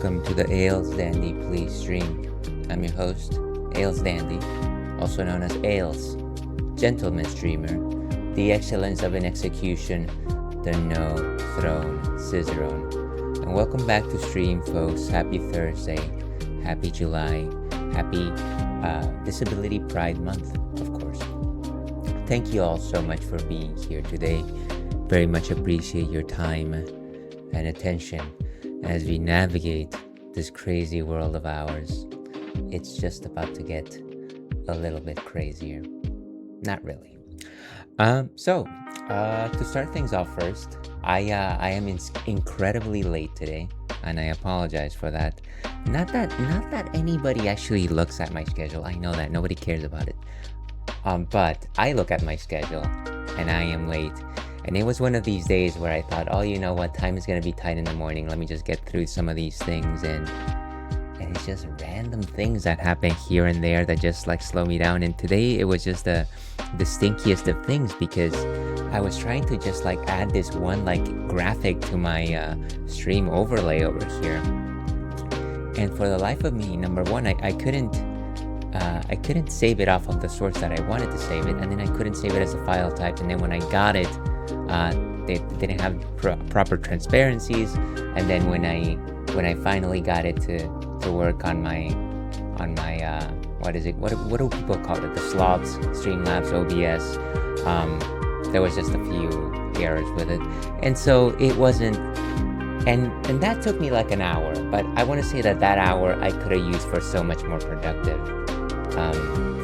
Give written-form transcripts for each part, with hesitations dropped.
Welcome to the Ales Dandy Please stream. I'm your host, Ales Dandy, also known as Ales, gentleman streamer, the excellence of an execution, the no throne cicerone. And welcome back to stream, folks. Happy Thursday, happy July, happy Disability Pride Month, of course. Thank you all so much for being here today. Very much appreciate your time and attention as we navigate this crazy world of ours. It's just about to get a little bit crazier. Not really. To start things off first, I am incredibly late today, and I apologize for that. Not that anybody actually looks at my schedule. I know that nobody cares about it. But I look at my schedule, and I am late. And it was one of these days where I thought, oh, you know what, time is going to be tight in the morning. Let me just get through some of these things. And it's just random things that happen here and there that just like slow me down. And today it was just the stinkiest of things because I was trying to just like add this one like graphic to my stream overlay over here. And for the life of me, number one, I couldn't save it off of the source that I wanted to save it. And then I couldn't save it as a file type. And then when I got it, they didn't have proper transparencies, and then when I finally got it to work on my what do people call it, the slobs, Streamlabs, OBS, there was just a few errors with it, and so it wasn't, and that took me like an hour, but I want to say that hour I could have used for so much more productive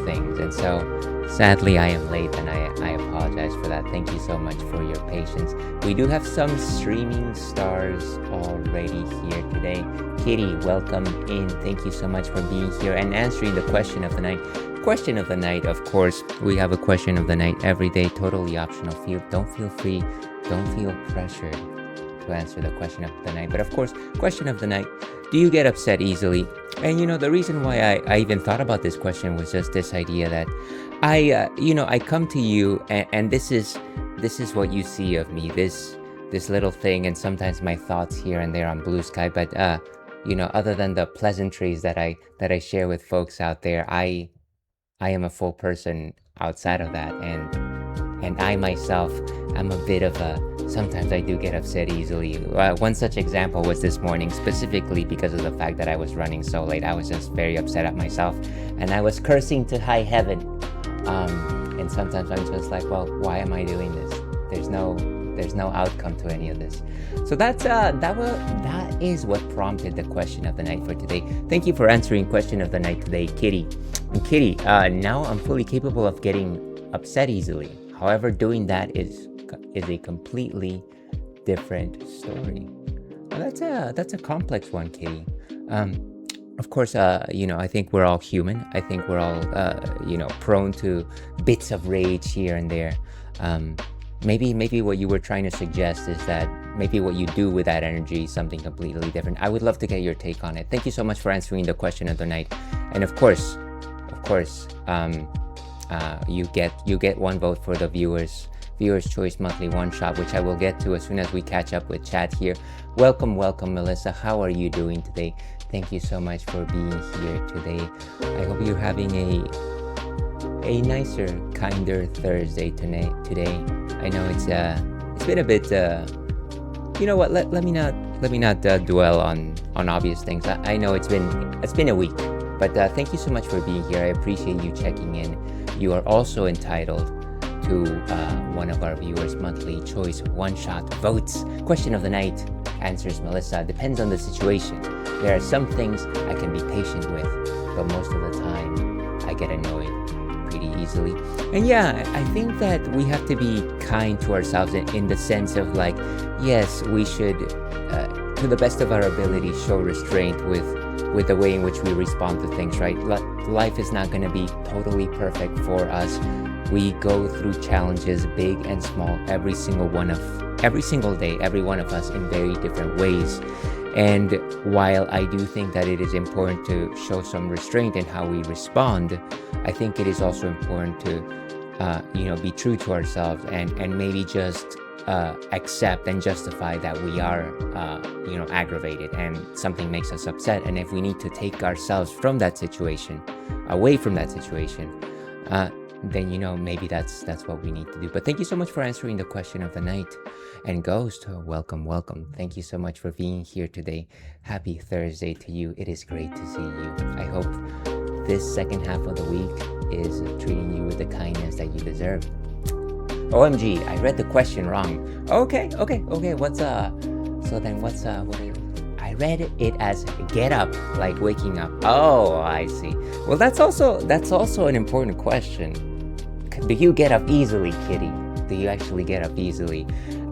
things. And so sadly I am late, and I apologize for that. Thank you so much for your patience. We do have some streaming stars already here today. Kitty, welcome in. Thank you so much for being here and answering the question of the night. Question of the night, of course, we have a question of the night every day, totally optional. Don't feel pressured to answer the question of the night. But of course, question of the night, do you get upset easily? And you know, the reason why I even thought about this question was just this idea that I come to you and this is what you see of me, this little thing, and sometimes my thoughts here and there on Blue Sky, but other than the pleasantries that I share with folks out there, I am a full person outside of that, and I myself am a bit of sometimes I do get upset easily. One such example was this morning, specifically because of the fact that I was running so late. I was just very upset at myself, and I was cursing to high heaven. And sometimes I'm just like, well, why am I doing this? There's no outcome to any of this. So that is what prompted the question of the night for today. Thank you for answering question of the night today, Kitty. And Kitty, now I'm fully capable of getting upset easily. However, doing that is a completely different story. Well, that's a complex one, Kitty. Of course, I think we're all human. I think we're all, prone to bits of rage here and there. Maybe what you were trying to suggest is that maybe what you do with that energy is something completely different. I would love to get your take on it. Thank you so much for answering the question of the night. And of course, you get one vote for the Viewers Choice Monthly One Shot, which I will get to as soon as we catch up with chat here. Welcome, Melissa. How are you doing today? Thank you so much for being here today. I hope you're having a nicer, kinder Thursday today. I know it's been a bit. You know what? Let me not dwell on obvious things. I know it's been a week, but thank you so much for being here. I appreciate you checking in. You are also entitled to one of our Viewers Monthly Choice One Shot votes. Question of the night, answers Melissa. Depends on the situation. There are some things I can be patient with, but most of the time I get annoyed pretty easily. And yeah, I think that we have to be kind to ourselves in the sense of like, yes, we should, to the best of our ability, show restraint with the way in which we respond to things, right? Life is not going to be totally perfect for us. We go through challenges, big and small, every single day, every one of us in very different ways. And while I do think that it is important to show some restraint in how we respond, I think it is also important to, be true to ourselves and maybe just accept and justify that we are, aggravated and something makes us upset. And if we need to take ourselves from that situation, away from that situation, then maybe that's what we need to do. But thank you so much for answering the question of the night. And Ghost, welcome. Thank you so much for being here today. Happy Thursday to you. It is great to see you. I hope this second half of the week is treating you with the kindness that you deserve. OMG, I read the question wrong. Okay. What is I read it as get up, like waking up. Oh, I see. Well, that's also an important question. Do you get up easily, kitty? Do you actually get up easily?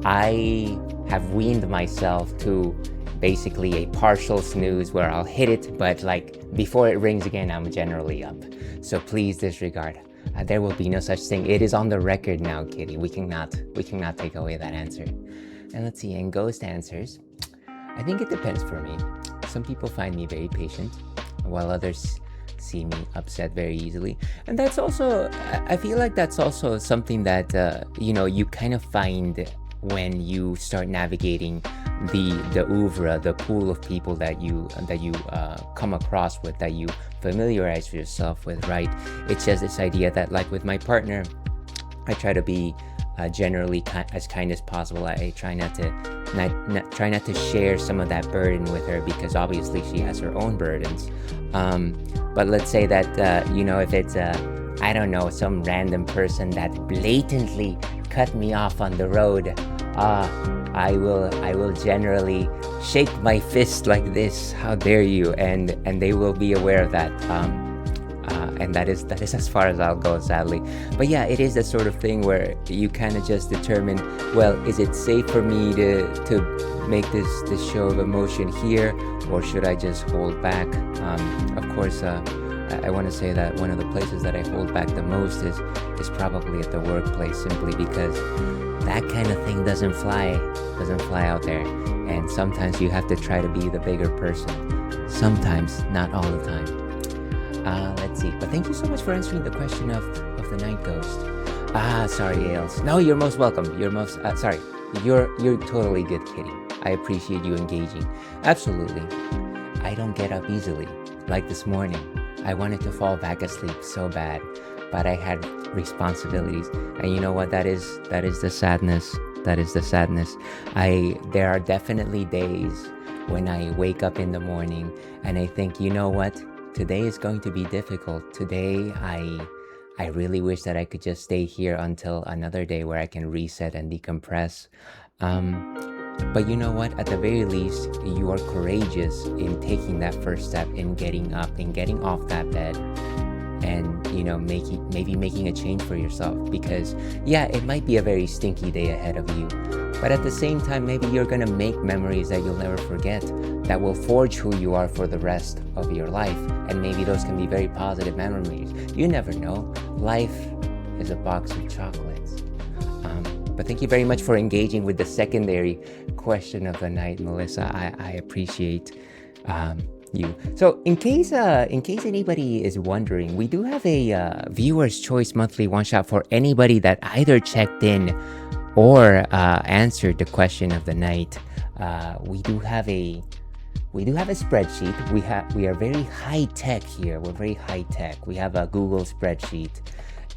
I have weaned myself to basically a partial snooze where I'll hit it, but like before it rings again, I'm generally up. So please disregard. There will be no such thing. It is on the record now, kitty. We cannot take away that answer. And let's see, and Ghost answers, I think it depends for me. Some people find me very patient, while others see me upset very easily. And that's also, I feel like that's also something that, you kind of find when you start navigating the oeuvre, the pool of people that you come across with, that you familiarize yourself with, right? It's just this idea that, like with my partner, I try to be generally as kind as possible. I try not to share some of that burden with her, because obviously she has her own burdens. But let's say that if it's I don't know, some random person that blatantly cut me off on the road, I will generally shake my fist like this. How dare you? And they will be aware of that. And that is as far as I'll go, sadly. But yeah, it is the sort of thing where you kind of just determine, well, is it safe for me to make this show of emotion here, or should I just hold back? Of course, I want to say that one of the places that I hold back the most is probably at the workplace, simply because that kind of thing doesn't fly out there. And sometimes you have to try to be the bigger person. Sometimes, not all the time. Let's see. But thank you so much for answering the question of the night, Ghost. Sorry, Ailes. No, you're most welcome. You're totally good, kitty. I appreciate you engaging. Absolutely. I don't get up easily. Like this morning, I wanted to fall back asleep so bad, but I had responsibilities. And you know what? That is the sadness. That is the sadness. There are definitely days when I wake up in the morning and I think, you know what? Today is going to be difficult. Today, I really wish that I could just stay here until another day where I can reset and decompress. But you know what? At the very least, you are courageous in taking that first step, in getting up, in getting off that bed, and maybe making a change for yourself. Because yeah, it might be a very stinky day ahead of you, but at the same time, maybe you're gonna make memories that you'll never forget, that will forge who you are for the rest of your life. And maybe those can be very positive memories. You never know. Life is a box of chocolates. But thank you very much for engaging with the secondary question of the night, Melissa. I appreciate you. So in case anybody is wondering, we do have a Viewer's Choice monthly one-shot for anybody that either checked in or answered the question of the night. We do have a spreadsheet. We are very high tech here. We're very high tech. We have a Google spreadsheet,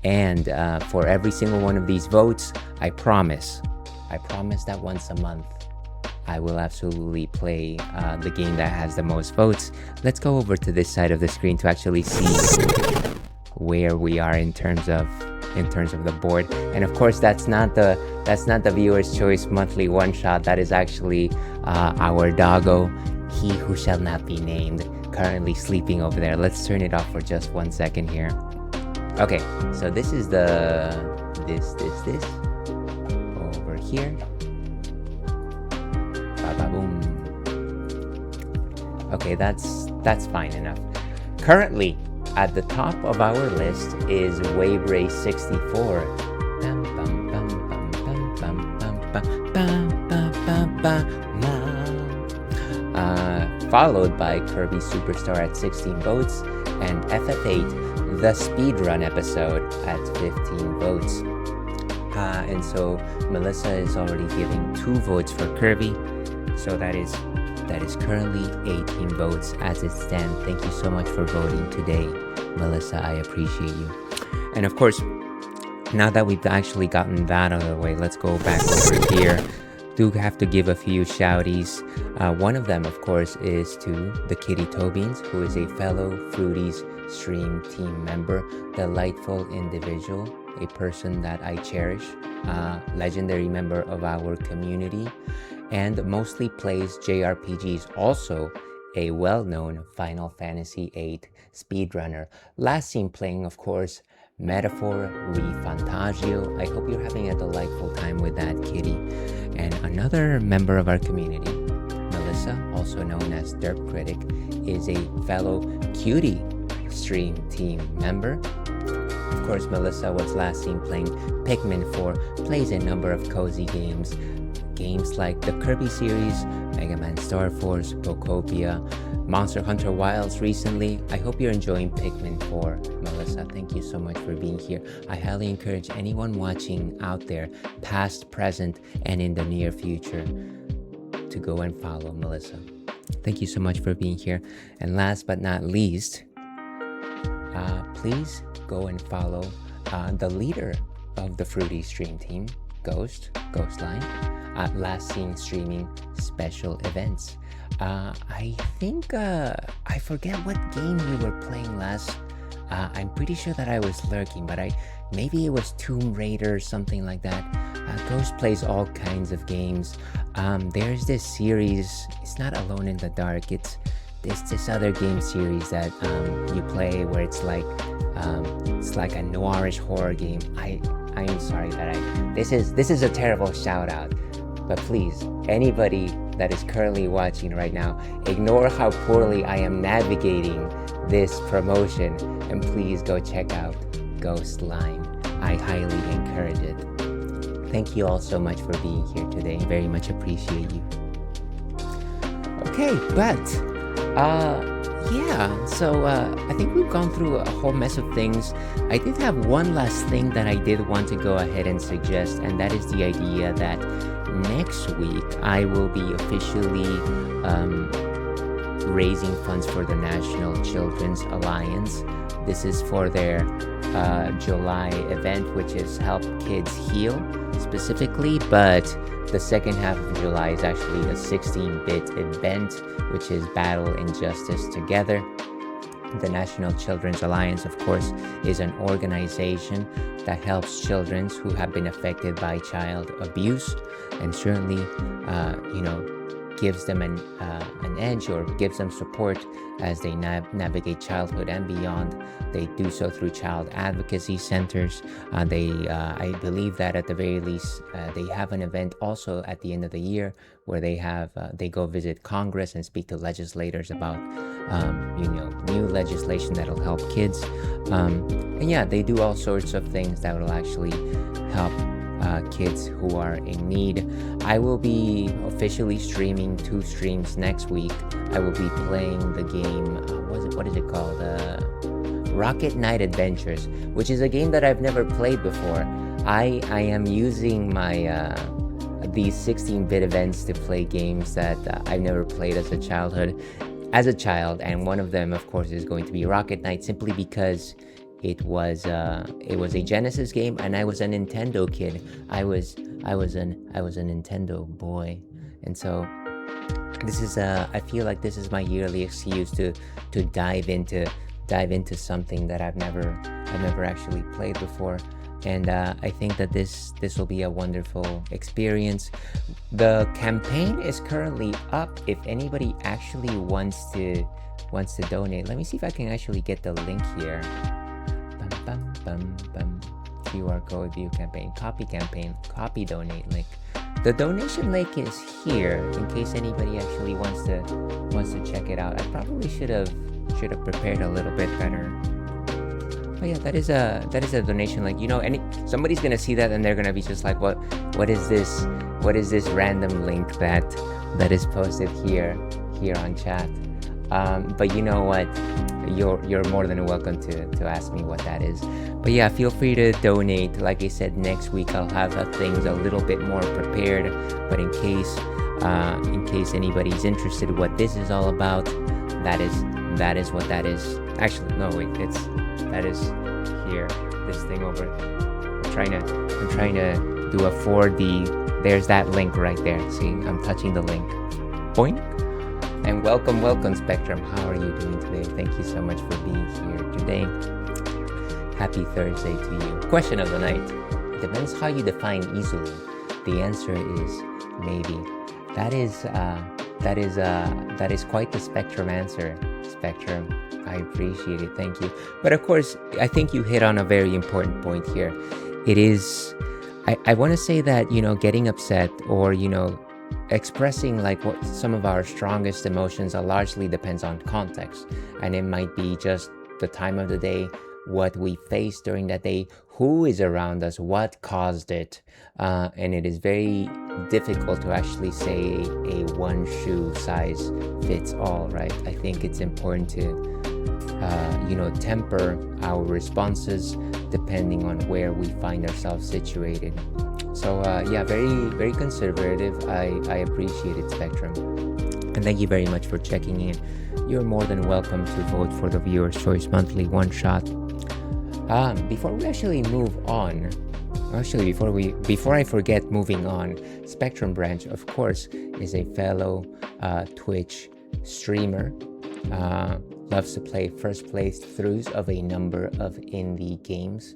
and for every single one of these votes, I promise that once a month I will absolutely play the game that has the most votes. Let's go over to this side of the screen to actually see where we are in terms of the board. And of course, that's not the Viewer's Choice monthly one shot. That is actually our doggo, he who shall not be named, currently sleeping over there. Let's turn it off for just 1 second here. Okay, so this is this over here. Ba-ba-boom. Okay, that's fine enough. Currently, at the top of our list is Waybrae 64. Followed by Kirby Superstar at 16 votes, and FF8, the speedrun episode, at 15 votes. And so Melissa is already giving 2 votes for Kirby. So that is currently 18 votes as it stands. Thank you so much for voting today, Melissa. I appreciate you. And of course, now that we've actually gotten that out of the way, let's go back over here. Do have to give a few shouties. One of them, of course, is to the Kitty Tobins, who is a fellow Fruities stream team member, delightful individual, a person that I cherish, legendary member of our community, and mostly plays JRPGs, also a well-known Final Fantasy VIII speedrunner. Last seen playing, of course, Metaphor Refantagio. I hope you're having a delightful time with that, Kitty. And another member of our community, Melissa, also known as Derp Critic, is a fellow Cutie stream team member. Of course, Melissa was last seen playing Pikmin 4, plays a number of cozy games like the Kirby series, Mega Man Star Force, Procopia, Monster Hunter Wilds recently. I hope you're enjoying Pikmin 4, Melissa. Thank you so much for being here. I highly encourage anyone watching out there, past, present, and in the near future, to go and follow Melissa. Thank you so much for being here. And last but not least, please go and follow the leader of the Fruity stream team, Ghostline, last seen streaming special events. I think I forget what game you were playing last. I'm pretty sure that I was lurking, but maybe it was Tomb Raider, something like that. Ghost plays all kinds of games. There's this series, it's not Alone in the Dark, it's this other game series that you play where it's like a noirish horror game. I am sorry that this is a terrible shout out, but please, anybody that is currently watching right now, ignore how poorly I am navigating this promotion and please go check out Ghostline. I highly encourage it. Thank you all so much for being here today. Very much appreciate you. Okay, but so I think we've gone through a whole mess of things. I did have one last thing that I did want to go ahead and suggest, and that is the idea that next week I will be officially raising funds for the National Children's Alliance. This is for their July event, which is Help Kids Heal specifically, but the second half of July is actually a 16-bit event, which is Battle Injustice Together. The National Children's Alliance, of course, is an organization that helps children who have been affected by child abuse, and certainly, gives them an edge or gives them support as they navigate childhood and beyond. They do so through child advocacy centers. I believe that at the very least, they have an event also at the end of the year where they go visit Congress and speak to legislators about new legislation that'll help kids. They do all sorts of things that will actually help kids who are in need. I will be officially streaming 2 streams next week. I will be playing the game, what is it called? Rocket Knight Adventures, which is a game that I've never played before. I am using my these 16-bit events to play games that I've never played as a child, and one of them, of course, is going to be Rocket Knight, simply because it was a Genesis game, and I was a Nintendo kid. I was a Nintendo boy, and so this is I feel like this is my yearly excuse to dive into something that I've never actually played before. And I think that this will be a wonderful experience. The campaign is currently up. If anybody actually wants to donate, let me see if I can actually get the link here. QR code, view campaign, copy donate link. The donation link is here in case anybody actually wants to check it out. I probably should have prepared a little bit better. But yeah, that is a donation link. Somebody's gonna see that and they're gonna be just like, what is this random link that is posted here on chat? But you know what? You're more than welcome to ask me what that is. But yeah, feel free to donate. Like I said, next week I'll have things a little bit more prepared. But in case anybody's interested in what this is all about, that is what that is. Actually, no, wait, that is here. This thing over. I'm trying to do a 4D. There's that link right there. See, I'm touching the link. Boing. And welcome, Spectrum. How are you doing today? Thank you so much for being here today. Happy Thursday to you. Question of the night. It depends how you define easily. The answer is maybe. That is quite the Spectrum answer. Spectrum, I appreciate it. Thank you. But of course, I think you hit on a very important point here. It is. I want to say that getting upset or expressing like what some of our strongest emotions are largely depends on context, and it might be just the time of the day, what we face during that day, who is around us, what caused it, and it is very difficult to actually say a one shoe size fits all, right? I think it's important to temper our responses depending on where we find ourselves situated. So very, very conservative. I appreciate it, Spectrum. And thank you very much for checking in. You're more than welcome to vote for the Viewer's Choice Monthly One Shot. Before we actually move on, before I forget moving on, Spectrum Branch, of course, is a fellow Twitch streamer. Loves to play first place throughs of a number of indie games.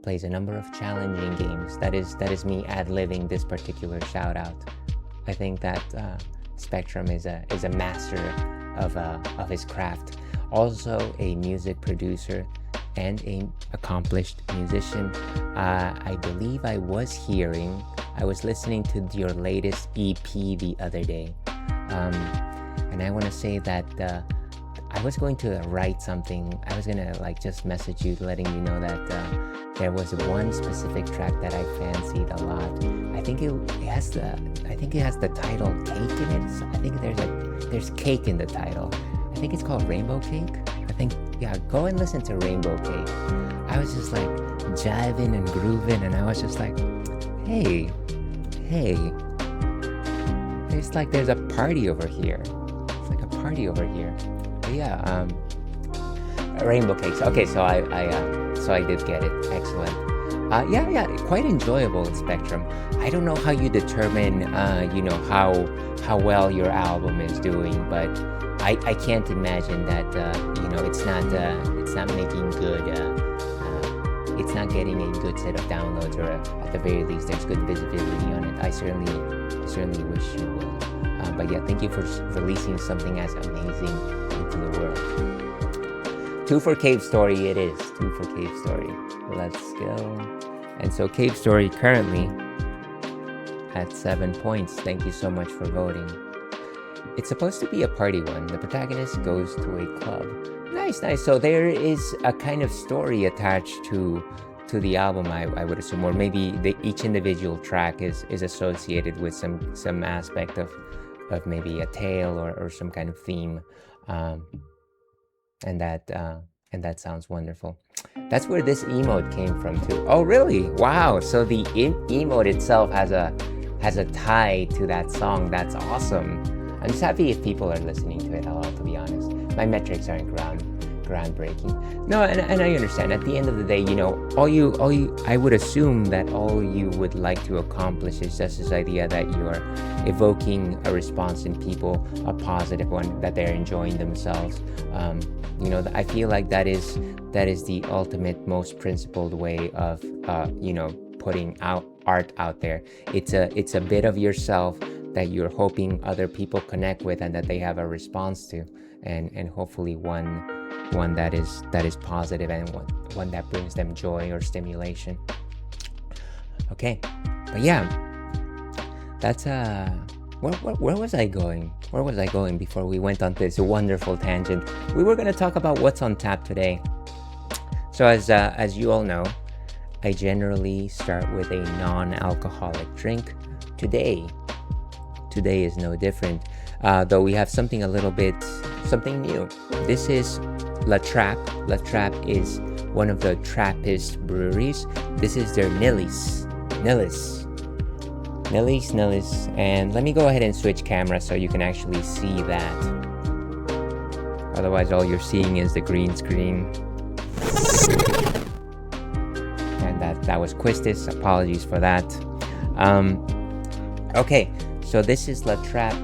Plays a number of challenging games. That is me ad-libbing this particular shout out. I think that Spectrum is a master of his craft. Also a music producer and an accomplished musician. I believe I was listening to your latest EP the other day, and I want to say that I was going to write something. I was gonna just message you, letting you know that there was one specific track that I fancied a lot. I think it has the title Cake in it. So I think there's cake in the title. I think it's called Rainbow Cake. Go and listen to Rainbow Cake. I was just jiving and grooving, and I was just hey, there's a party over here. It's like a party over here. Rainbow Cakes. Okay, so I did get it. Excellent. Quite enjoyable, Spectrum. I don't know how you determine, how well your album is doing, but I can't imagine that, it's not making good, it's not getting a good set of downloads, or at the very least, there's good visibility on it. I certainly wish you would. But thank you for releasing something as amazing into the world. 2 for Cave Story it is. 2 for Cave Story. Let's go. And so Cave Story currently at 7 points. Thank you so much for voting. It's supposed to be a party one. The protagonist goes to a club. Nice. So there is a kind of story attached to the album, I would assume, or maybe each individual track is associated with some aspect of maybe a tale or some kind of theme, and that sounds wonderful. That's where this emote came from too. Oh really? Wow. So the emote itself has a tie to that song. That's awesome. I'm just happy if people are listening to it at all, to be honest. My metrics aren't groundbreaking. No, and I understand. At the end of the day, I would assume that all you would like to accomplish is just this idea that you are evoking a response in people, a positive one, that they're enjoying themselves. I feel like that is the ultimate, most principled way of, putting out art out there. It's a bit of yourself that you're hoping other people connect with and that they have a response to, and hopefully one that is positive, and one that brings them joy or stimulation. Okay, but that's where was I going? Where was I going before we went on this wonderful tangent? We were going to talk about what's on tap today. So as you all know, I generally start with a non-alcoholic drink. Today is no different, though we have something a little bit something new. This is La Trappe. La Trappe is one of the Trappist breweries. This is their Nillis. And let me go ahead and switch camera so you can actually see that. Otherwise, all you're seeing is the green screen. And that was Quistis. Apologies for that. Okay, so this is La Trappe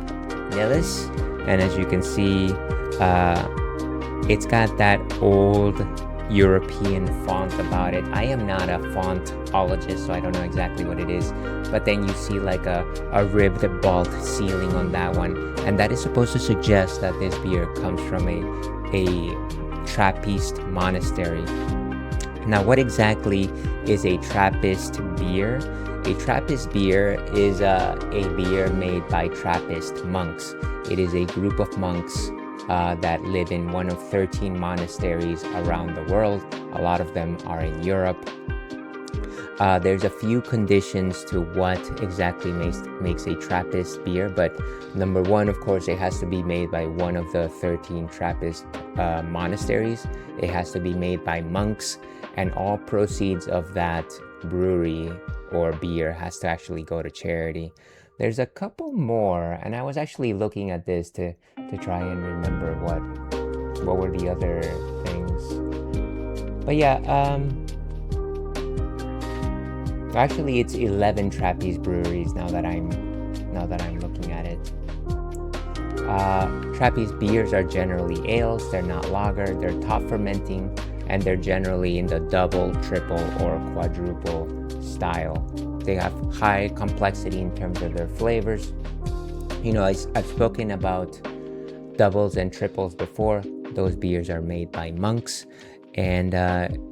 Nillis, and as you can see, it's got that old European font about it. I am not a fontologist, so I don't know exactly what it is, but then you see like a ribbed vault ceiling on that one, and that is supposed to suggest that this beer comes from a Trappist monastery. Now, what exactly is a Trappist beer? A Trappist beer is a beer made by Trappist monks. It is a group of monks that live in one of 13 monasteries around the world. A lot of them are in Europe. There's a few conditions to what exactly makes a Trappist beer, but number one, of course, it has to be made by one of the 13 Trappist monasteries. It has to be made by monks, and all proceeds of that brewery or beer has to actually go to charity. There's a couple more, and I was actually looking at this to try and remember what were the other things. But yeah, actually it's 11 Trappist breweries now that I'm looking at it. Trappist beers are generally ales. They're not lager. They're top fermenting, and they're generally in the double, triple, or quadruple style. They have high complexity in terms of their flavors. You know, I've spoken about doubles and triples before. Those beers are made by monks, and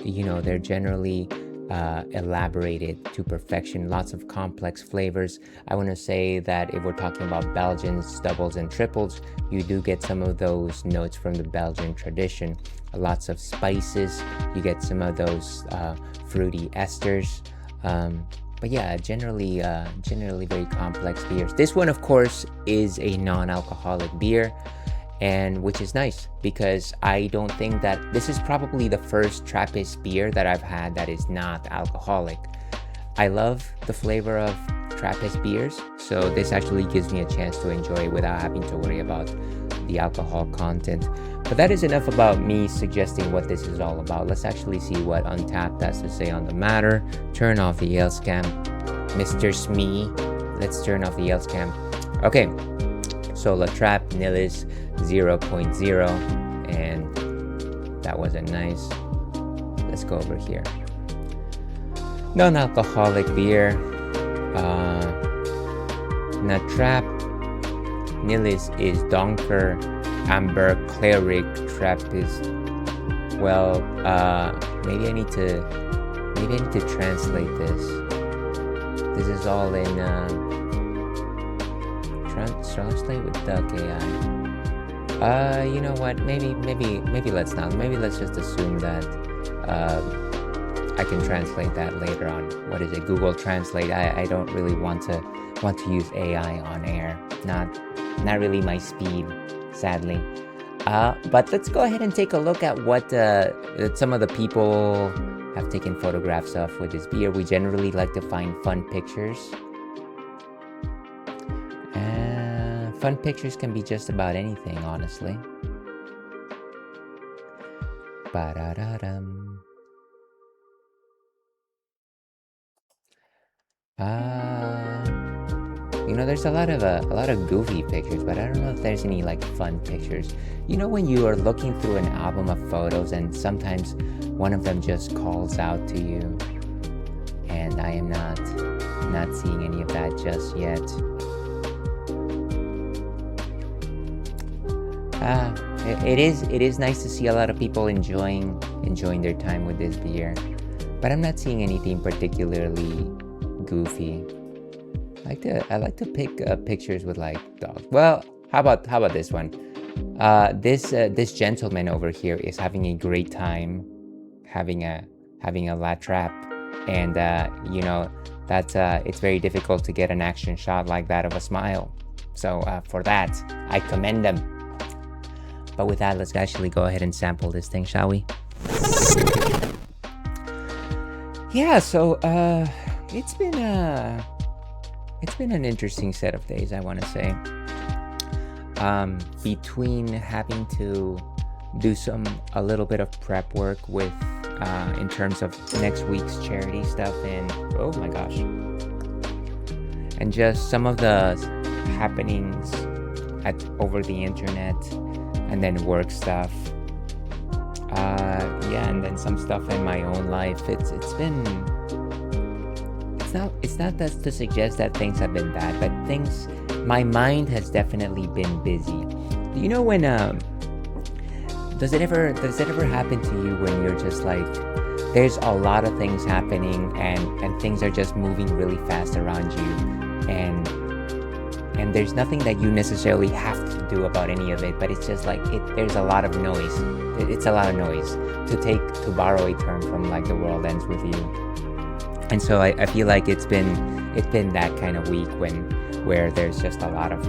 you know, they're generally elaborated to perfection. Lots of complex flavors. I want to say that if we're talking about Belgians, doubles and triples, you do get some of those notes from the Belgian tradition. Lots of spices. You get some of those fruity esters. But yeah, generally very complex beers. This one, of course, is a non-alcoholic beer, and which is nice because I don't think that this is probably the first Trappist beer that I've had that is not alcoholic. I love the flavor of Trappist beers, so this actually gives me a chance to enjoy it without having to worry about the alcohol content. But that is enough about me suggesting what this is all about. Let's actually see what Untapped has to say on the matter. Turn off the Yale scam, Mr. Smee. Let's turn off the Yale scam. Okay, so La Trappe Nillis 0.0, and that wasn't nice. Let's go over here. Non-alcoholic beer. La Trappe Nillis is Donker Amber Cleric Trappist. Well, maybe I need to translate this. This is all in translate with Duck AI. You know what? Maybe let's not. Maybe let's just assume that I can translate that later on. What is it? Google Translate. I don't really want to use AI on air. Not really my speed, sadly. But let's go ahead and take a look at what some of the people have taken photographs of with this beer. We generally like to find fun pictures. Fun pictures can be just about anything, honestly. Ba-da-da-dum. You know, there's a lot of goofy pictures, but I don't know if there's any like fun pictures. You know, when you are looking through an album of photos and sometimes one of them just calls out to you, and I am not seeing any of that just yet. It is nice to see a lot of people enjoying their time with this beer, but I'm not seeing anything particularly goofy. I like to pick pictures with like dogs. Well, how about this one? This gentleman over here is having a great time having a La Trappe, and you know, that's it's very difficult to get an action shot like that of a smile. So for that, I commend them. But with that, let's actually go ahead and sample this thing, shall we? Yeah, so it's been an interesting set of days, I want to say. Between having to do a little bit of prep work with in terms of next week's charity stuff, and oh my gosh, and just some of the happenings over the internet, and then work stuff. Yeah, and then some stuff in my own life. It's not that to suggest that things have been bad, but my mind has definitely been busy. You know when does it ever happen to you when you're just like, there's a lot of things happening and things are just moving really fast around you, and there's nothing that you necessarily have to do about any of it, but it's just like there's a lot of noise. It's a lot of noise, to borrow a term from like The World Ends With You. And so I feel like it's been that kind of week where there's just a lot of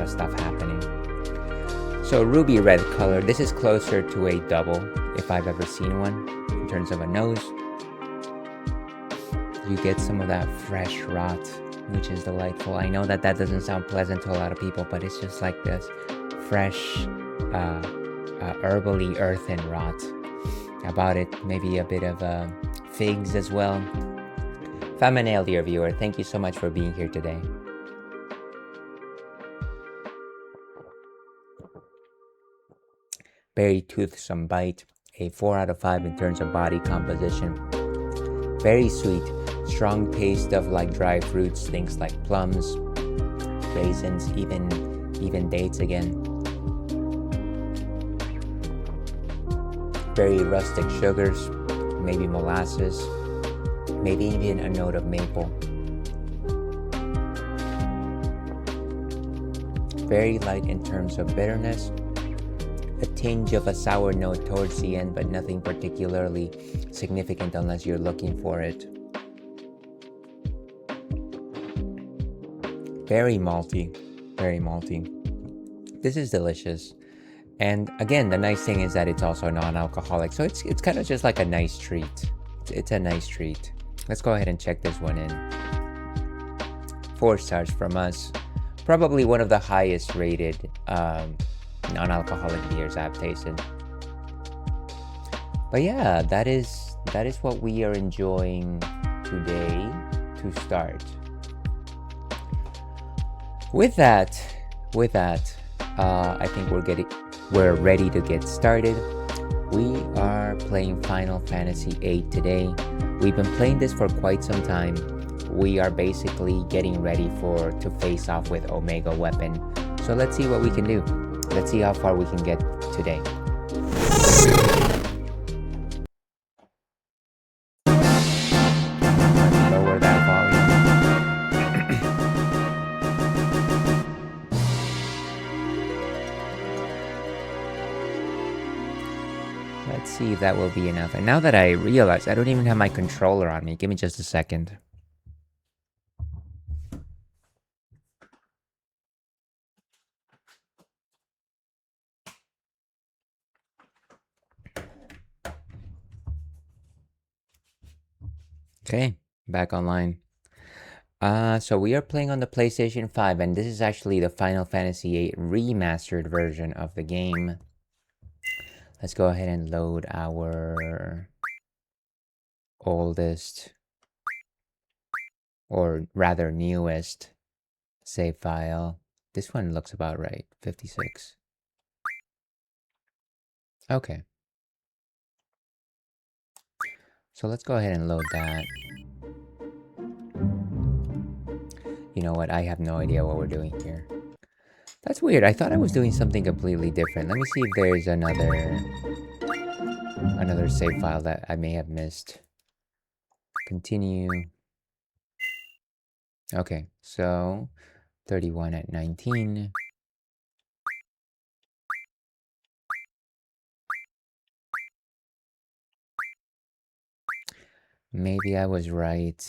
stuff happening. So ruby red color, this is closer to a double if I've ever seen one in terms of a nose. You get some of that fresh rot, which is delightful. I know that doesn't sound pleasant to a lot of people, but it's just like this fresh, herbally earthen rot about it. Maybe a bit of figs as well. Famanel, dear viewer, thank you so much for being here today. Very toothsome bite, a 4 out of 5 in terms of body composition. Very sweet, strong taste of like dry fruits, things like plums, raisins, even dates again. Very rustic sugars, maybe molasses, maybe even a note of maple. Very light in terms of bitterness. A tinge of a sour note towards the end, but nothing particularly significant unless you're looking for it. Very malty, very malty. This is delicious. And again, the nice thing is that it's also non-alcoholic, so it's kind of just like a nice treat. It's a nice treat. Let's go ahead and check this one in. 4 stars from us. Probably one of the highest rated non-alcoholic beers I've tasted. But yeah, that is what we are enjoying today to start. With that, I think we're ready to get started. We are playing Final Fantasy VIII today. We've been playing this for quite some time. We are basically getting ready to face off with Omega Weapon. So let's see what we can do. Let's see how far we can get today. Lower that volume. Let's see if that will be enough. And now that I realize I don't even have my controller on me, give me just a second. Okay, back online. So we are playing on the PlayStation 5, and this is actually the Final Fantasy VIII remastered version of the game. Let's go ahead and load our oldest, or rather newest, save file. This one looks about right, 56. Okay. So let's go ahead and load that. You know what? I have no idea what we're doing here. That's weird. I thought I was doing something completely different. Let me see if there's another save file that I may have missed. Continue. Okay, so 31 at 19. Maybe I was right.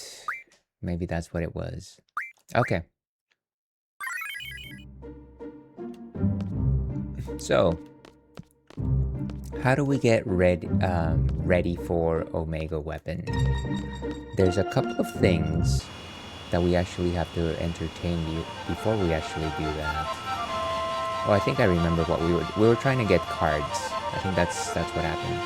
Maybe that's what it was. Okay. So, How do we get ready for Omega Weapon? There's a couple of things that we actually have to entertain before we actually do that. Oh, I think I remember what we were trying to get cards. I think that's what happened.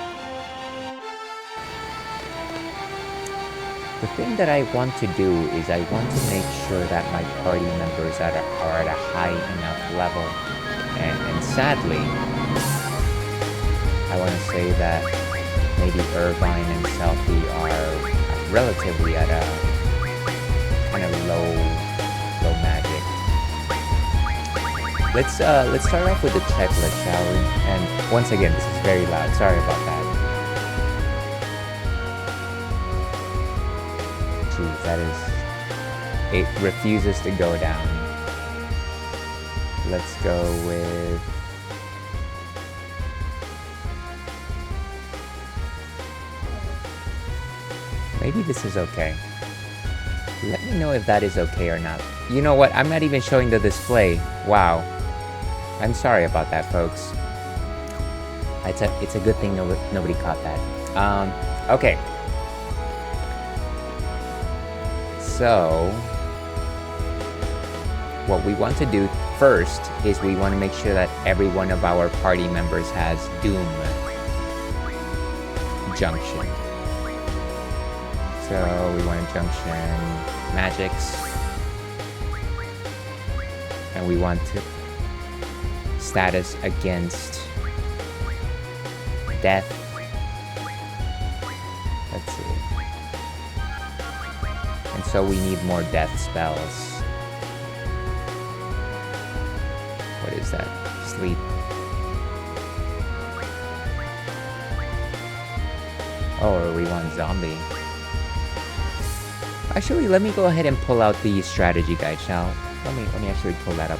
The thing that I want to do is I want to make sure that my party members are at a high enough level. And sadly, I want to say that maybe Irvine and Selfie are relatively at a kind of low magic. Let's start off with the checklist, shall we? And once again, this is very loud. Sorry about that. Jeez, that is... It refuses to go down. Let's go with... Maybe this is okay. Let me know if that is okay or not. You know what? I'm not even showing the display. Wow. I'm sorry about that, folks. It's a good thing nobody caught that. Okay. So, what we want to do first is we want to make sure that every one of our party members has Doom Junction. So we want to junction magics, and we want to status against death. Let's see. And so we need more death spells. What is that? Sleep. Oh, or we want zombie. Actually, let me go ahead and pull out the strategy guide, shall? Let me actually pull that up.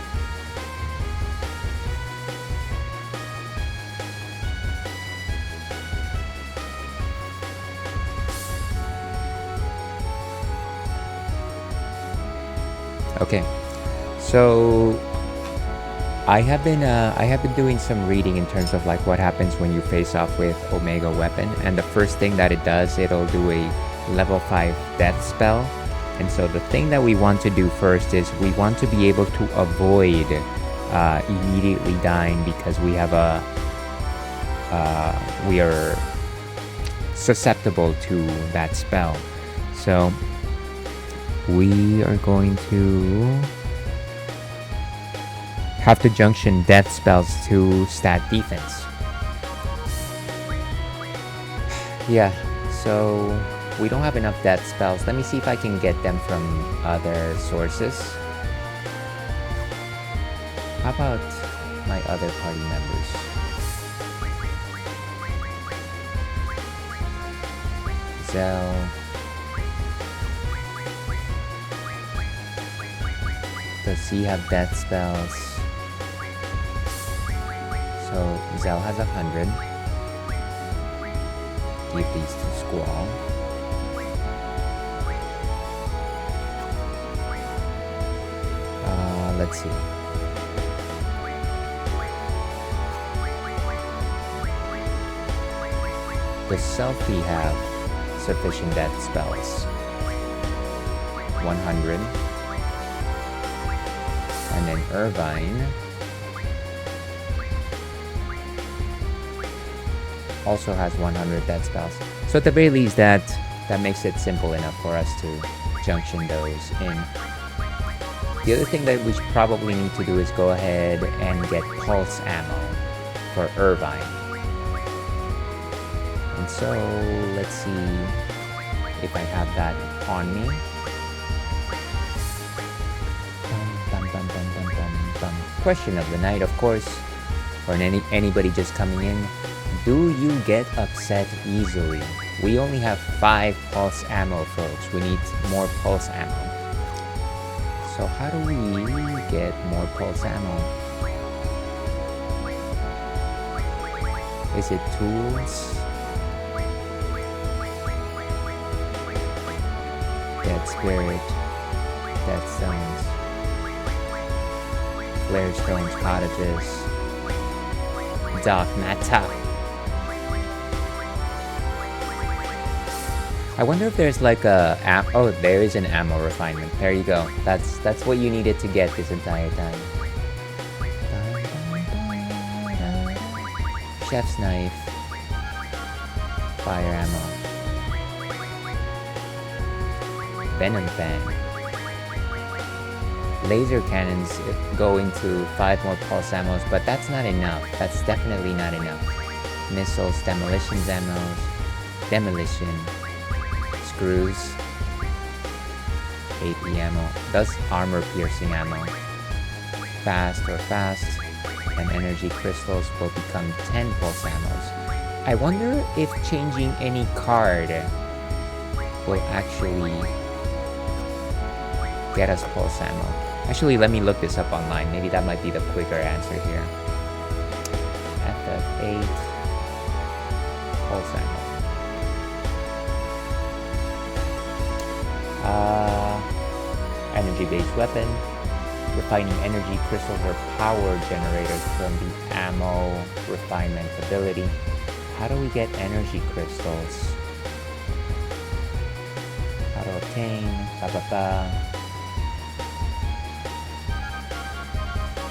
Okay, so I have been doing some reading in terms of like what happens when you face off with Omega Weapon, and the first thing that it does, it'll do a level 5 death spell. And so the thing that we want to do first is we want to be able to avoid immediately dying, because we have we are susceptible to that spell. So we are going to have to junction death spells to stat defense. Yeah, so we don't have enough death spells. Let me see if I can get them from other sources. How about my other party members? Zell. Does he have death spells? So Zell has 100. Give these to Squall. Let's see. Does Selfie have sufficient death spells? 100. And then Irvine also has 100 death spells. So at the very least, that makes it simple enough for us to junction those in. The other thing that we probably need to do is go ahead and get pulse ammo for Irvine. And so let's see if I have that on me. Question of the night, of course, for anybody just coming in. Do you get upset easily? We only have 5 pulse ammo, folks. We need more pulse ammo. So how do we get more pulse ammo? Is it tools? Dead Spirit, Dead Stones, Flare Stones, Cottages, Dark Matter. I wonder if there's like a oh, there is an ammo refinement. There you go. That's what you needed to get this entire time. Chef's knife. Fire ammo. Venom fan. Laser cannons go into 5 more pulse ammos, but that's not enough. That's definitely not enough. Missiles, demolitions ammos, demolition, screws, AP ammo, thus armor piercing ammo. Fast, and energy crystals will become 10 pulse ammos. I wonder if changing any card will actually get us pulse ammo. Actually, let me look this up online. Maybe that might be the quicker answer here. FF8 pulse ammo. Energy-based weapon. Refining energy crystals or power generators from the ammo refinement ability. How do we get energy crystals? How to obtain?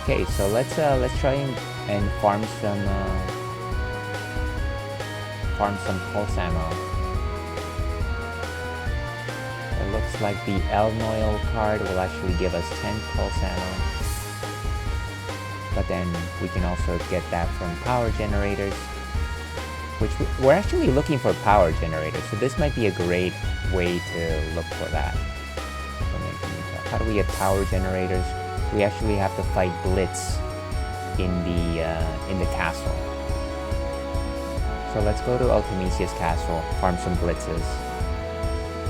Okay, so let's try and farm some pulse ammo. It looks like the El Noil card will actually give us 10 pulse ammo. But then we can also get that from power generators, which we're actually looking for power generators, so this might be a great way to look for that. How do we get power generators? We actually have to fight Blitz in the castle. So let's go to Ultimisia's castle, farm some Blitzes,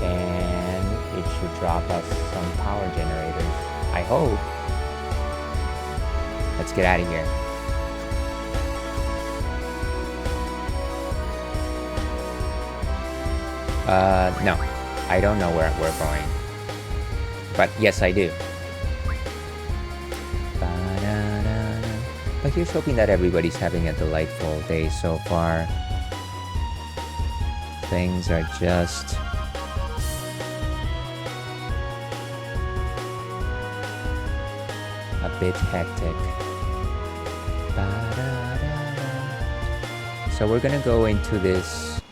and it should drop us some power generators. I hope. Let's get out of here. No. I don't know where we're going. But yes, I do. But here's hoping that everybody's having a delightful day so far. Things are just a bit hectic. So we're gonna go into this,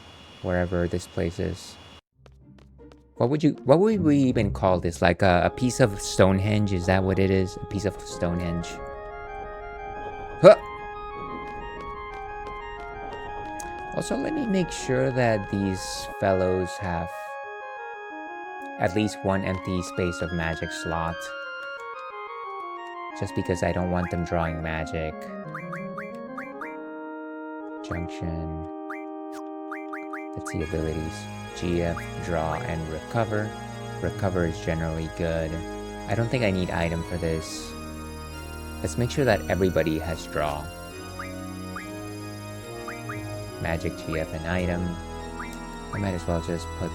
wherever this place is. What would we even call this? Like a piece of Stonehenge? Is that what it is? A piece of Stonehenge. Huh! Also, let me make sure that these fellows have at least one empty space of magic slot. Just because I don't want them drawing magic. Junction. Let's see abilities. GF, draw, and recover. Recover is generally good. I don't think I need item for this. Let's make sure that everybody has draw. Magic, GF, and item. I might as well just put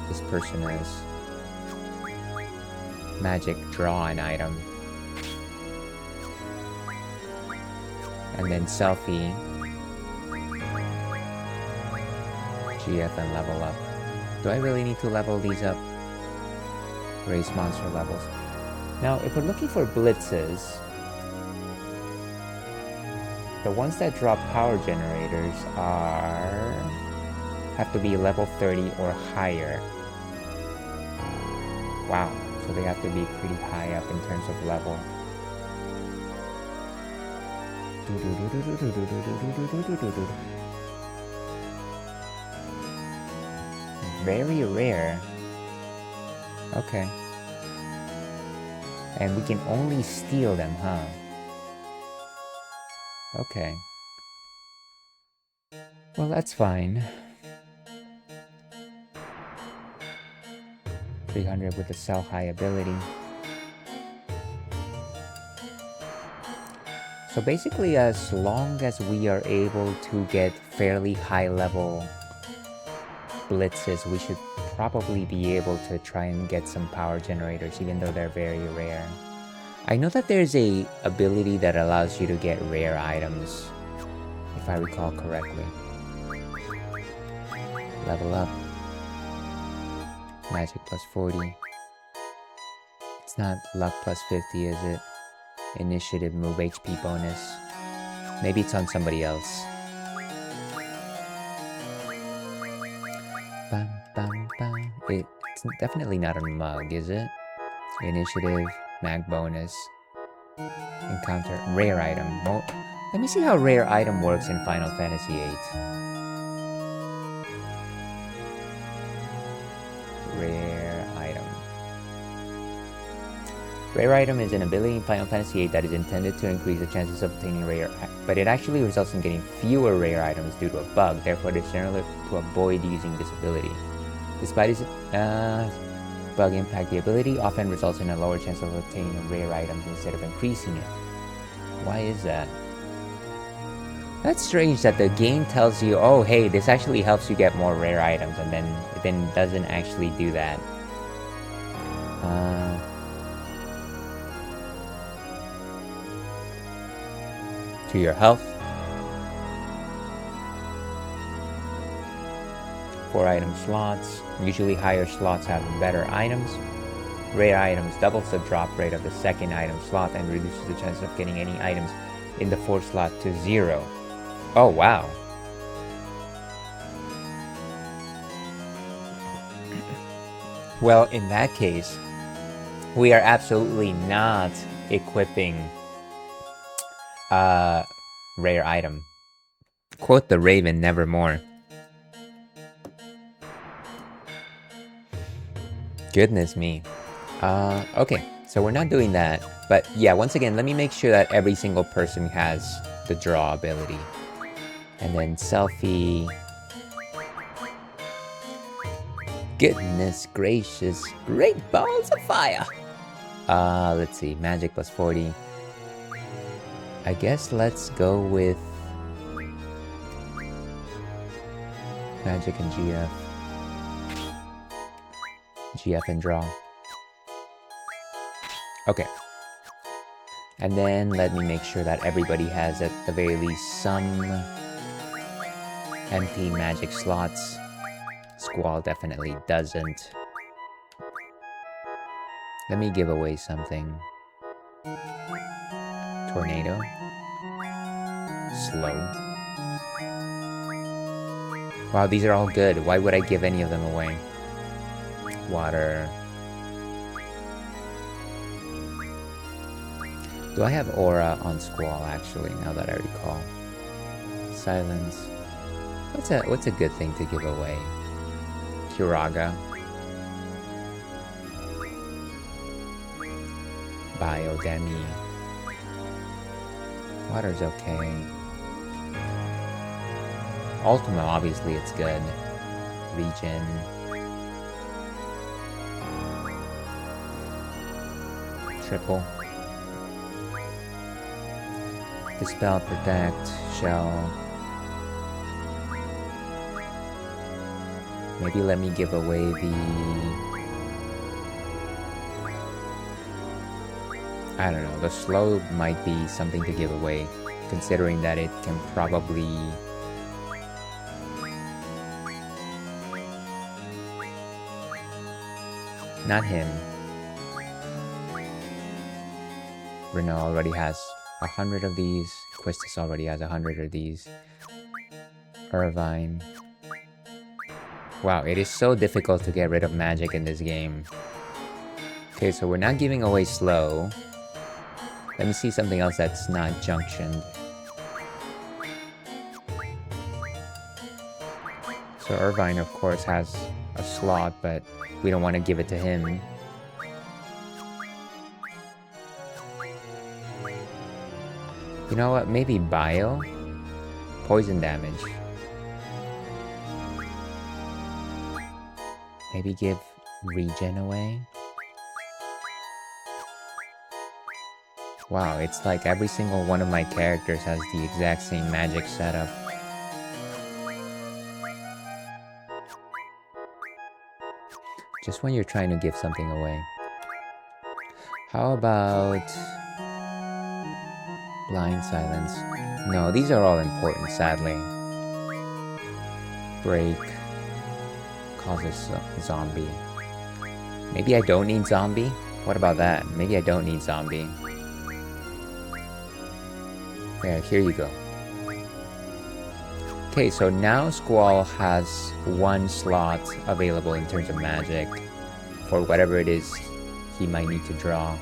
this person as magic, draw, and item. And then selfie. GF and level up. Do I really need to level these up? Raise monster levels. Now, if we're looking for blitzes, the ones that drop power generators have to be level 30 or higher. Wow, so they have to be pretty high up in terms of level. Very rare. Okay. And we can only steal them, huh? Okay. Well, that's fine. 300 with the sell high ability. So basically, as long as we are able to get fairly high level blitzes, we should probably be able to try and get some power generators, even though they're very rare. I know that there's a ability that allows you to get rare items, if I recall correctly. Level up. Magic plus 40. It's not luck plus 50, is it? Initiative, move, HP bonus. Maybe it's on somebody else. Bam, bam, bam. It's definitely not a mug, is it? Initiative, mag bonus. Encounter, rare item. Well, let me see how rare item works in Final Fantasy VIII. Rare item. Rare item is an ability in Final Fantasy VIII that is intended to increase the chances of obtaining rare, but it actually results in getting fewer rare items due to a bug. Therefore, it is generally to avoid using this ability. Despite its bug impact, the ability often results in a lower chance of obtaining rare items instead of increasing it. Why is that? That's strange that the game tells you, oh hey, this actually helps you get more rare items, and then it doesn't actually do that. To your health. 4 item slots. Usually higher slots have better items. Rare items doubles the drop rate of the second item slot and reduces the chance of getting any items in the 4th slot to 0. Oh wow. Well, in that case, we are absolutely not equipping rare item. Quote the Raven, nevermore. Goodness me. Okay, so we're not doing that. But yeah, once again, let me make sure that every single person has the draw ability. And then selfie. Goodness gracious. Great balls of fire. Let's see. Magic plus 40. I guess let's go with Magic and GF. GF and draw. Okay. And then let me make sure that everybody has at the very least some empty magic slots. Squall definitely doesn't. Let me give away something. Tornado. Slow. Wow, these are all good. Why would I give any of them away? Water. Do I have aura on Squall actually, now that I recall? Silence. What's a good thing to give away? Kiraga. Biodemi. Water's okay. Ultima, obviously it's good. Regen. Triple. Dispel, Protect, Shell. Maybe let me give away the... I don't know, the slow might be something to give away, considering that it can probably... Not him. Renault already has 100 of these. Quistis already has 100 of these. Irvine. Wow, it is so difficult to get rid of magic in this game. Okay, so we're not giving away slow. Let me see something else that's not junctioned. So Irvine, of course, has a slot, but we don't want to give it to him. You know what? Maybe Bio? Poison damage. Maybe give Regen away? Wow, it's like every single one of my characters has the exact same magic setup. Just when you're trying to give something away. How about... Blind Silence? No, these are all important, sadly. Break. Causes a zombie. Maybe I don't need zombie? What about that? Maybe I don't need zombie. There, here you go. Okay, so now Squall has one slot available in terms of magic for whatever it is he might need to draw.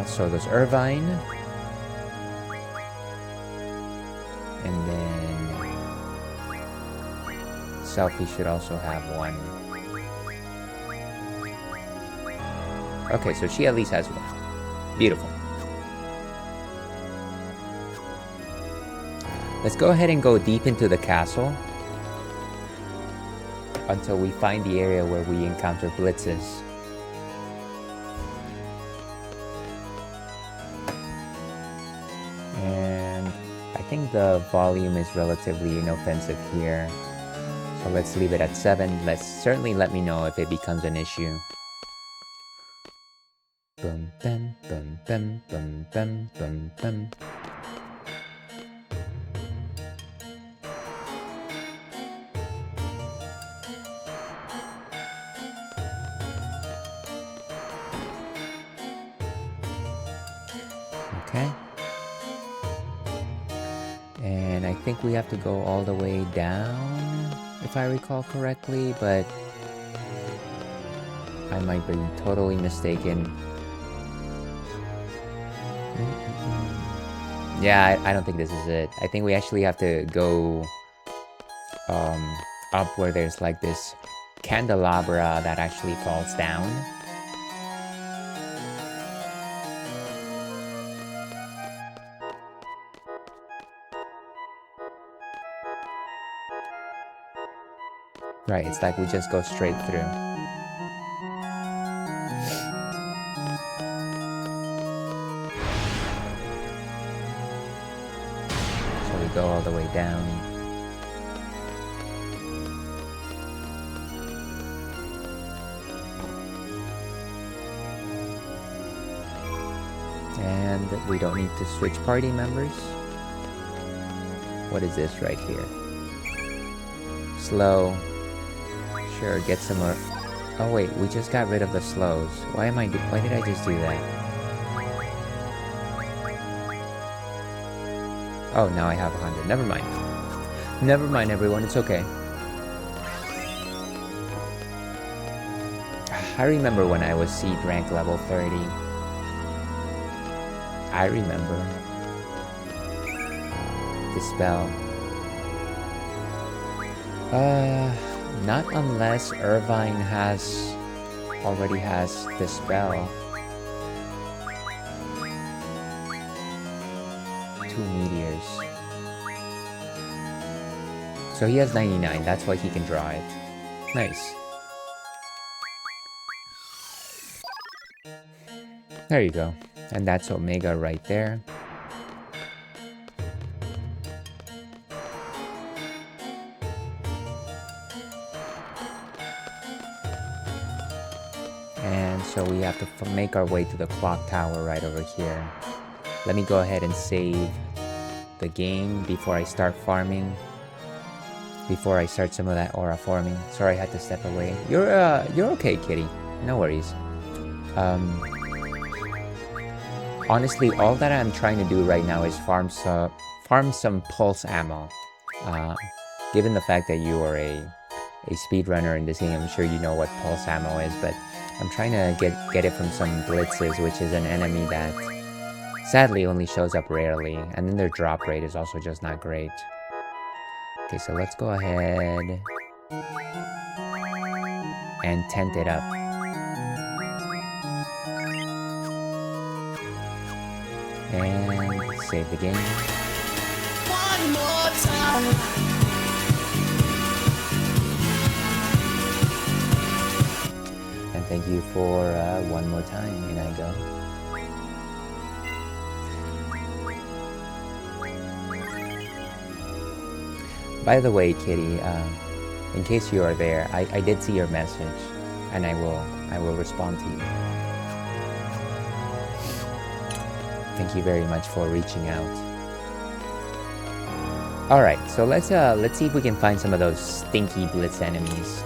So there's Irvine. And then Selfie should also have one. Okay, so she at least has one. Beautiful. Let's go ahead and go deep into the castle until we find the area where we encounter blitzes. And I think the volume is relatively inoffensive here. So let's leave it at 7. Certainly let me know if it becomes an issue. Bum, bum, bum, bum, bum, bum, bum, bum. Okay. And I think we have to go all the way down, if I recall correctly, but I might be totally mistaken. Yeah, I don't think this is it. I think we actually have to go up where there's like this candelabra that actually falls down. Right, it's like we just go straight through. So we go all the way down. And we don't need to switch party members. What is this right here? Slow. Sure, get some more. Oh wait, we just got rid of the slows. Why did I just do that? Oh, now I have 100. Never mind. Never mind, everyone. It's okay. I remember when I was seed rank level 30. I remember. Dispel. Not unless Irvine already has Dispel. 2 meteors. So he has 99, that's why he can draw it. Nice. There you go. And that's Omega right there. And so we have to make our way to the clock tower right over here. Let me go ahead and save the game before I start farming. Before I start some of that aura farming. Sorry, I had to step away. You're okay, kitty. No worries. Honestly, all that I'm trying to do right now is farm some pulse ammo. Given the fact that you are a speedrunner in this game, I'm sure you know what pulse ammo is, but I'm trying to get it from some blitzes, which is an enemy that sadly only shows up rarely, and then their drop rate is also just not great. Okay, so let's go ahead and tent it up. And save the game. One more time. And thank you for one more time. In I go. By the way, Kitty, in case you are there, I did see your message, and I will respond to you. Thank you very much for reaching out. Alright, so let's see if we can find some of those stinky blitz enemies.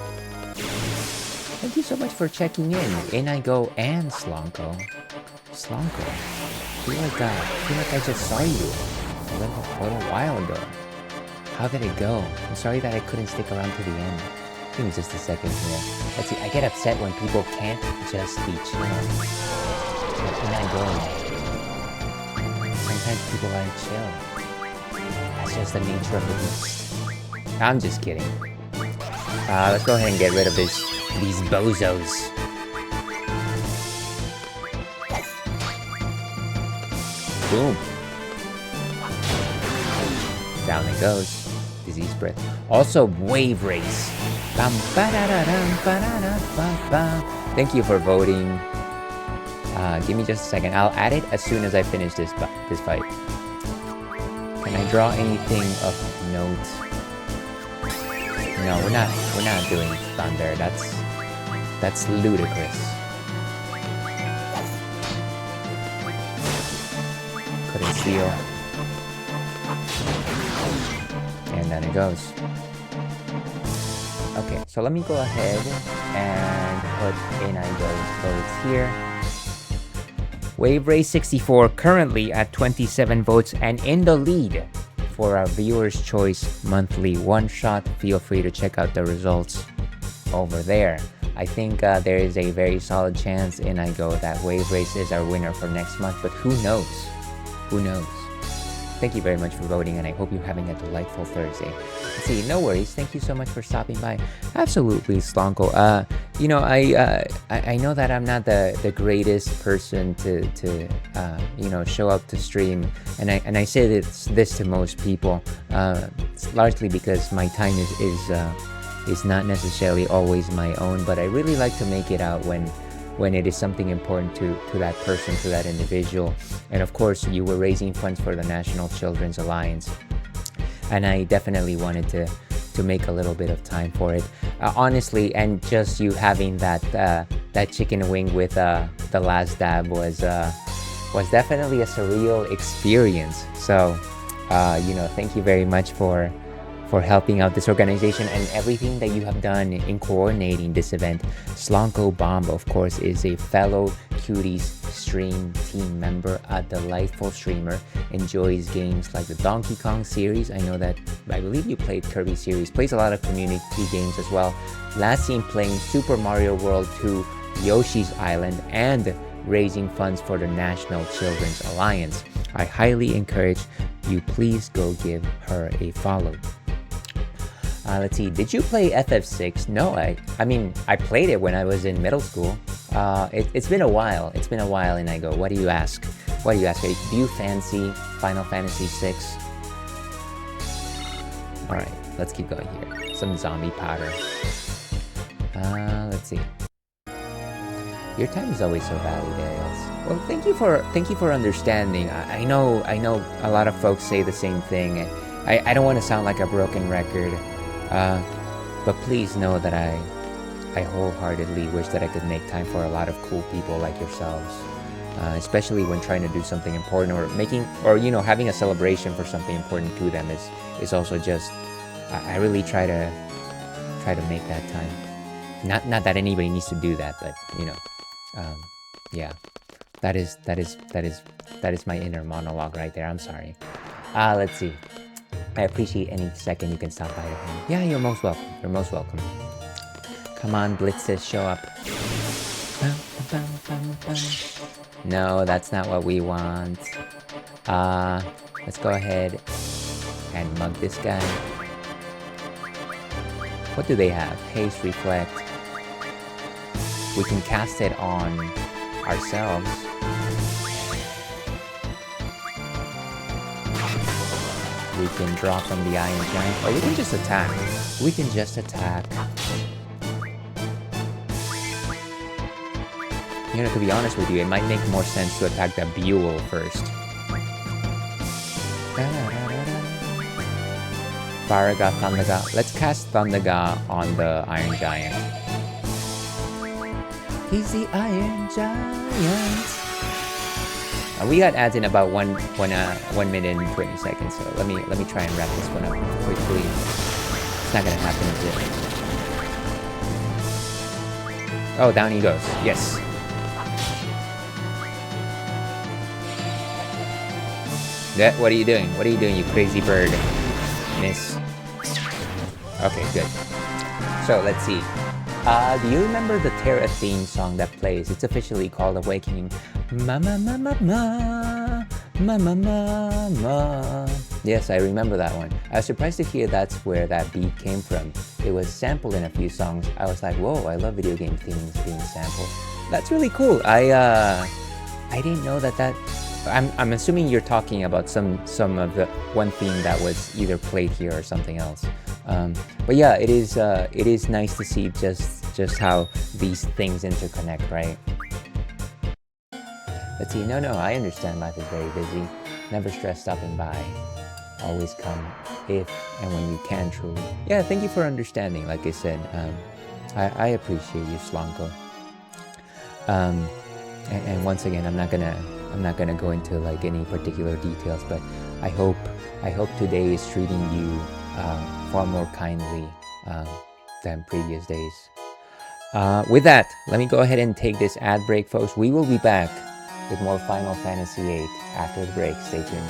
Thank you so much for checking in. In I go and Slonko. Slonko. Feel like I just saw you a little while ago. How did it go? I'm sorry that I couldn't stick around to the end. Give me just a second here. Let's see, I get upset when people can't just be chill. But when I go, sometimes people aren't chill. That's just the nature of the beast. I'm just kidding. Let's go ahead and get rid of these bozos. Boom. Down it goes. Disease breath. Also, wave race. Thank you for voting. Give me just a second. I'll add it as soon as I finish this fight. Can I draw anything of note? No, we're not doing thunder. That's ludicrous. Couldn't seal. And then it goes. Okay, so let me go ahead and put in those votes here. Wave Race 64 currently at 27 votes and in the lead for our Viewer's Choice monthly one-shot. Feel free to check out the results over there. I think there is a very solid chance in I Go that Wave Race is our winner for next month, but who knows? Who knows? Thank you very much for voting, and I hope you're having a delightful Thursday. Let's see, no worries. Thank you so much for stopping by. Absolutely, Slonko. You know, I know that I'm not the greatest person to you know, show up to stream, and I say this to most people, largely because my time is not necessarily always my own, but I really like to make it out when it is something important to that person, to that individual. And of course, you were raising funds for the National Children's Alliance, and I definitely wanted to make a little bit of time for it. Honestly, and just you having that chicken wing with the last dab was definitely a surreal experience. So, you know, thank you very much for helping out this organization and everything that you have done in coordinating this event. Slonko Bomb, of course, is a fellow Cuties stream team member, a delightful streamer, enjoys games like the Donkey Kong series. I believe you played Kirby series, plays a lot of community games as well. Last seen playing Super Mario World 2, Yoshi's Island, and raising funds for the National Children's Alliance. I highly encourage you, please go give her a follow. Let's see, did you play FF6? No, I mean, I played it when I was in middle school. It's been a while. It's been a while, and I go, what do you ask? What do you ask? Do you fancy Final Fantasy VI? Alright, let's keep going here. Some zombie powder. Let's see. Your time is always so valuable, Ariels. Well, thank you for understanding. I know a lot of folks say the same thing. I don't want to sound like a broken record. But please know that I wholeheartedly wish that I could make time for a lot of cool people like yourselves, especially when trying to do something important or you know, having a celebration for something important to them is also just, I really try to make that time. Not that anybody needs to do that, but you know, yeah, that is my inner monologue right there. I'm sorry. Let's see. I appreciate any second you can stop by to him. Yeah, you're most welcome. You're most welcome. Come on, Blitzes, show up. No, that's not what we want. Let's go ahead and mug this guy. What do they have? Haste, Reflect. We can cast it on ourselves. We can draw from the Iron Giant, or we can just attack. We can just attack. You know, to be honest with you, it might make more sense to attack the Buell first. Faraga, Thundaga. Let's cast Thundaga on the Iron Giant. He's the Iron Giant. We got ads in about 1 minute and 20 seconds. So let me try and wrap this one up quickly. It's not gonna happen, is it? Oh, down he goes. Yes. Yeah, what are you doing? What are you doing, you crazy bird? Miss. Okay, good. So let's see. Do you remember the Terra theme song that plays? It's officially called Awakening. Ma ma ma ma ma ma ma ma ma. Yes, I remember that one. I was surprised to hear that's where that beat came from. It was sampled in a few songs. I was like, whoa, I love video game themes being sampled. That's really cool. I didn't know that. I'm assuming you're talking about some of the one theme that was either played here or something else. But yeah, it is nice to see just how these things interconnect, right? Let's see. No, I understand life is very busy. Never stress stopping by. Always come if and when you can, truly. Yeah, thank you for understanding. Like I said, I appreciate you, Slanko. And once again, I'm not gonna go into like any particular details, but I hope today is treating you far more kindly than previous days. With that, let me go ahead and take this ad break, folks. We will be back with more Final Fantasy VIII after the break. Stay tuned.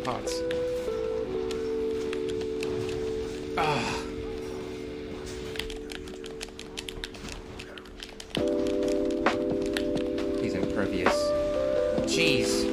Pots. He's impervious. Jeez.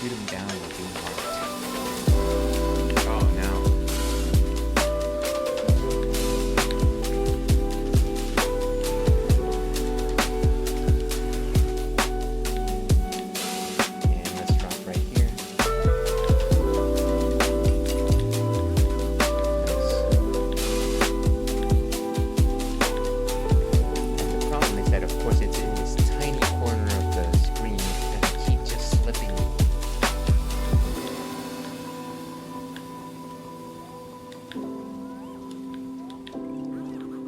Shoot him down with being hard. Oh no. And let's drop right here. And the problem is that, of course, it's in this tiny corner of the screen and I keep just slipping.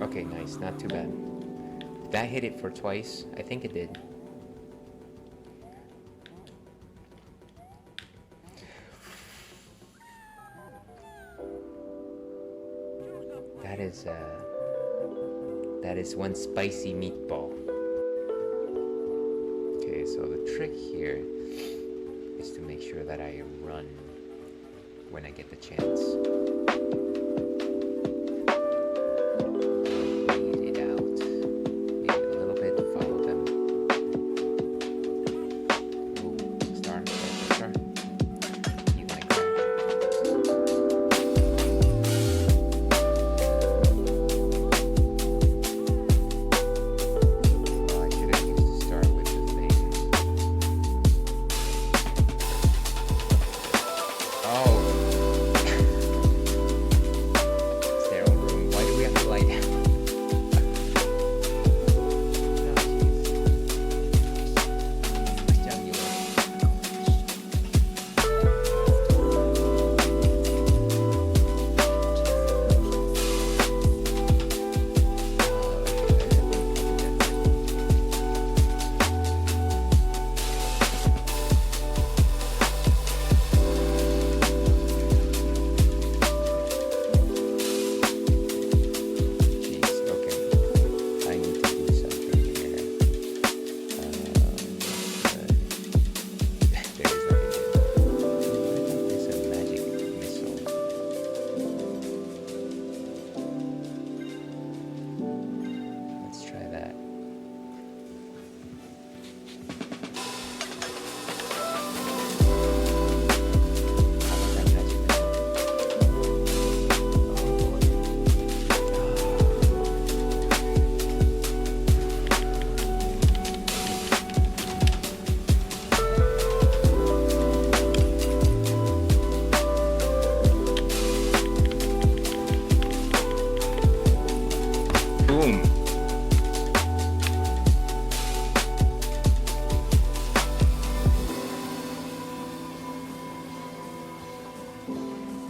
Okay, nice, not too bad. Did that hit it for twice? I think it did. That is one spicy meatball. Okay, so the trick here is to make sure that I run when I get the chance.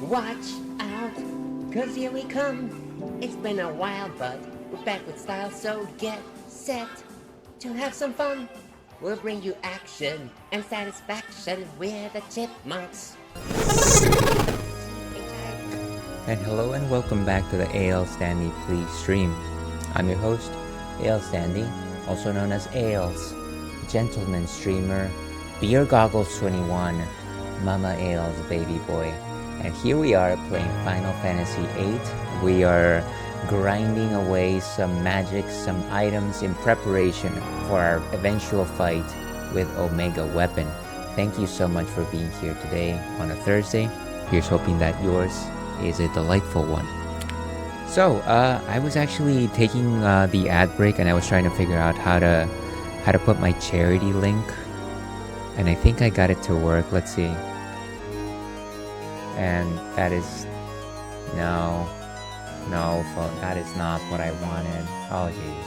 Watch out, cause here we come. It's been a while, but we're back with style, so get set to have some fun. We'll bring you action and satisfaction with the chipmunks. And hello and welcome back to the AL Standy Please stream. I'm your host, AL Standy, also known as AL's gentleman streamer, Beer Goggles 21, Mama AL's baby boy. And here we are playing Final Fantasy VIII. We are grinding away some magic, some items in preparation for our eventual fight with Omega Weapon. Thank you so much for being here today on a Thursday. Here's hoping that yours is a delightful one. So, I was actually taking the ad break and I was trying to figure out how to put my charity link. And I think I got it to work. Let's see. And that is... No, that is not what I wanted. Oh, jeez.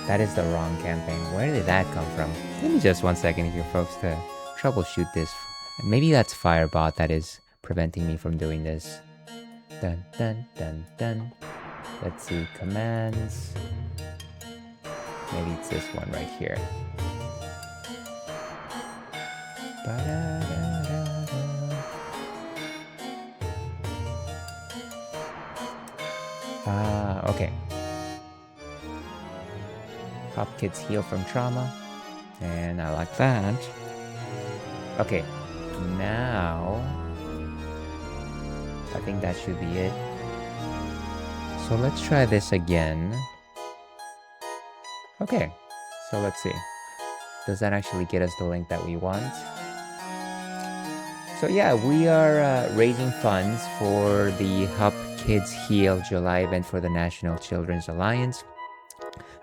That is the wrong campaign. Where did that come from? Give me just 1 second here, folks, to troubleshoot this. Maybe that's Firebot that is preventing me from doing this. Dun dun dun dun. Let's see, commands. Maybe it's this one right here. Okay. Help kids heal from trauma. And I like that. Okay, now I think that should be it. So let's try this again. Okay, so let's see. Does that actually get us the link that we want? So yeah, we are raising funds for the Help Kids Heal July event for the National Children's Alliance.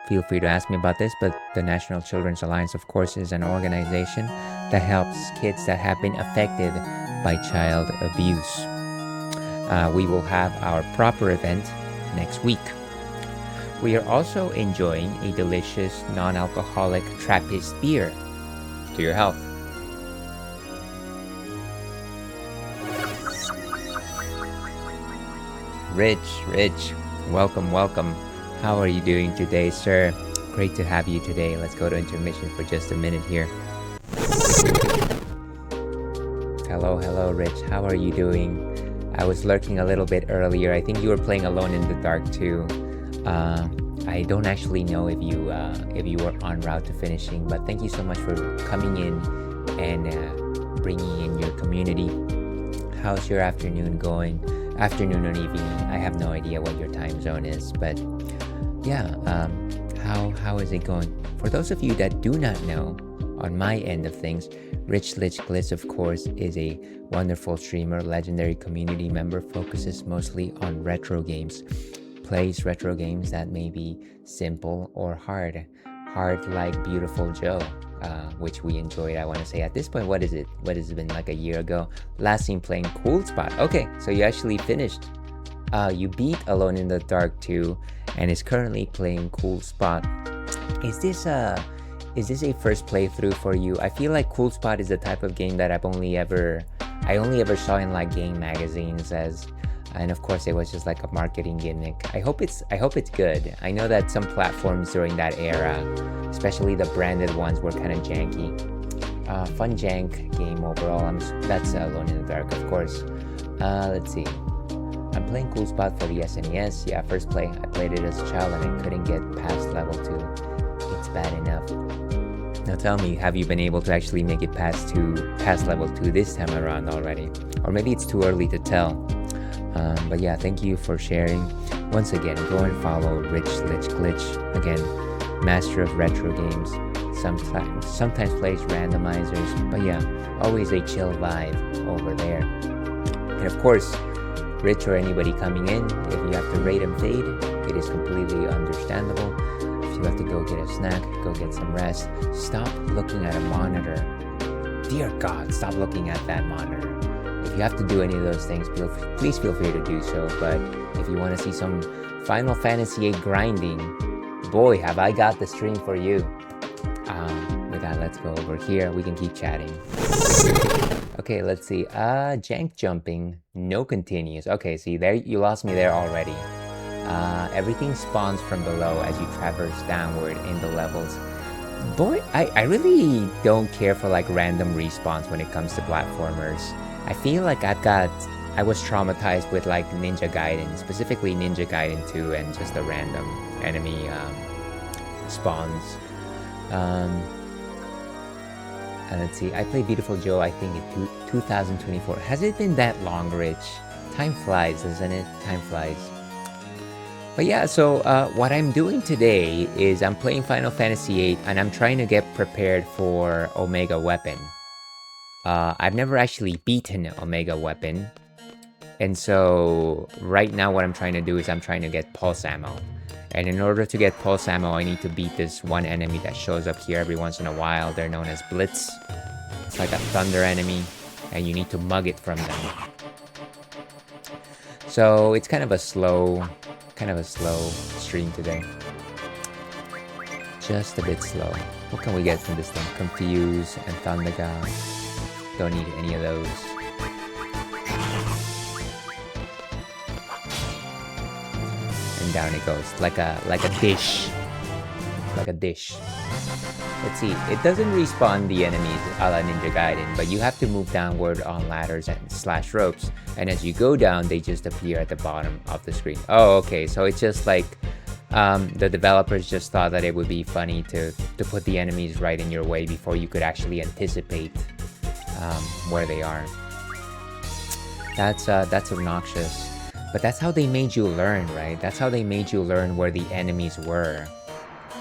Feel free to ask me about this, but the National Children's Alliance, of course, is an organization that helps kids that have been affected by child abuse. We will have our proper event next week. We are also enjoying a delicious non-alcoholic Trappist beer. To your health. Rich, welcome. How are you doing today, sir? Great to have you today. Let's go to intermission for just a minute here. Hello, Rich. How are you doing? I was lurking a little bit earlier. I think you were playing Alone in the Dark too. I don't actually know if you were en route to finishing, but thank you so much for coming in and bringing in your community. How's your afternoon going? Afternoon or evening? I have no idea what your time zone is, but yeah, how is it going? For those of you that do not know, on my end of things, Rich Lich Glitz, of course, is a wonderful streamer, legendary community member, focuses mostly on retro games, plays retro games that may be simple or hard like Beautiful Joe, which we enjoyed. I want to say at this point, what has it been, like a year ago? Last seen playing Cool Spot. Okay, so you actually finished. You beat Alone in the Dark 2 and is currently playing Cool Spot. Is this a first playthrough for you? I feel like Cool Spot is the type of game that I only ever saw in like game magazines and of course it was just like a marketing gimmick. I hope it's good. I know that some platforms during that era, especially the branded ones, were kind of janky. Fun jank game overall. That's Alone in the Dark, of course. Let's see. I'm playing Cool Spot for the SNES. Yeah, first play. I played it as a child and I couldn't get past level 2. It's bad enough. Now tell me, have you been able to actually make it past level 2 this time around already? Or maybe it's too early to tell. But yeah, thank you for sharing. Once again, go and follow Rich Lich Glitch. Again, master of retro games. Sometimes plays randomizers. But yeah, always a chill vibe over there. And of course, Rich or anybody coming in, if you have to rate and fade, it is completely understandable. If you have to go get a snack, go get some rest. Stop looking at a monitor. Dear God, stop looking at that monitor. If you have to do any of those things, please feel free to do so. But if you want to see some Final Fantasy VIII grinding, boy, have I got the stream for you. With that, let's go over here. We can keep chatting. Okay, let's see. Jank jumping, no continues. Okay, see there, you lost me there already. Everything spawns from below as you traverse downward in the levels. Boy, I really don't care for like random respawns when it comes to platformers. I feel like I was traumatized with like Ninja Gaiden, specifically Ninja Gaiden 2 and just the random enemy spawns. And let's see, I played Beautiful Joe, I think in 2024. Has it been that long, Rich? Time flies, doesn't it? Time flies. But yeah, so what I'm doing today is I'm playing Final Fantasy VIII and I'm trying to get prepared for Omega Weapon. I've never actually beaten Omega Weapon. And so right now what I'm trying to do is I'm trying to get Pulse Ammo. And in order to get Pulse Ammo, I need to beat this one enemy that shows up here every once in a while. They're known as Blitz. It's like a thunder enemy, and you need to mug it from them. So it's kind of a slow stream today. Just a bit slow. What can we get from this thing? Confuse and Thunder God. Don't need any of those. And down it goes, like a dish. Like a dish. Let's see, it doesn't respawn the enemies a la Ninja Gaiden, but you have to move downward on ladders and slash ropes, and as you go down, they just appear at the bottom of the screen. Oh, okay, so it's just like the developers just thought that it would be funny to put the enemies right in your way before you could actually anticipate where they are. That's obnoxious. But that's how they made you learn, right? That's how they made you learn where the enemies were.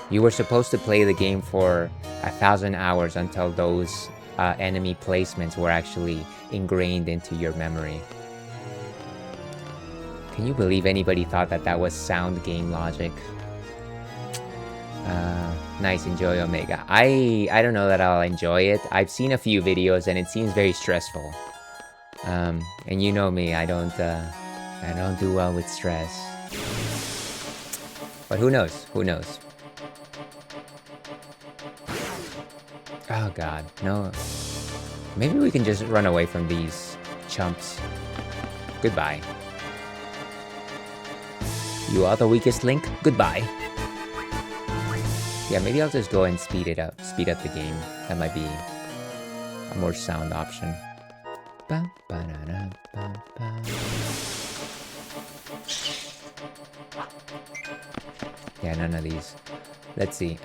You were supposed to play the game for 1,000 hours until those enemy placements were actually ingrained into your memory. Can you believe anybody thought that that was sound game logic? Nice, enjoy Omega. I don't know that I'll enjoy it. I've seen a few videos and it seems very stressful. And you know me, I don't do well with stress. But who knows? Who knows? Oh god, no. Maybe we can just run away from these chumps. Goodbye. You are the weakest link. Goodbye. Yeah, maybe I'll just go and speed it up. Speed up the game. That might be a more sound option. Yeah, none of these. Let's see.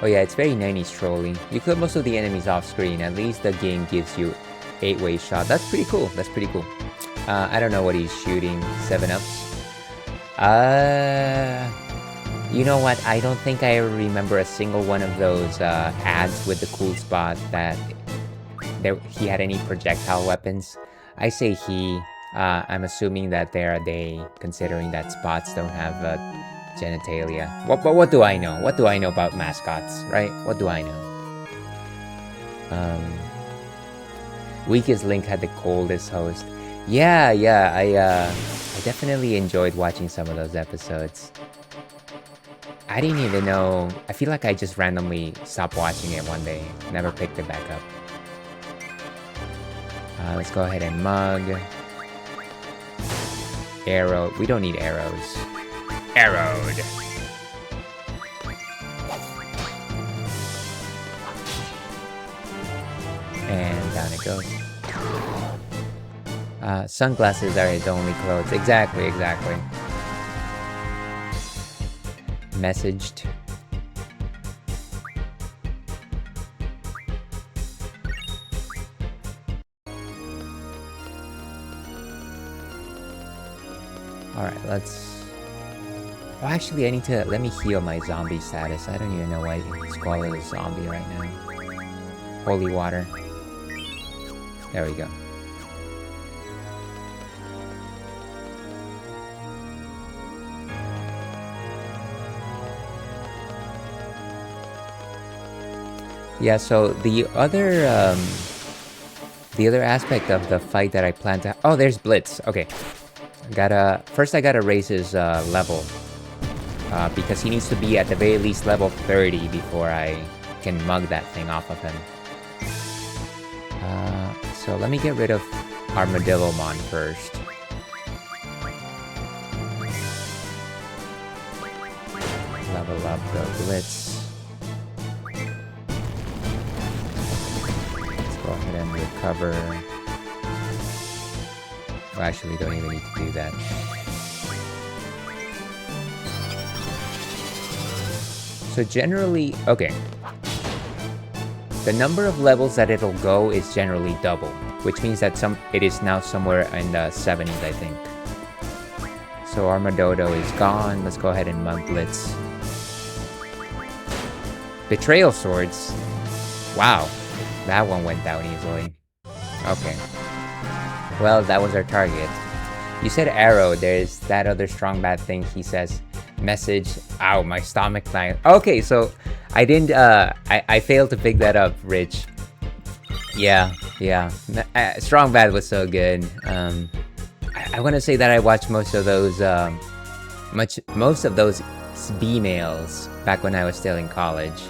Oh yeah, it's very 90s trolling. You kill most of the enemies off screen. At least the game gives you 8-way shot. That's pretty cool. That's pretty cool. I don't know what he's shooting. 7-ups. You know what? I don't think I remember a single one of those ads with the cool spot that he had any projectile weapons. I say he. I'm assuming that they're they, considering that spots don't have genitalia. But what do I know? What do I know about mascots, right? What do I know? Weakest Link had the coldest host. Yeah, I definitely enjoyed watching some of those episodes. I didn't even know. I feel like I just randomly stopped watching it one day. Never picked it back up. Let's go ahead and mug. Arrow. We don't need arrows. Arrowed. And down it goes. Sunglasses are his only clothes. Exactly. Messaged. Alright, let's... Oh, actually, I need to... Let me heal my zombie status. I don't even know why Squall is a zombie right now. Holy water. There we go. Yeah, so the other aspect of the fight that I plan to... Oh, there's Blitz. Okay. First I gotta raise his level. Because he needs to be at the very least level 30 before I can mug that thing off of him. So let me get rid of Armadillomon first. Level up the Blitz. Let's go ahead and recover. Well, actually, don't even need to do that. So generally, okay. The number of levels that it'll go is generally double, which means that it is now somewhere in the 70s, I think. So Armadodo is gone. Let's go ahead and Mud Blitz. Betrayal Swords. Wow, that one went down easily. Okay. Well, that was our target. You said arrow. There's that other strong bad thing. He says, message. Ow, my stomach line. Okay, so I didn't. I failed to pick that up, Rich. Yeah. Strong bad was so good. I want to say that I watched most of those B-mails back when I was still in college.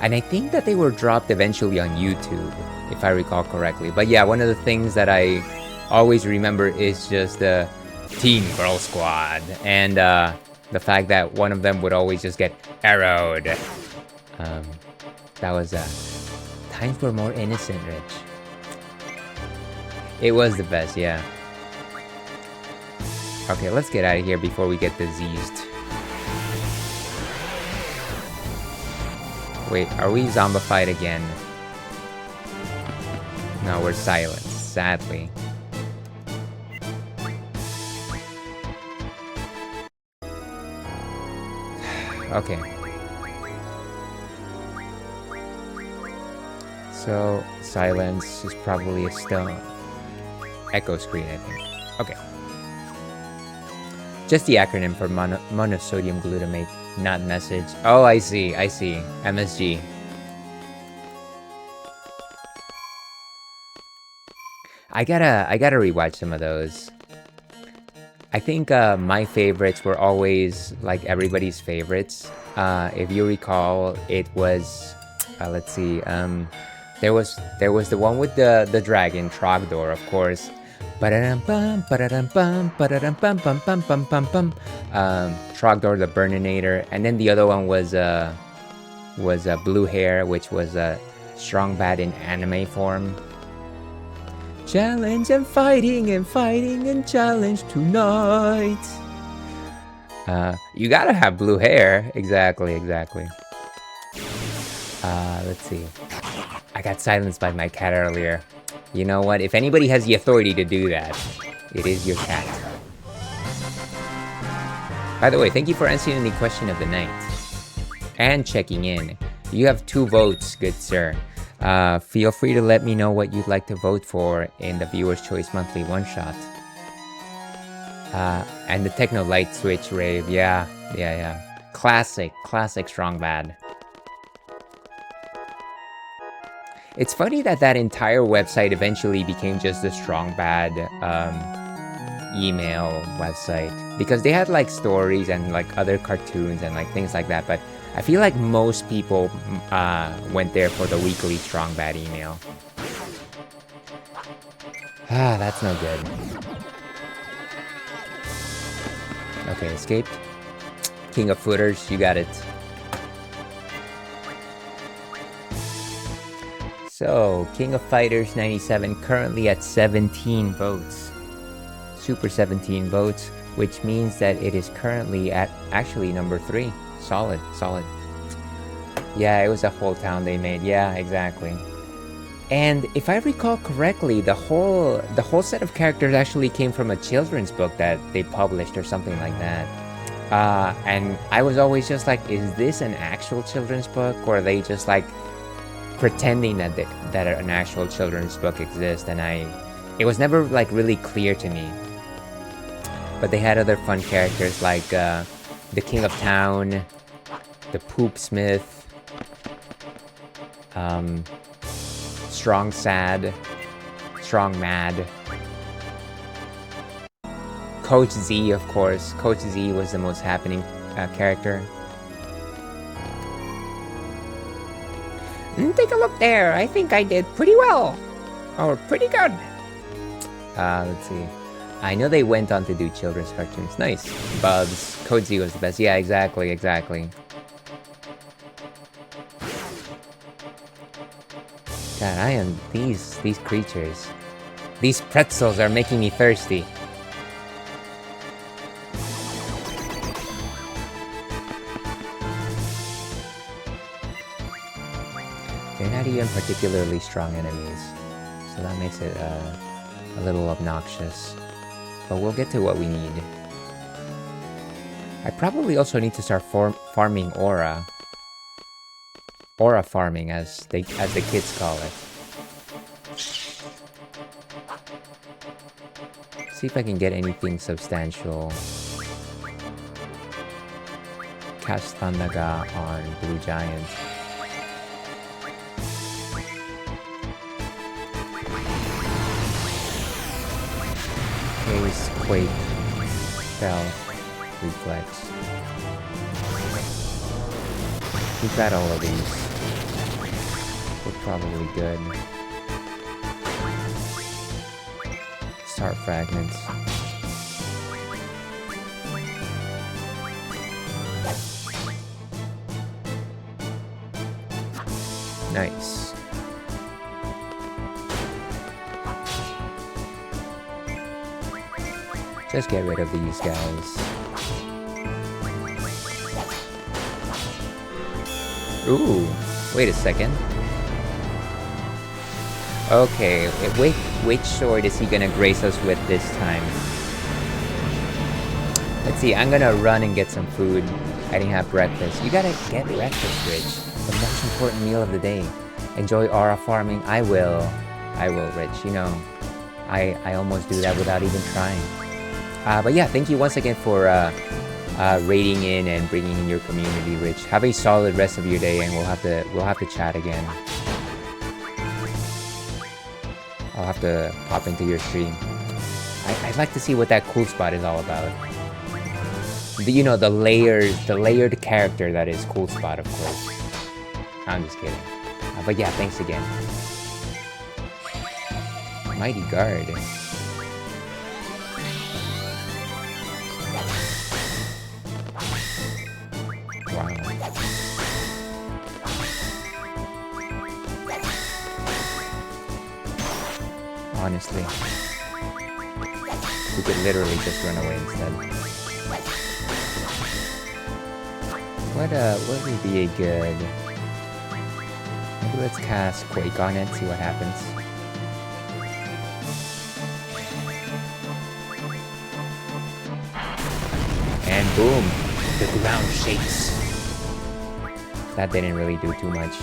And I think that they were dropped eventually on YouTube, if I recall correctly. But yeah, one of the things that I always remember is just the Team Girl Squad. And the fact that one of them would always just get arrowed. That was times were more innocent, Rich. It was the best, yeah. Okay, let's get out of here before we get diseased. Wait, are we zombified again? No, we're silenced, sadly. Okay. So, silence is probably a stone. Echo screen, I think. Okay. Just the acronym for monosodium glutamate, not message. Oh, I see. MSG. I gotta rewatch some of those. I think my favorites were always like everybody's favorites. If you recall, it was let's see. There was the one with the dragon, Trogdor, of course. Trogdor the Burninator, and then the other one was Blue Hair, which was a strong bad in anime form. Challenge and fighting and challenge tonight. You gotta have blue hair. Exactly. Let's see. I got silenced by my cat earlier. You know what? If anybody has the authority to do that, it is your cat. By the way, thank you for answering the question of the night. And checking in. You have 2 votes, good sir. Feel free to let me know what you'd like to vote for in the Viewer's Choice Monthly One-Shot. And the Techno Light Switch Rave, yeah. Classic Strong Bad. It's funny that entire website eventually became just a Strong Bad email website. Because they had like stories and like other cartoons and like things like that, but I feel like most people went there for the weekly Strong Bad email. Ah, that's no good. Okay, escaped. King of Footers, you got it. So, King of Fighters 97 currently at 17 votes. Super 17 votes, which means that it is currently at actually number 3. Solid. Yeah, it was a whole town they made. Yeah, exactly. And if I recall correctly, the whole set of characters actually came from a children's book that they published or something like that. And I was always just like, is this an actual children's book, or are they just like pretending that an actual children's book exists? And it was never like really clear to me. But they had other fun characters like the King of Town, the Poop Smith, Strong Sad, Strong Mad, Coach Z, of course. Coach Z was the most happening character. Take a look there. I think I did pretty well. Or pretty good. Let's see. I know they went on to do children's cartoons. Nice. Bubs. Code Z was the best. Yeah, exactly. God, I am these creatures. These pretzels are making me thirsty. They're not even particularly strong enemies, so that makes it a little obnoxious. But we'll get to what we need. I probably also need to start farming aura. Aura farming, as the kids call it. See if I can get anything substantial. Cast Thundaga on Blue Giant. Haze, Quake, Spell, Reflex. We've got all of these. We're probably good. Start Fragments. Nice. Just get rid of these guys. Ooh, wait a second. Okay, which sword is he gonna grace us with this time? Let's see, I'm gonna run and get some food. I didn't have breakfast. You gotta get breakfast, Rich. The most important meal of the day. Enjoy aura farming. I will, Rich. You know, I almost do that without even trying. But yeah, thank you once again for raiding in and bringing in your community, Rich. Have a solid rest of your day, and we'll have to chat again. I'll have to pop into your stream. I'd like to see what that cool spot is all about. You know, the layered character that is cool spot, of course. I'm just kidding. But yeah, thanks again. Mighty Guard. Wow. Honestly, we could literally just run away instead. What would be a good... Maybe let's cast Quake on it, see what happens. And boom! The ground shakes. That didn't really do too much.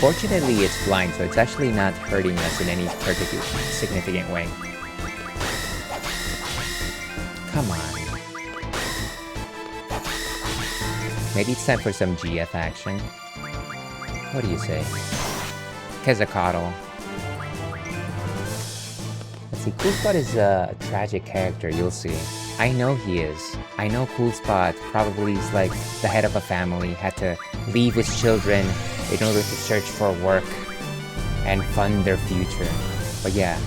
Fortunately, it's blind, so it's actually not hurting us in any particular significant way. Come on. Maybe it's time for some GF action. What do you say? Quetzalcoatl. Let's see, Cool Spot is a tragic character, you'll see. I know he is. I know Cool Spot probably is like the head of a family, had to leave his children in order to search for work and fund their future. But yeah,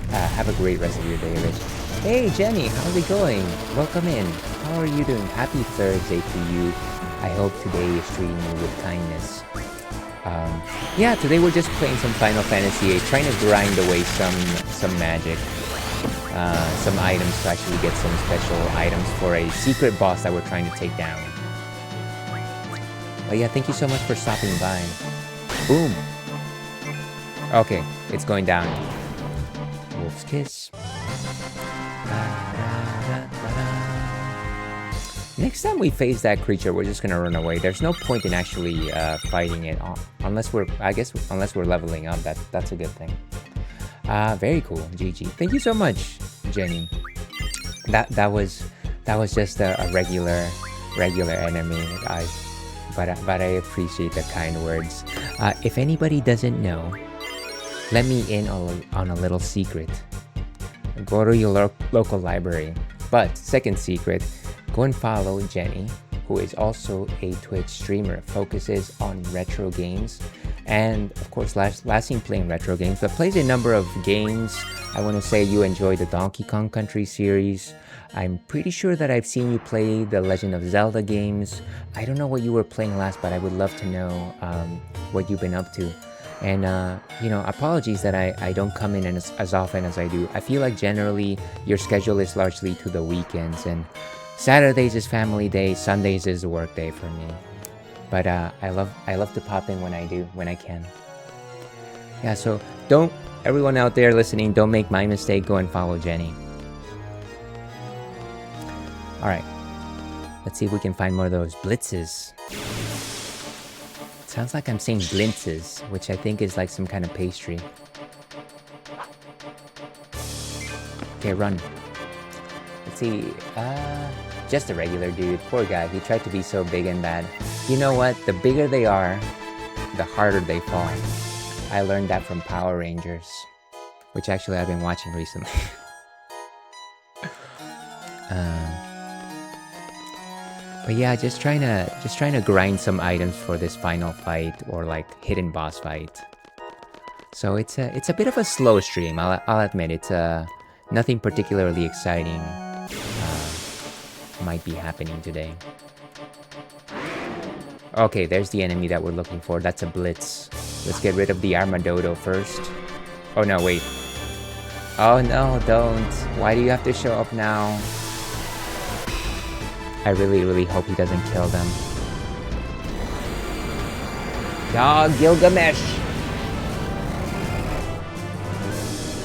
have a great rest of your day, Rich. Hey Jenny, how's it going? Welcome in. How are you doing? Happy Thursday to you. I hope today is treating you with kindness. Yeah, today we're just playing some Final Fantasy VIII, trying to grind away some magic. Some items to actually get some special items for a secret boss that we're trying to take down. But yeah, thank you so much for stopping by. Boom! Okay, it's going down. Wolf's Kiss. Next time we face that creature, we're just gonna run away. There's no point in actually fighting it, unless we're leveling up. That's a good thing. Very cool, GG. Thank you so much, Jenny. That was just a regular enemy, but I appreciate the kind words. If anybody doesn't know, let me in on a little secret. Go to your local library. But second secret, go and follow Jenny who is also a Twitch streamer, focuses on retro games, and of course last seen playing retro games, but plays a number of games. I want to say you enjoy the Donkey Kong Country series. I'm pretty sure that I've seen you play the Legend of Zelda games. I don't know what you were playing last, but I would love to know what you've been up to. And you know, apologies that I don't come in as often as I do. I feel like generally your schedule is largely to the weekends, and Saturdays is family day, Sundays is work day for me. But I love to pop in when I can. Yeah, so don't, everyone out there listening, don't make my mistake. Go and follow Jenny. All right, let's see if we can find more of those blitzes. Sounds like I'm saying blintzes, which I think is like some kind of pastry. Okay, run. Let's see, just a regular dude. Poor guy, he tried to be so big and bad. You know what? The bigger they are, the harder they fall. I learned that from Power Rangers, which actually I've been watching recently. But yeah, just trying to grind some items for this final fight, or like hidden boss fight. So it's a bit of a slow stream. I'll admit it's nothing particularly exciting might be happening today. Okay, there's the enemy that we're looking for. That's a blitz. Let's get rid of the Armadodo first. Oh no, wait. Oh no, don't. Why do you have to show up now? I really hope he doesn't kill them. Dog Gilgamesh!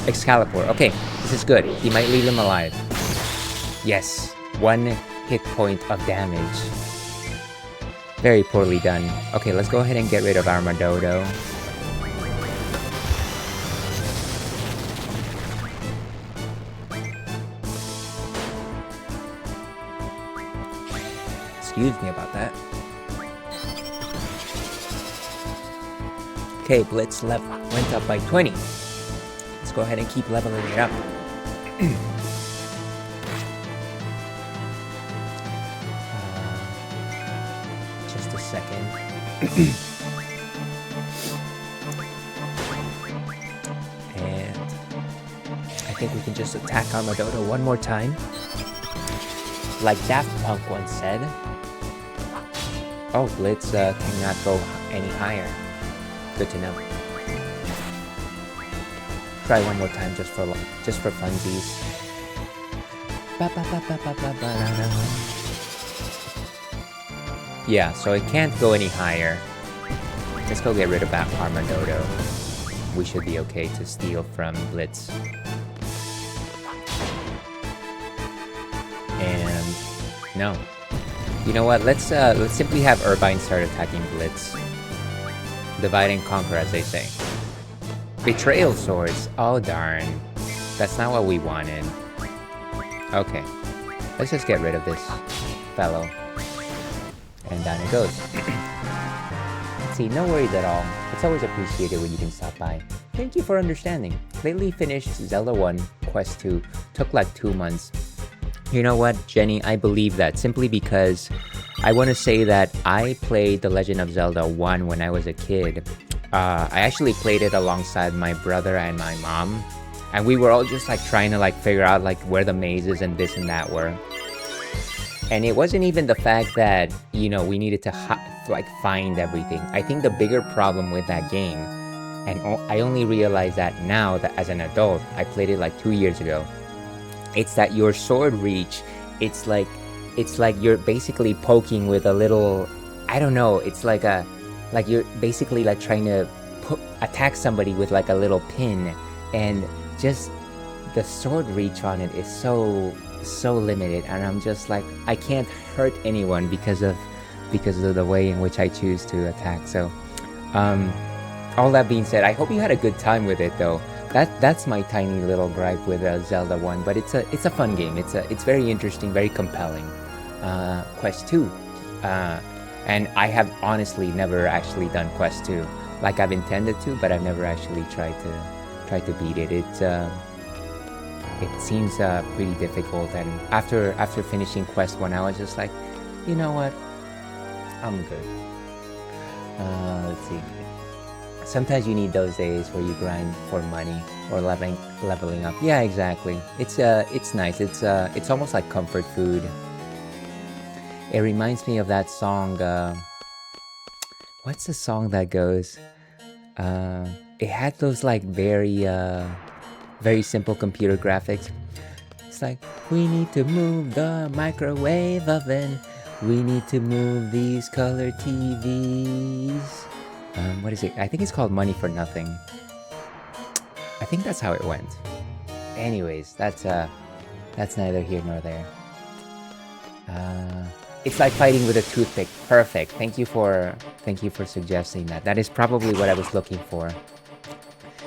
Excalibur. Okay, this is good. He might leave him alive. Yes, 1 hit point of damage. Very poorly done. Okay, let's go ahead and get rid of Armadodo. Excuse me about that. Okay, Blitz level went up by 20. Let's go ahead and keep leveling it up. Just a second. And I think we can just attack Armadodo one more time. Like Daft Punk once said. Oh, Blitz cannot go any higher. Good to know. Try one more time just for funsies. Yeah, so it can't go any higher. Let's go get rid of that Armadodo. We should be okay to steal from Blitz. And no. You know what? Let's simply have Urbine start attacking Blitz. Divide and conquer, as they say. Betrayal swords. Oh darn. That's not what we wanted. Okay. Let's just get rid of this fellow. And down it goes. See, no worries at all. It's always appreciated when you can stop by. Thank you for understanding. Lately finished Zelda 1, Quest 2. Took like 2 months. You know what, Jenny? I believe that simply because I want to say that I played The Legend of Zelda 1 when I was a kid. I actually played it alongside my brother and my mom. And we were all just like trying to like figure out like where the mazes and this and that were. And it wasn't even the fact that, you know, we needed to like find everything. I think the bigger problem with that game, and I only realized that now that as an adult, I played it like 2 years ago. It's that your sword reach, it's like you're basically poking with a little, I don't know, it's like you're basically like trying to attack somebody with like a little pin, and just the sword reach on it is so limited, and I'm just like, I can't hurt anyone because of the way in which I choose to attack. So all that being said, I hope you had a good time with it though. That's my tiny little gripe with Zelda 1, but it's a fun game. It's very interesting, very compelling. Quest 2, and I have honestly never actually done Quest 2. Like I've intended to, but I've never actually tried to beat it. It seems pretty difficult, and after finishing Quest 1, I was just like, you know what? I'm good. Let's see. Sometimes you need those days where you grind for money or leveling up. Yeah, exactly. It's nice. It's almost like comfort food. It reminds me of that song. What's the song that goes? It had those like very simple computer graphics. It's like, we need to move the microwave oven. We need to move these color TVs. What is it? I think it's called Money for Nothing. I think that's how it went. Anyways, that's neither here nor there. It's like fighting with a toothpick. Perfect. Thank you for suggesting that. That is probably what I was looking for.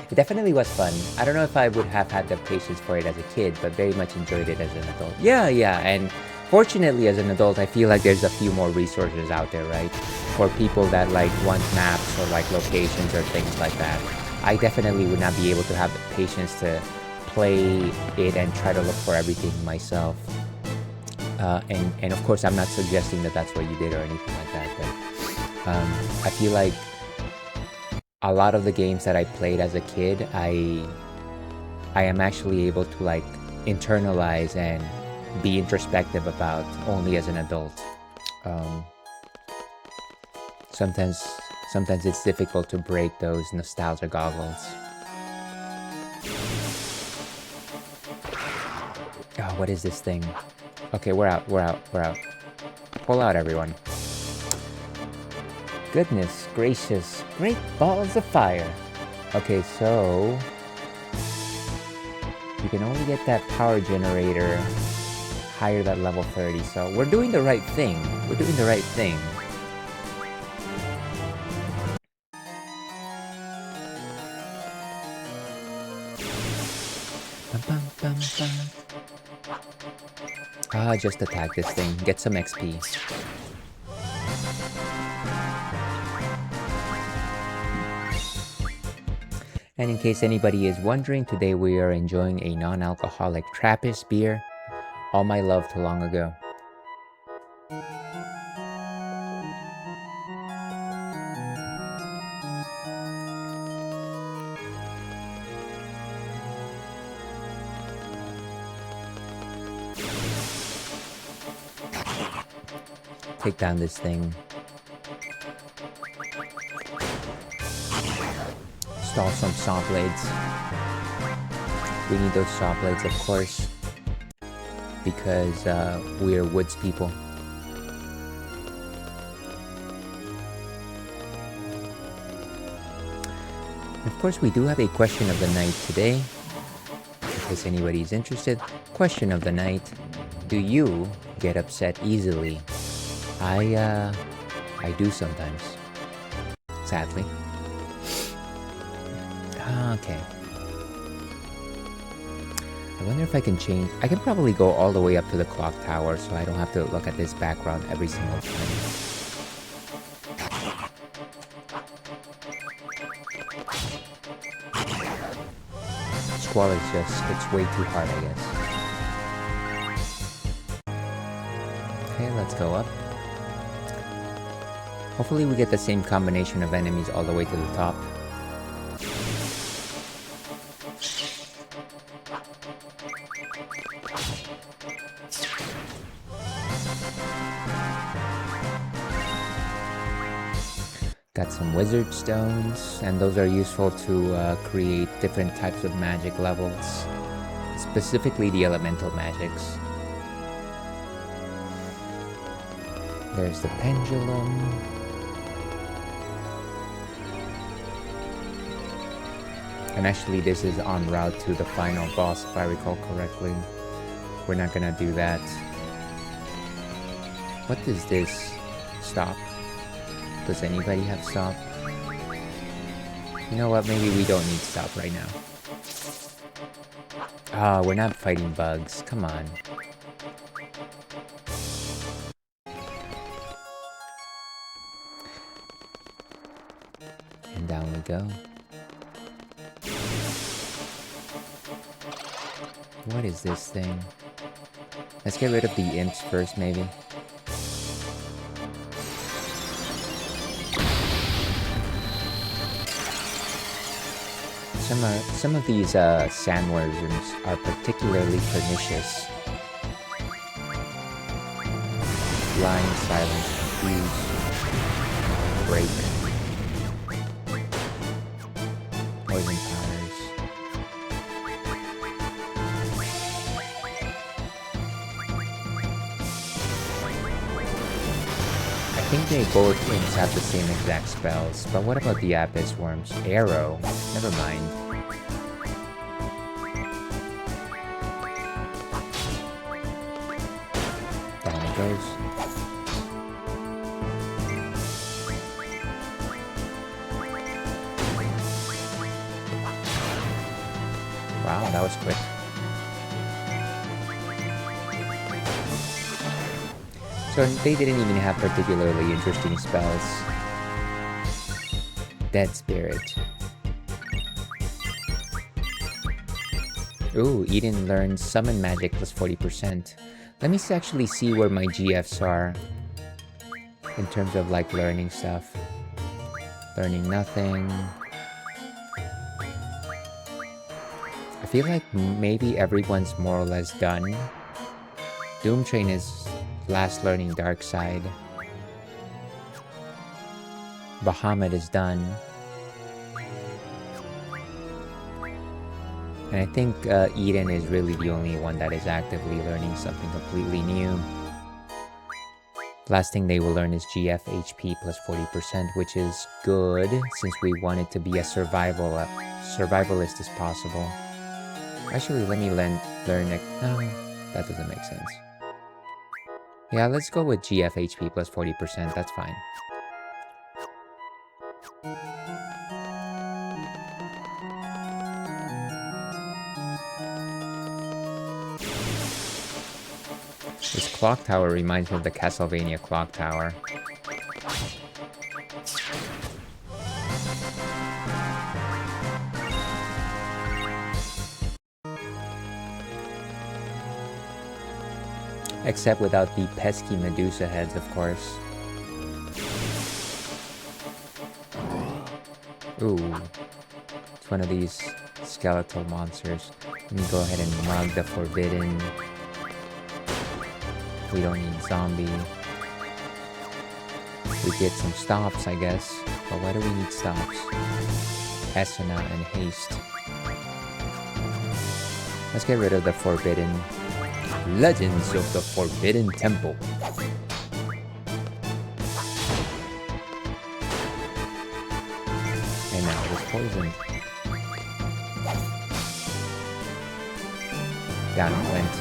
It definitely was fun. I don't know if I would have had the patience for it as a kid, but very much enjoyed it as an adult. Yeah, and fortunately as an adult, I feel like there's a few more resources out there, right? For people that like want maps or like locations or things like that. I definitely would not be able to have the patience to play it and try to look for everything myself. And of course, I'm not suggesting that that's what you did or anything like that, but I feel like a lot of the games that I played as a kid, I am actually able to like internalize and be introspective about only as an adult. Sometimes it's difficult to break those nostalgia goggles. Oh, what is this thing? Okay, we're out. Pull out, everyone. Goodness gracious, great balls of fire. Okay, so you can only get that power generator higher than level 30, so we're doing the right thing. Just attack this thing, get some XP. And in case anybody is wondering, today we are enjoying a non-alcoholic Trappist beer, All My Love to Long Ago. Take down this thing. Install some saw blades. We need those saw blades, of course, because we are woods people. Of course, we do have a question of the night today. In case anybody's interested, question of the night: do you get upset easily? I do sometimes, sadly. Okay. I wonder if I can change. I can probably go all the way up to the clock tower, so I don't have to look at this background every single time. Squall is it's way too hard, I guess. Okay, let's go up. Hopefully we get the same combination of enemies all the way to the top. Got some wizard stones, and those are useful to create different types of magic levels, specifically the elemental magics. There's the pendulum. And actually this is en route to the final boss, if I recall correctly. We're not gonna do that. What is this? Stop. Does anybody have stop? You know what, maybe we don't need stop right now. We're not fighting bugs, come on. And down we go. What is this thing? Let's get rid of the imps first, maybe. Some of these sandworms are particularly pernicious. Blind, silence, confuse, break, poison powders. I think they both things have the same exact spells, but what about the Abyss worms? Arrow? Never mind. Down it goes. Wow, that was quick. So they didn't even have particularly interesting spells. Dead Spirit. Ooh, Eden learns Summon Magic plus 40%. Let me actually see where my GFs are in terms of like learning stuff. Learning nothing. I feel like maybe everyone's more or less done. Doomtrain is last learning Dark Side. Bahamut is done. And I think Eden is really the only one that is actively learning something completely new. Last thing they will learn is GF HP plus 40%, which is good since we want it to be as survivalist as possible. Actually, let me learn it. No, that doesn't make sense. Yeah, let's go with GF HP plus 40%, that's fine. This clock tower reminds me of the Castlevania clock tower. Except without the pesky Medusa heads, of course. Ooh. It's one of these skeletal monsters. Let me go ahead and mug the Forbidden. We don't need zombie. We get some stops, I guess. But why do we need stops? Esuna and haste. Let's get rid of the Forbidden. Legends of the Forbidden Temple. And now it is poisoned. Down it went.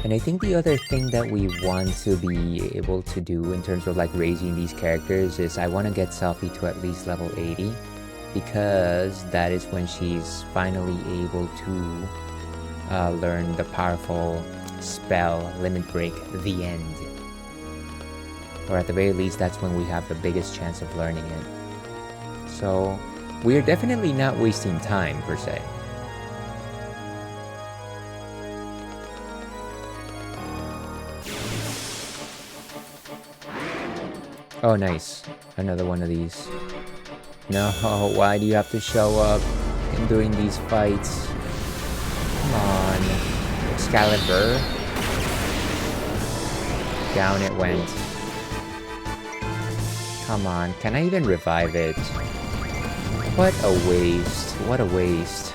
And I think the other thing that we want to be able to do in terms of like raising these characters is I want to get Selphie to at least level 80. Because that is when she's finally able to learn the powerful spell Limit Break, the End. Or at the very least, that's when we have the biggest chance of learning it. So, we are definitely not wasting time, per se. Oh, nice. Another one of these. No, why do you have to show up during these fights? Come on. Excalibur. Down it went. Come on, can I even revive it? What a waste. What a waste.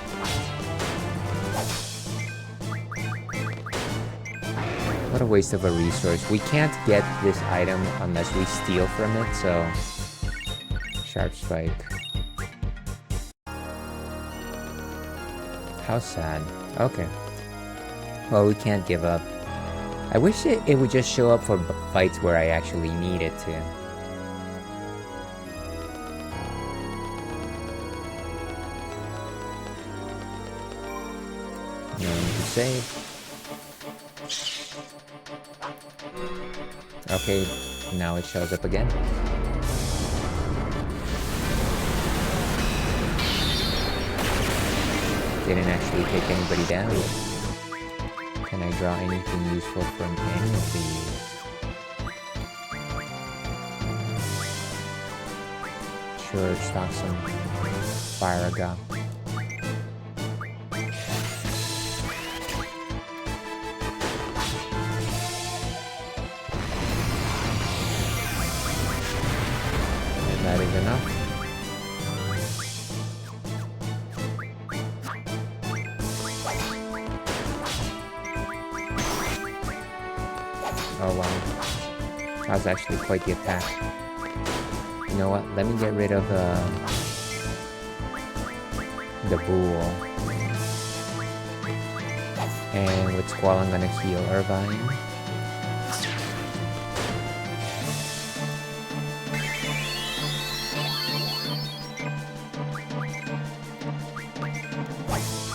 What a waste of a resource. We can't get this item unless we steal from it, so... Sharp Spike. How sad. Okay. Well, we can't give up. I wish it would just show up for fights where I actually need it to. No need to save. Okay, now it shows up again. Didn't actually take anybody down. Can I draw anything useful from any of these? sure stock some fire gun. And that is enough. Oh wow, that was actually quite the attack. You know what, let me get rid of the bull. And with Squall I'm gonna heal Irvine.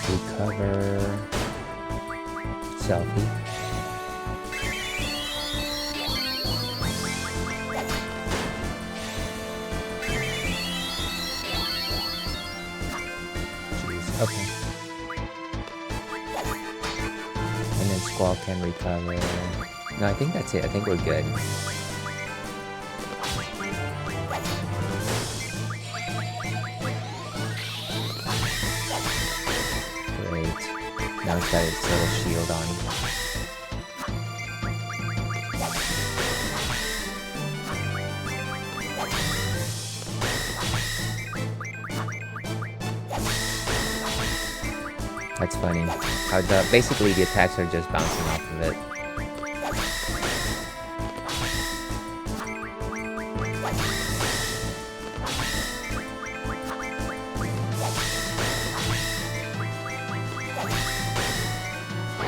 Recover Selfie. Okay. And then Squall can recover. No, I think that's it. I think we're good. Great. Now it's got its little shield on. That's funny. How basically the attacks are just bouncing off of it.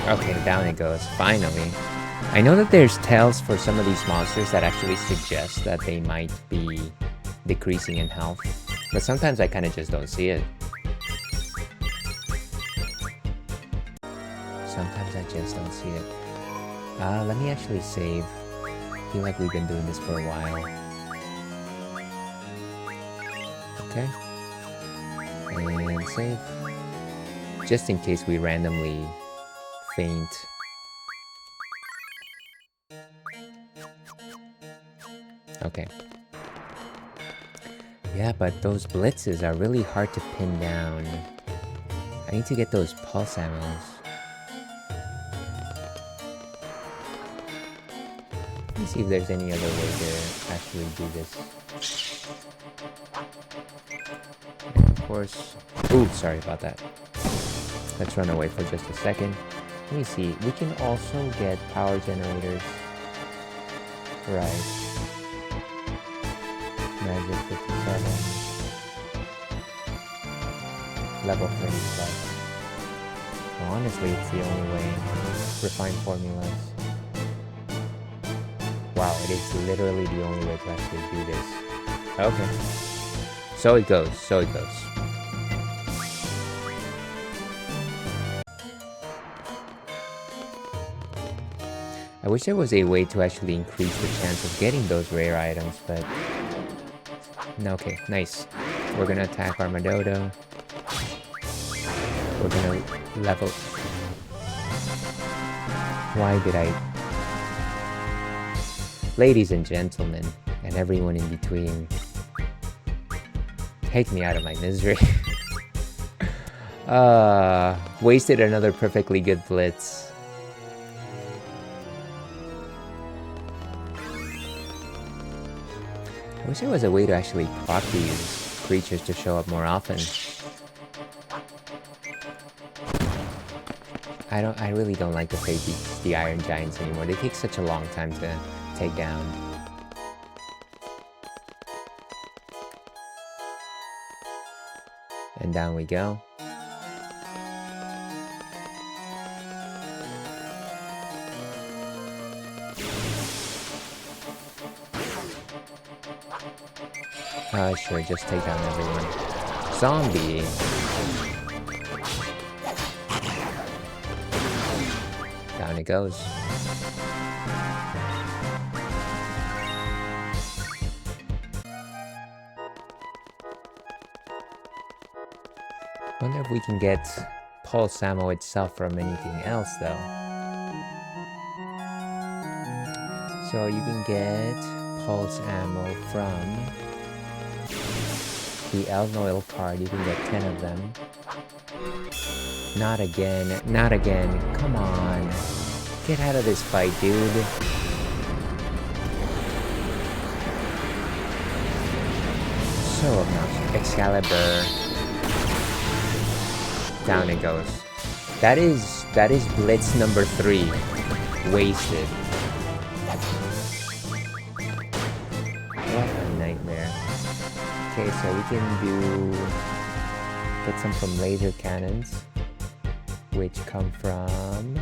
Okay, down it goes. Finally. I know that there's tells for some of these monsters that actually suggest that they might be decreasing in health, but sometimes I kind of just don't see it. Sometimes I just don't see it. Let me actually save. I feel like we've been doing this for a while. Okay. And save. Just in case we randomly faint. Okay. Yeah, but those blitzes are really hard to pin down. I need to get those pulse ammos. Let me see if there's any other way to actually do this. And of course... Ooh, sorry about that. Let's run away for just a second. Let me see. We can also get power generators. Right. Magic 57. Level 35. Well, honestly, it's the only way. Refined formulas. Wow, it is literally the only way to actually do this. Okay. So it goes, so it goes. I wish there was a way to actually increase the chance of getting those rare items, but... No, okay, nice. We're gonna attack Armadodo. We're gonna level... Why did I... Ladies and gentlemen, and everyone in between, take me out of my misery. Wasted another perfectly good blitz. I wish there was a way to actually proc these creatures to show up more often. I really don't like to play the Iron Giants anymore. They take such a long time to take down. And down we go. Sure, just take down everyone. Zombie! Down it goes. Wonder if we can get pulse ammo itself from anything else, though. So you can get pulse ammo from the Elnoil card, you can get 10 of them. Not again, not again. Come on. Get out of this fight, dude. So obnoxious. Excalibur. Down it goes. That is Blitz number 3. Wasted. What a nightmare. Okay, so we can put some from laser cannons, which come from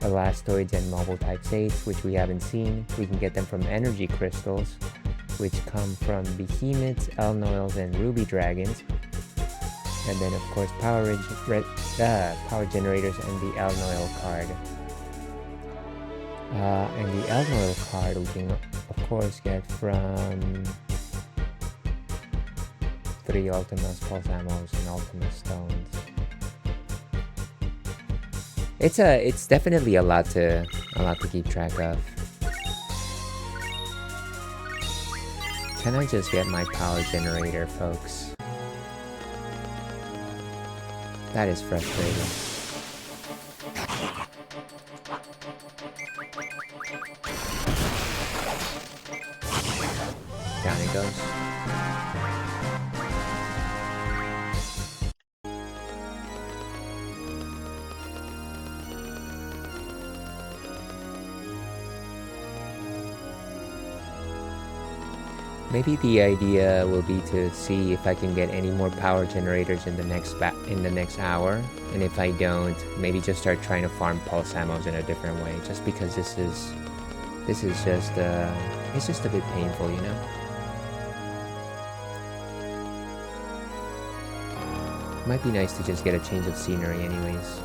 Elastoids and Mobile Type 8, which we haven't seen. We can get them from Energy Crystals, which come from Behemoths, Elnoils, and Ruby Dragons. And then, of course, Power Generators and the Elnoil card. And the Elnoil card we can, of course, get from 3 Ultimas, Pulse Ammos, and Ultima Stones. It's definitely a lot to keep track of. Can I just get my power generator, folks? That is frustrating. Down it goes. Maybe the idea will be to see if I can get any more power generators in the next hour, and if I don't, maybe just start trying to farm pulse ammos in a different way. Just because this is just it's just a bit painful, you know. Might be nice to just get a change of scenery, anyways.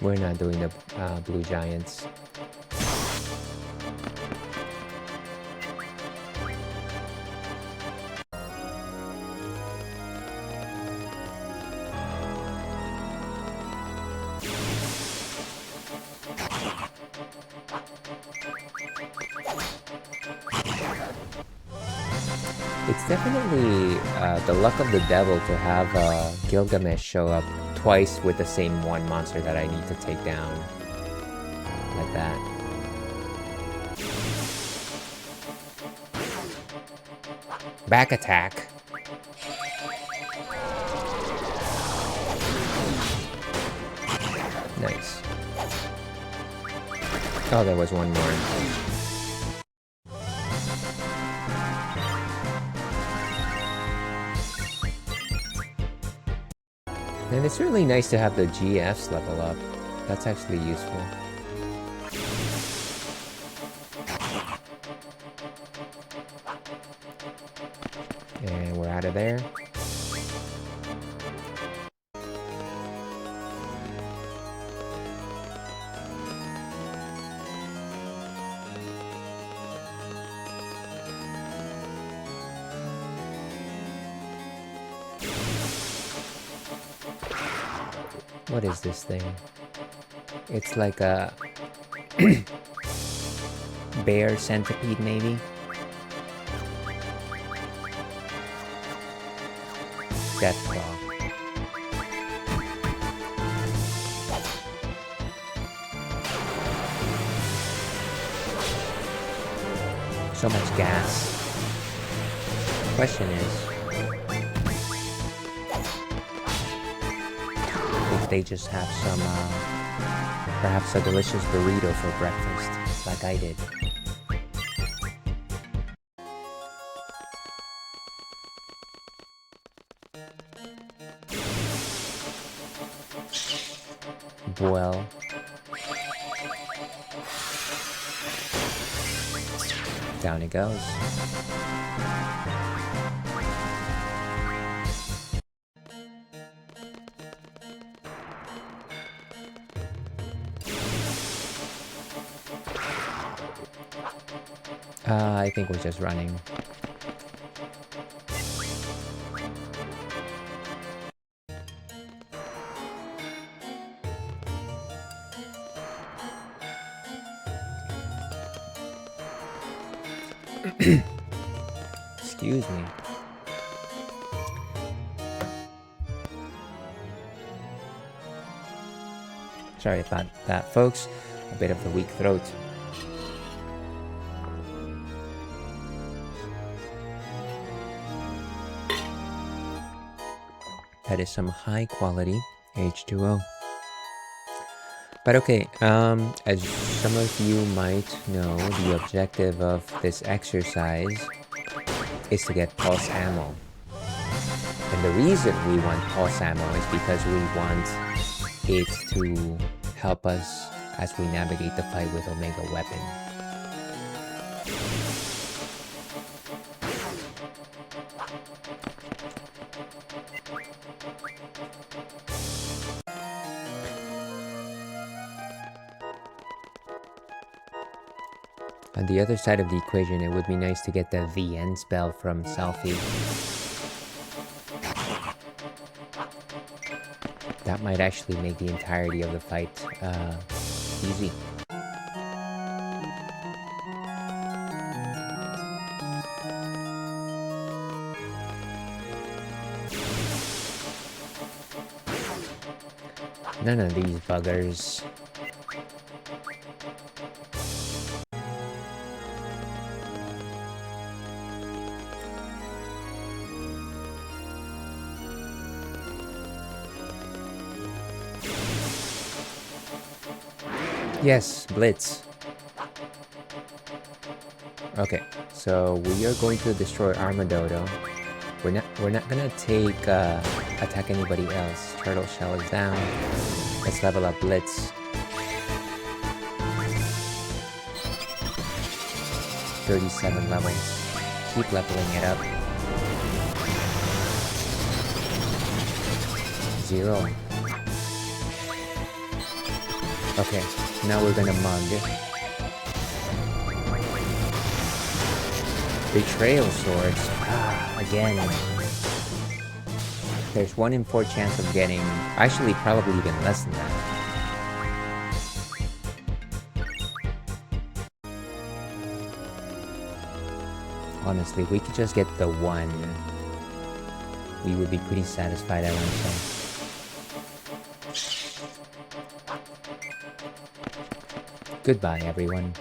We're not doing the blue giants. It's definitely the luck of the devil to have Gilgamesh show up twice with the same one monster that I need to take down. Like that. Back attack. Nice. Oh, there was one more. And it's really nice to have the GFs level up. That's actually useful. And we're out of there. What is this thing? It's like a bear centipede, maybe? Deathclaw. So much gas. Question is, they just have some, perhaps a delicious burrito for breakfast, like I did. Well. Down it goes. I think we're just running. Excuse me. Sorry about that, folks. A bit of the weak throat. That is some high quality H2O. But okay, as some of you might know, the objective of this exercise is to get pulse ammo. And the reason we want pulse ammo is because we want it to help us as we navigate the fight with Omega Weapon. On the other side of the equation, it would be nice to get the VN spell from Selfie. That might actually make the entirety of the fight easy. None of these buggers. Yes, Blitz. Okay, so we are going to destroy Armadodo. We're not gonna take attack anybody else. Turtle Shell is down. Let's level up Blitz. 37 levels. Keep leveling it up. 0. Okay, now we're gonna mug. Betrayal Swords. Again. There's 1 in 4 chance of getting... Actually, probably even less than that. Honestly, if we could just get the 1, we would be pretty satisfied, I want to say. Goodbye, everyone.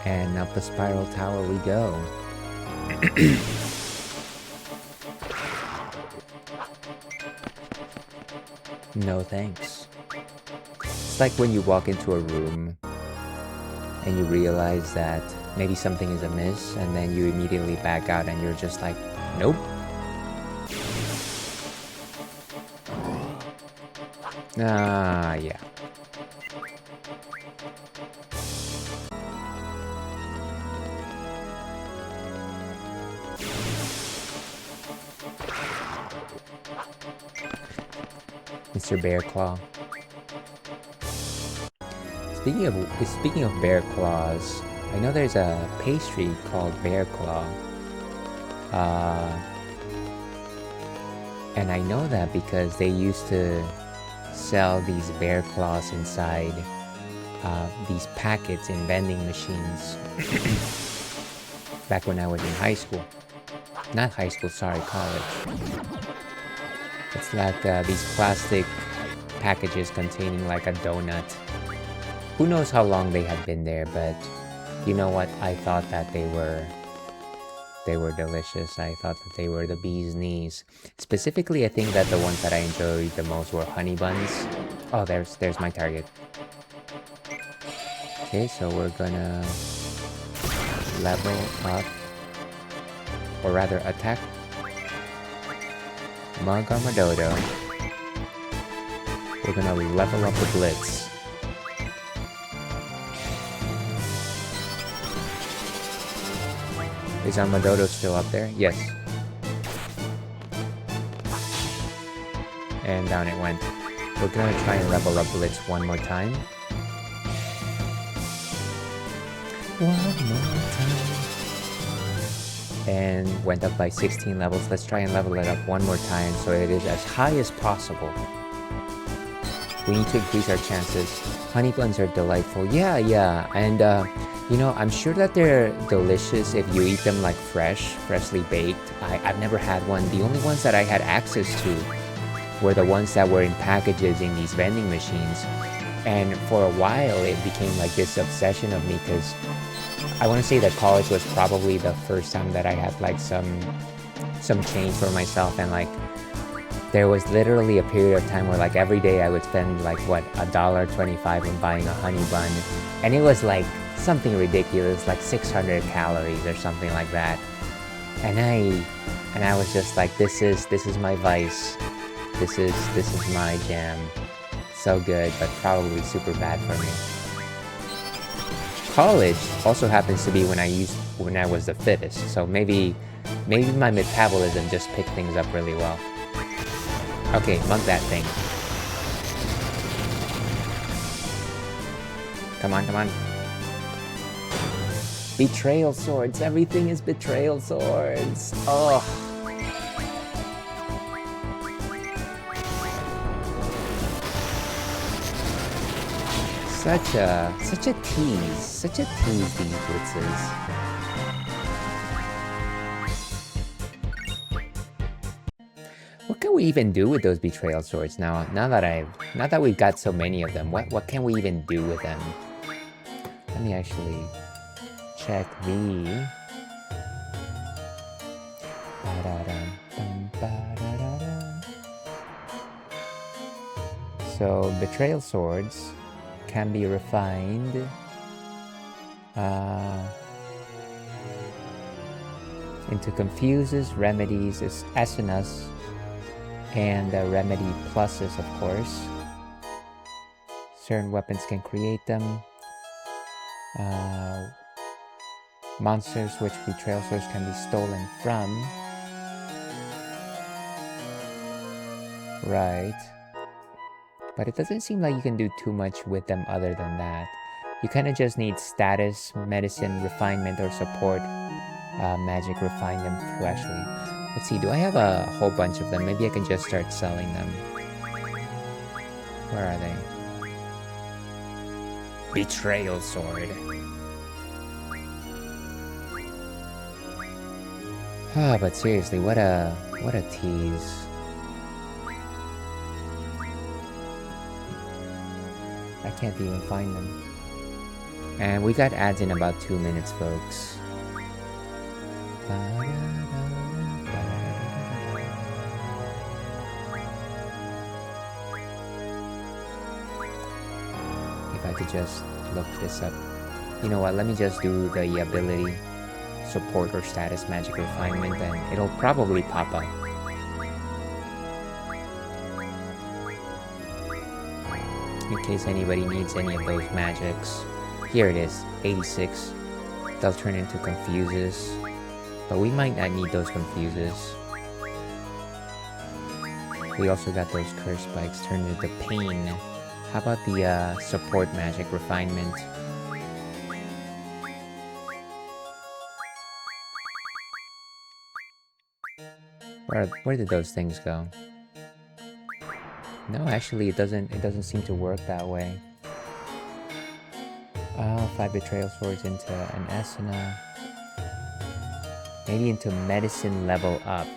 And up the spiral tower we go. No thanks. It's like when you walk into a room and you realize that maybe something is amiss, and then you immediately back out and you're just like, nope. Yeah. Mr. Bear Claw. Speaking of bear claws, I know there's a pastry called bear claw. And I know that because they used to sell these bear claws inside these packets in vending machines back when I was in high school. Not high school, sorry, college. It's like these plastic packages containing like a donut. Who knows how long they had been there, but you know what? I thought that they were delicious. I thought that they were the bee's knees. Specifically, I think that the ones that I enjoyed the most were honey buns. Oh, there's my target. Okay, so we're gonna level up, or rather attack Mug Armadodo. We're gonna level up the Blitz. Is Armadodo still up there? Yes. And down it went. We're gonna try and level up Blitz one more time. One more time. and went up by 16 levels. Let's try and level it up one more time so it is as high as possible. We need to increase our chances. Honey buns are delightful. Yeah. And, you know, I'm sure that they're delicious if you eat them like freshly baked. I've never had one. The only ones that I had access to were the ones that were in packages in these vending machines. And for a while, it became like this obsession of me because I want to say that college was probably the first time that I had like some change for myself, and like there was literally a period of time where like every day I would spend like what, $1.25 on buying a honey bun, and it was like something ridiculous, like 600 calories or something like that. And I was just like, this is my vice. This is my jam. So good, but probably super bad for me. College also happens to be when I was the fittest, so maybe my metabolism just picked things up really well. Okay, mug that thing. Come on. Betrayal swords. Everything is betrayal swords. Oh. Such a tease, these blitzes. What can we even do with those betrayal swords now? Now that we've got so many of them, what can we even do with them? Let me actually check the. So betrayal swords can be refined into confuses, remedies, asanas, and remedy pluses, of course. Certain weapons can create them. Monsters which betrayal swords can be stolen from. Right. But it doesn't seem like you can do too much with them other than that. You kind of just need status, medicine, refinement, or support. Magic refine them to actually. Let's see, do I have a whole bunch of them? Maybe I can just start selling them. Where are they? Betrayal sword. Ah, but seriously, what a tease. I can't even find them. And we got ads in about 2 minutes, folks. If I could just look this up. You know what, let me just do the ability, support or status magic refinement, and it'll probably pop up. In case anybody needs any of those magics. Here it is, 86. They'll turn into confuses. But we might not need those confuses. We also got those curse spikes turned into pain. How about the support magic refinement? Where did those things go? No, actually, it doesn't seem to work that way. 5 betrayal swords into an asana. Maybe into medicine level up.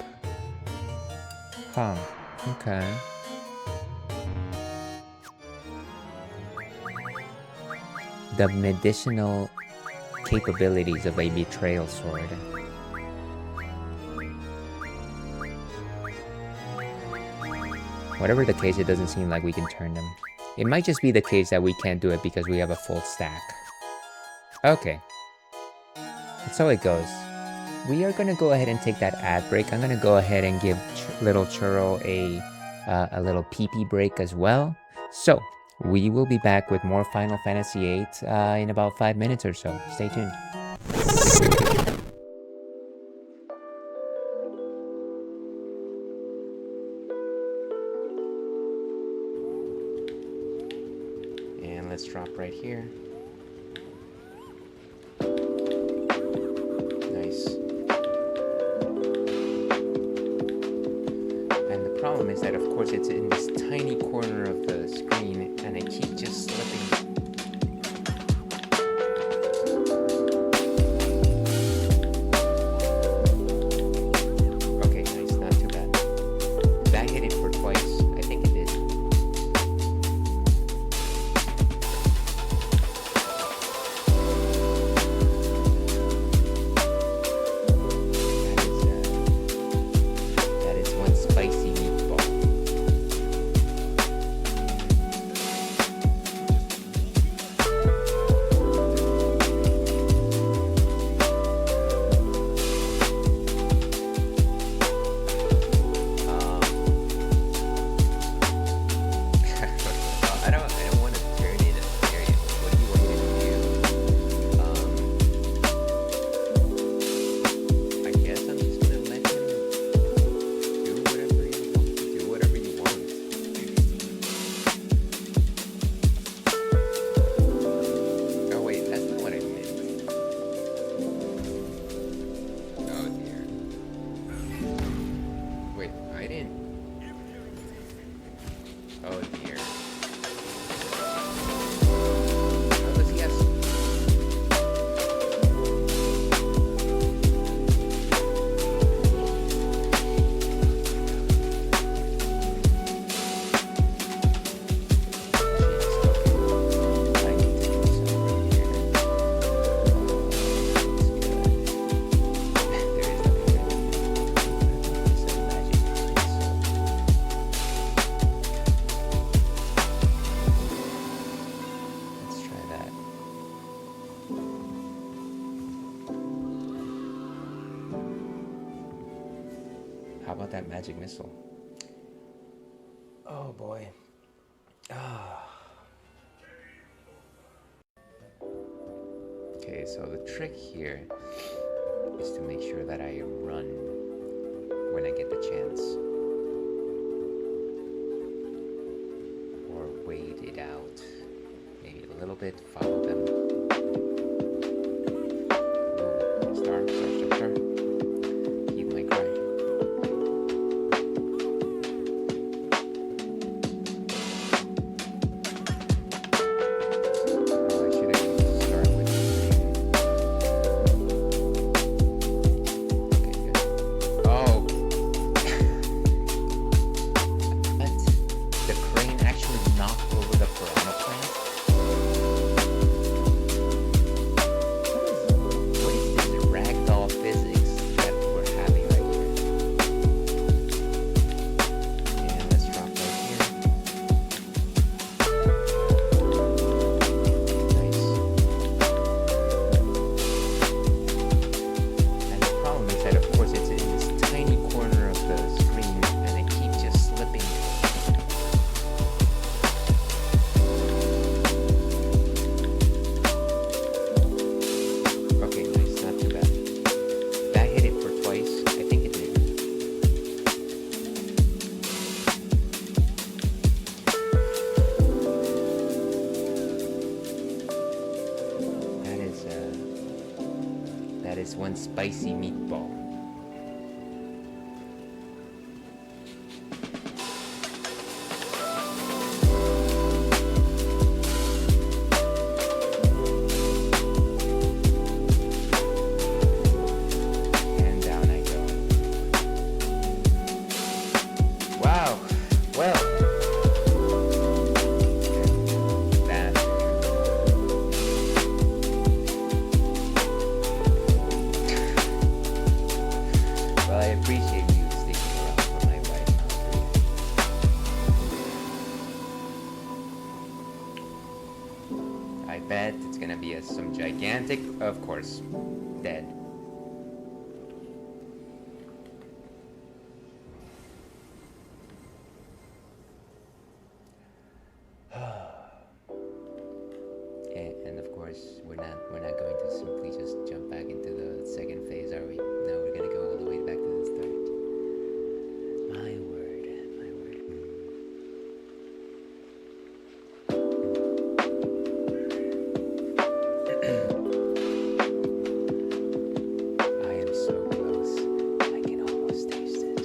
Huh. Okay. The medicinal capabilities of a betrayal sword. Whatever the case, it doesn't seem like we can turn them. It might just be the case that we can't do it because we have a full stack. Okay. That's how it goes. We are gonna go ahead and take that ad break. I'm gonna go ahead and give little Churro a little pee-pee break as well. So, we will be back with more Final Fantasy VIII in about 5 minutes or so. Stay tuned. Let's drop right here. Nice. is that, of course, it's in this tiny corner of the screen, and I keep just slipping. Okay, nice, not too bad. That hit it for twice. I think it did. That is one spicy meatball. I don't want to turn it in area. What do you want me to do? I guess I'm just gonna let him do whatever he wants. Do whatever he wants. Oh wait, that's not what I meant. Oh dear. Wait, I didn't. Oh dear. How does he have? I need to do something here. There is nothing to do. It's a magic missile. Let's try that. How about that magic missile? Oh boy. Okay, so the trick here is to make sure that I run when I get the chance. Or wait it out. Maybe a little bit, follow them. Ooh, star. Heed my cry. Oh, I should have used star with the okay, good. Oh! What? The crane actually knocked over the piranha plant? What is this ragdoll physics that we're having right here? And let's drop right here. Nice. And the problem is that, of course, it's in this tiny corner of the screen, and I keep just slipping. Okay, nice, not too bad. That hit it for twice. I think it did. That is one spicy meatball. And down I go. Wow. Well. That's well, I appreciate you sticking around for my wife. I bet it's gonna be some gigantic, of course, dead. And of course, we're not going to simply just jump back into the second phase, are we? No, we're gonna go all the way back to the start. My word, my word. I am so close. I can almost taste it.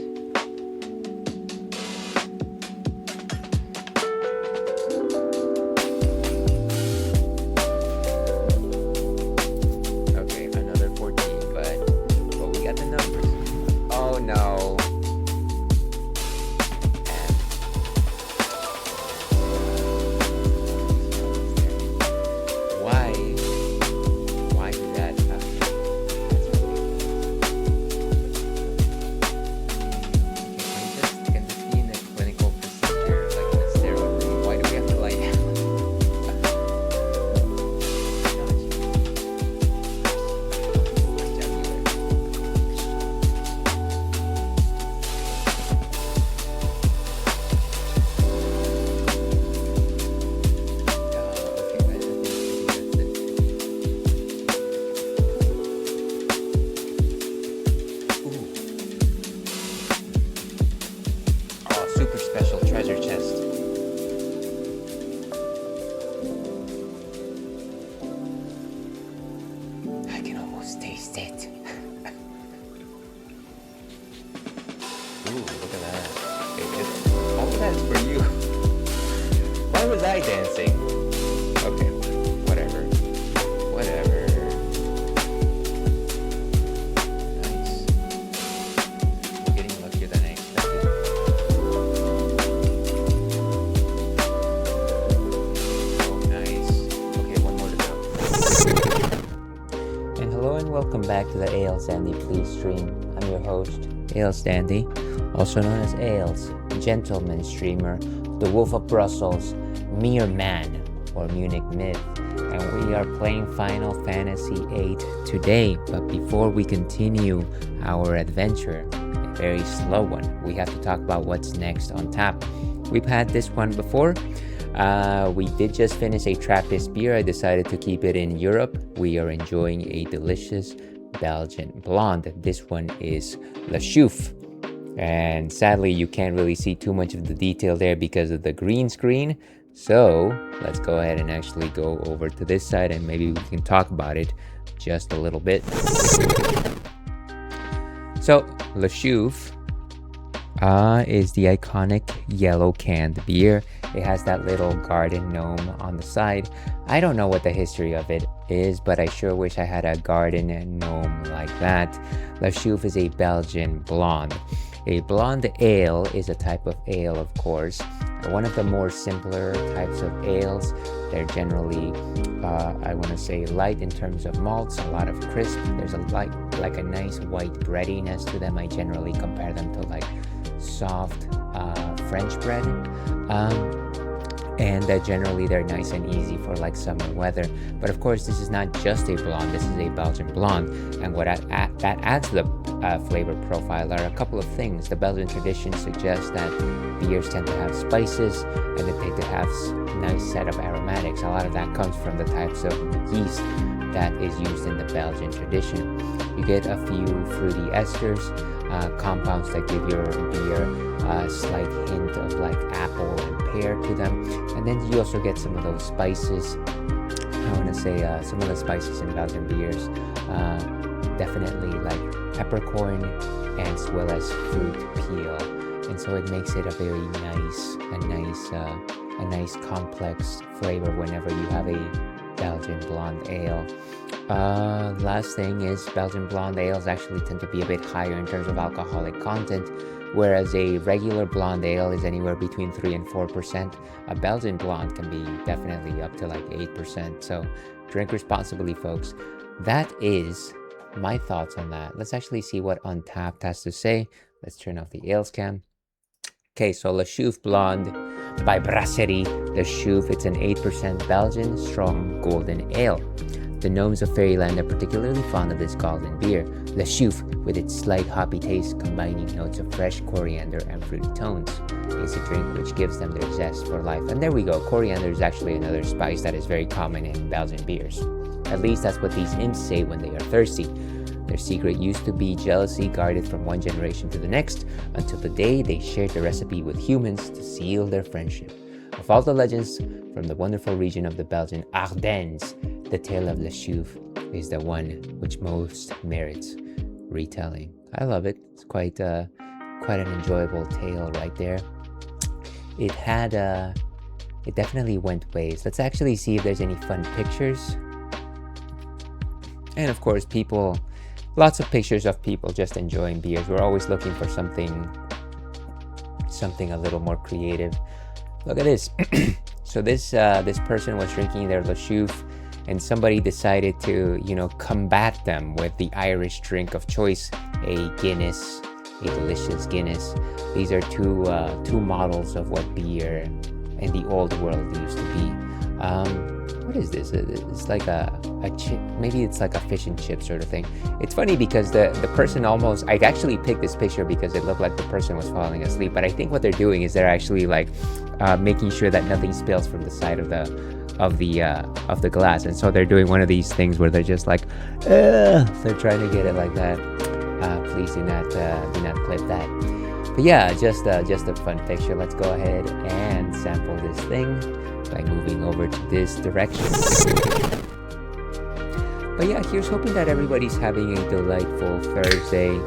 back to the Ales Dandy Please stream. I'm your host, Ales Dandy, also known as Ales, gentleman streamer, the Wolf of Brussels, Mere Man, or Munich Myth, and we are playing Final Fantasy VIII today. But before we continue our adventure, a very slow one, we have to talk about what's next on tap. We've had this one before. We did just finish a Trappist beer. I decided to keep it in Europe. We are enjoying a delicious Belgian blonde. This one is Le Chouffe. And sadly, you can't really see too much of the detail there because of the green screen. So let's go ahead and actually go over to this side and maybe we can talk about it just a little bit. So Le Chouffe is the iconic yellow canned beer. It has that little garden gnome on the side. I don't know what the history of it is, but I sure wish I had a garden gnome like that. Le Chouffe is a Belgian blonde. A blonde ale is a type of ale, of course. One of the more simpler types of ales. They're generally, I want to say, light in terms of malts, a lot of crisp. There's a like a nice white breadiness to them. I generally compare them to like soft French bread. And generally they're nice and easy for like summer weather. But of course, this is not just a blonde, this is a Belgian blonde. And what that adds to the flavor profile are a couple of things. The Belgian tradition suggests that beers tend to have spices and they tend to have nice set of aromatics. A lot of that comes from the types of yeast that is used in the Belgian tradition. You get a few fruity esters, compounds that give your beer a slight hint of like apple and pear to them, and then you also get some of those spices. I want to say some of the spices in Belgian beers, definitely like peppercorn and as well as fruit peel, and so it makes it a very nice complex flavor whenever you have a Belgian blonde ale. Last thing is Belgian blonde ales actually tend to be a bit higher in terms of alcoholic content, whereas a regular blonde ale is anywhere between 3 and 4%. A Belgian blonde can be definitely up to like 8%. So drink responsibly, folks. That is my thoughts on that. Let's actually see what Untapped has to say. Let's turn off the ales cam. Okay, so Le Chouffe Blonde by Brasserie. Le Chouffe, it's an 8% Belgian strong golden ale. The gnomes of Fairyland are particularly fond of this golden beer. Le Chouffe, with its slight hoppy taste combining notes of fresh coriander and fruity tones, is a drink which gives them their zest for life. And there we go, coriander is actually another spice that is very common in Belgian beers. At least that's what these imps say when they are thirsty. Their secret used to be jealousy guarded from one generation to the next, until the day they shared the recipe with humans to seal their friendship. Of all the legends from the wonderful region of the Belgian Ardennes, the tale of Le Chouffe is the one which most merits retelling. I love it. It's quite an enjoyable tale right there. It definitely went ways. Let's actually see if there's any fun pictures. And of course, lots of pictures of people just enjoying beers. We're always looking for something a little more creative. Look at this. So this person was drinking their Le Chouffe, and somebody decided to, combat them with the Irish drink of choice, a Guinness, a delicious Guinness. These are two models of what beer in the old world used to be. What is this? It's like a chip. Maybe it's like a fish and chip sort of thing. It's funny because the person almost, I actually picked this picture because it looked like the person was falling asleep, but I think what they're doing is they're actually like making sure that nothing spills from the side of the glass, and so they're doing one of these things where they're just like, they're trying to get it like that. Please do not clip that. But yeah, just a fun picture. Let's go ahead and sample this thing by moving over to this direction. But yeah, here's hoping that everybody's having a delightful Thursday.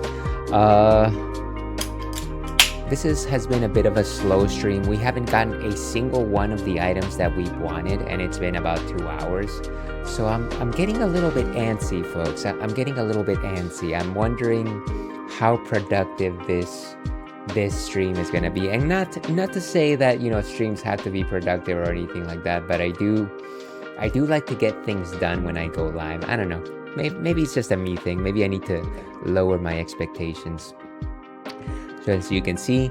This has been a bit of a slow stream. We haven't gotten a single one of the items that we wanted, and it's been about 2 hours. So I'm getting a little bit antsy, folks. I'm getting a little bit antsy. I'm wondering how productive this stream is going to be. And not to say that, streams have to be productive or anything like that, but I do like to get things done when I go live. I don't know. maybe it's just a me thing. Maybe I need to lower my expectations. So as you can see,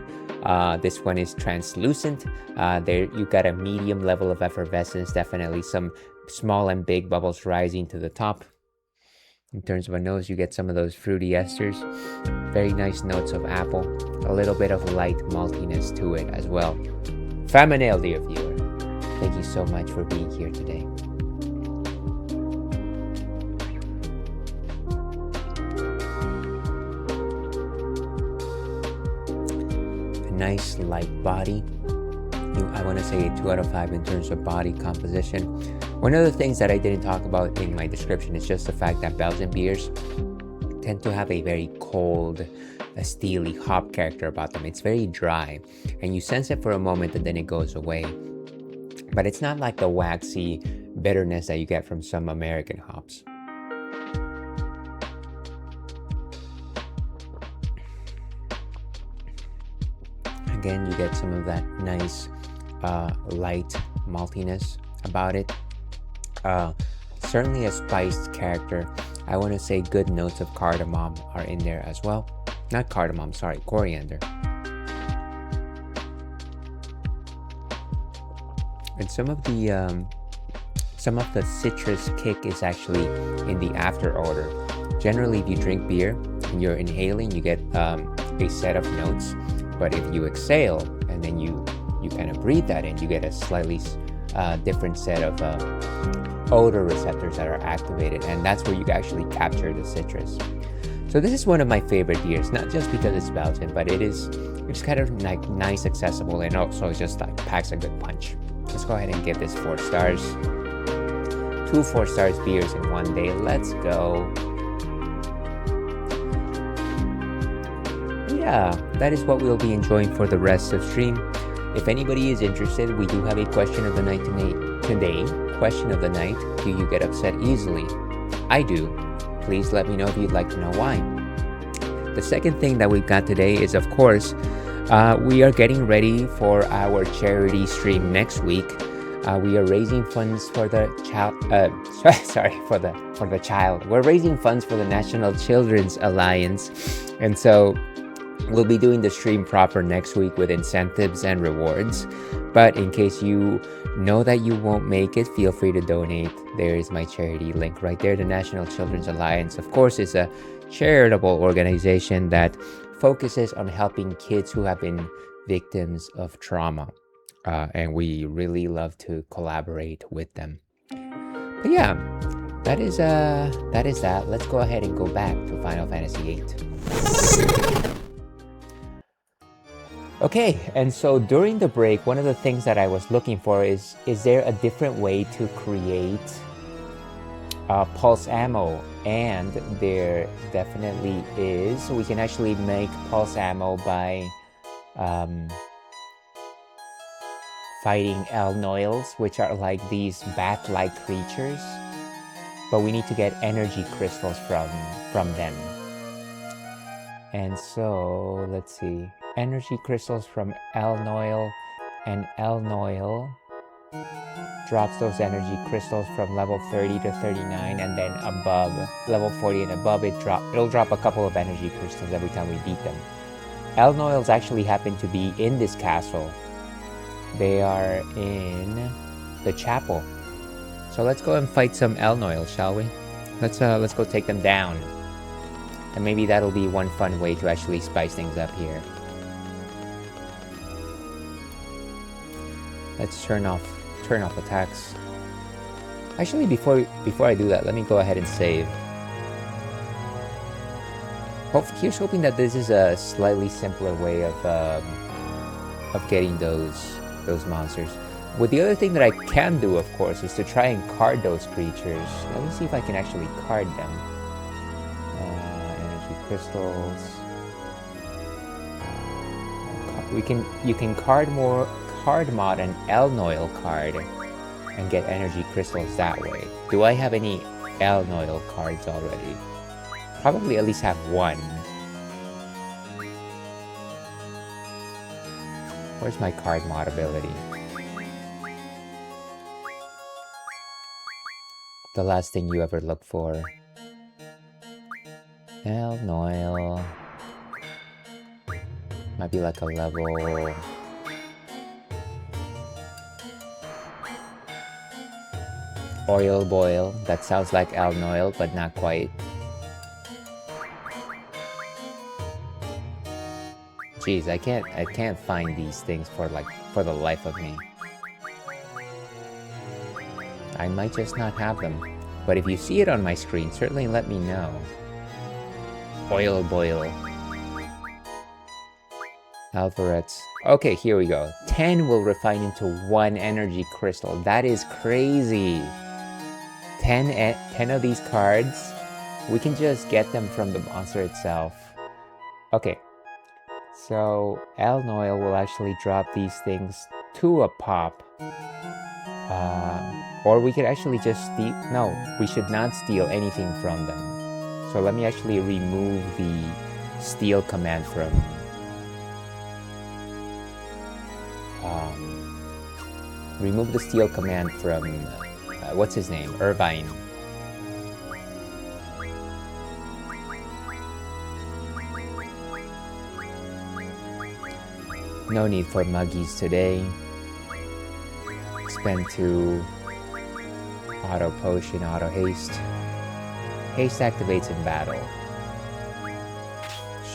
this one is translucent. There you got a medium level of effervescence, definitely some small and big bubbles rising to the top. In terms of a nose, you get some of those fruity esters, very nice notes of apple, a little bit of light maltiness to it as well. Faminale, dear viewer, thank you so much for being here today. A nice light body. I want to say a 2 out of 5 in terms of body composition. One of the things that I didn't talk about in my description is just the fact that Belgian beers tend to have a very cold, steely hop character about them. It's very dry, and you sense it for a moment and then it goes away. But it's not like the waxy bitterness that you get from some American hops. Again, you get some of that nice light maltiness about it. Certainly a spiced character. I want to say good notes of cardamom are in there as well. Not cardamom, sorry, coriander. And some of the citrus kick is actually in the after order. Generally, if you drink beer and you're inhaling, you get a set of notes. But if you exhale and then you kind of breathe that in, you get a slightly different set of odor receptors that are activated, and that's where you actually capture the citrus. So this is one of my favorite beers, not just because it's Belgian, but it's kind of like nice, accessible, and also just like packs a good punch. Let's go ahead and give this 4 stars. 2 4-star beers in one day. Let's go. Yeah, that is what we'll be enjoying for the rest of stream. If anybody is interested, we do have a question of the night today. Question of the night: do you get upset easily? I do. Please let me know if you'd like to know why. The second thing that we've got today is, of course, we are getting ready for our charity stream next week. We are raising funds for the child. For the child. We're raising funds for the National Children's Alliance, and so we'll be doing the stream proper next week with incentives and rewards. But in case you know that you won't make it, feel free to donate. There is my charity link right there. The National Children's Alliance, of course, is a charitable organization that focuses on helping kids who have been victims of trauma. And we really love to collaborate with them. But yeah, that is that. Let's go ahead and go back to Final Fantasy VIII. Okay, and so during the break, one of the things that I was looking for is there a different way to create pulse ammo? And there definitely is. We can actually make pulse ammo by fighting Elnoils, which are like these bat-like creatures. But we need to get energy crystals from them. And so, let's see. Energy crystals from Elnoil, and Elnoil drops those energy crystals from level 30 to 39, and then above level 40 and above it'll drop a couple of energy crystals every time we beat them. Elnoils actually happen to be in this castle. They are in the chapel. So let's go and fight some Elnoils, shall we? Let's go take them down. And maybe that'll be one fun way to actually spice things up here. Let's turn off attacks. Actually, before I do that, let me go ahead and save. Here's hoping that this is a slightly simpler way of getting those monsters. But the other thing that I can do, of course, is to try and card those creatures. Let me see if I can actually card them. Energy crystals. You can card mod an Elnoil card and get energy crystals that way. Do I have any Elnoil cards already? Probably at least have one. Where's my card mod ability? The last thing you ever look for. And oil. Might be like a level. Oil boil. That sounds like Elm oil, but not quite. Jeez, I can't find these things for the life of me. I might just not have them. But if you see it on my screen, certainly let me know. Oil boil. Alvarez. Okay, here we go. 10 will refine into 1 energy crystal. That is crazy. 10 of these cards. We can just get them from the monster itself. Okay. So, Elm oil will actually drop these things to a pop. Or we could actually just steal... No, we should not steal anything from them. So let me actually remove the steal command from... remove the steal command from... what's his name? Irvine. No need for muggies today. Spend 2. Auto potion, auto haste. Haste activates in battle.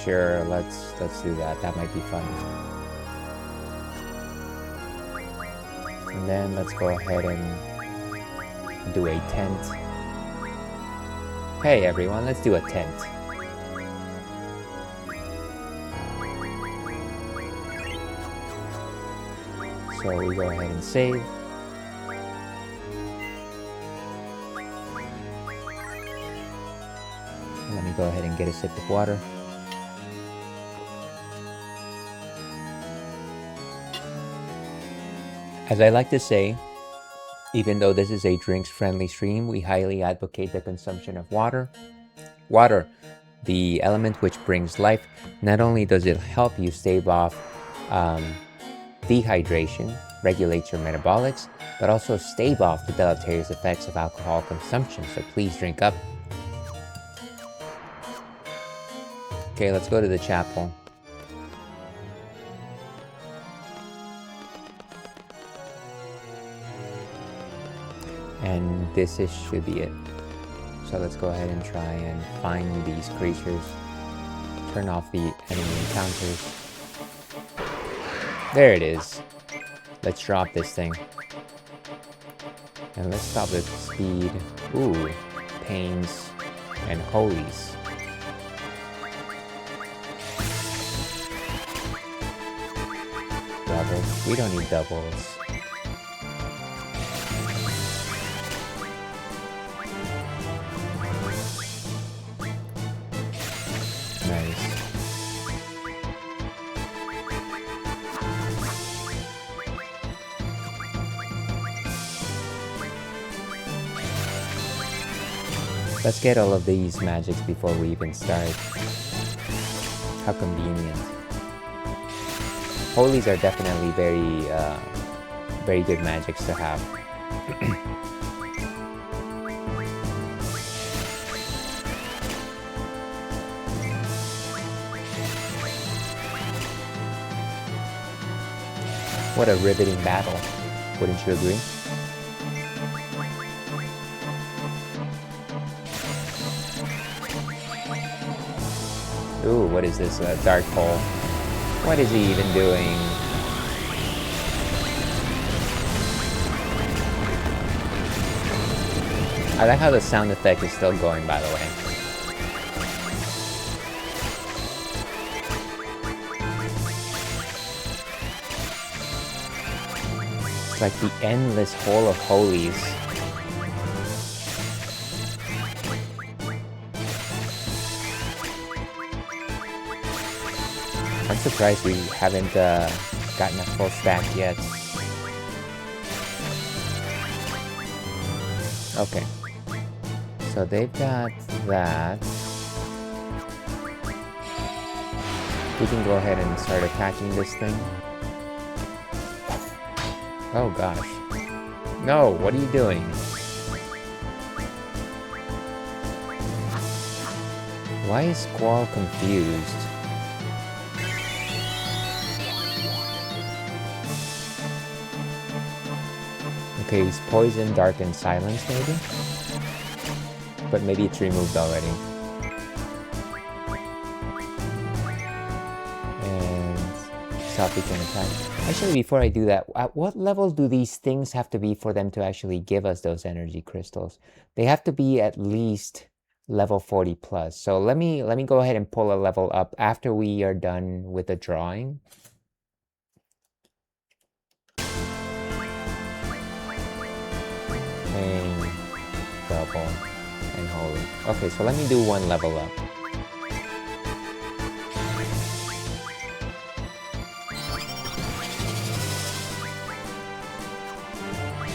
Sure, let's do that. That might be fun. And then let's go ahead and do a tent. Hey everyone, let's do a tent. So we go ahead and save. Let me go ahead and get a sip of water. As I like to say, even though this is a drinks-friendly stream, we highly advocate the consumption of water. Water, the element which brings life, not only does it help you stave off dehydration, regulates your metabolics, but also stave off the deleterious effects of alcohol consumption, so please drink up. Okay, let's go to the chapel. And should be it. So let's go ahead and try and find these creatures. Turn off the enemy encounters. There it is. Let's drop this thing. And let's stop at speed. Ooh, pains and holies. Doubles. We don't need doubles. Let's get all of these magics before we even start. How convenient. Holies are definitely very good magics to have. What a riveting battle, wouldn't you agree? Ooh, what is this? Dark hole. What is he even doing? I like how the sound effect is still going, by the way. It's like the endless hole of holies. I'm surprised we haven't gotten a full stack yet. Okay. So they've got that. We can go ahead and start attacking this thing. Oh gosh. No, what are you doing? Why is Squall confused? Okay, he's poison, dark, and silence maybe? But maybe it's removed already. And Selfie can attack. Actually, before I do that, at what level do these things have to be for them to actually give us those energy crystals? They have to be at least level 40 plus. So let me go ahead and pull a level up after we are done with the drawing. And double and holy. Okay, so let me do one level up.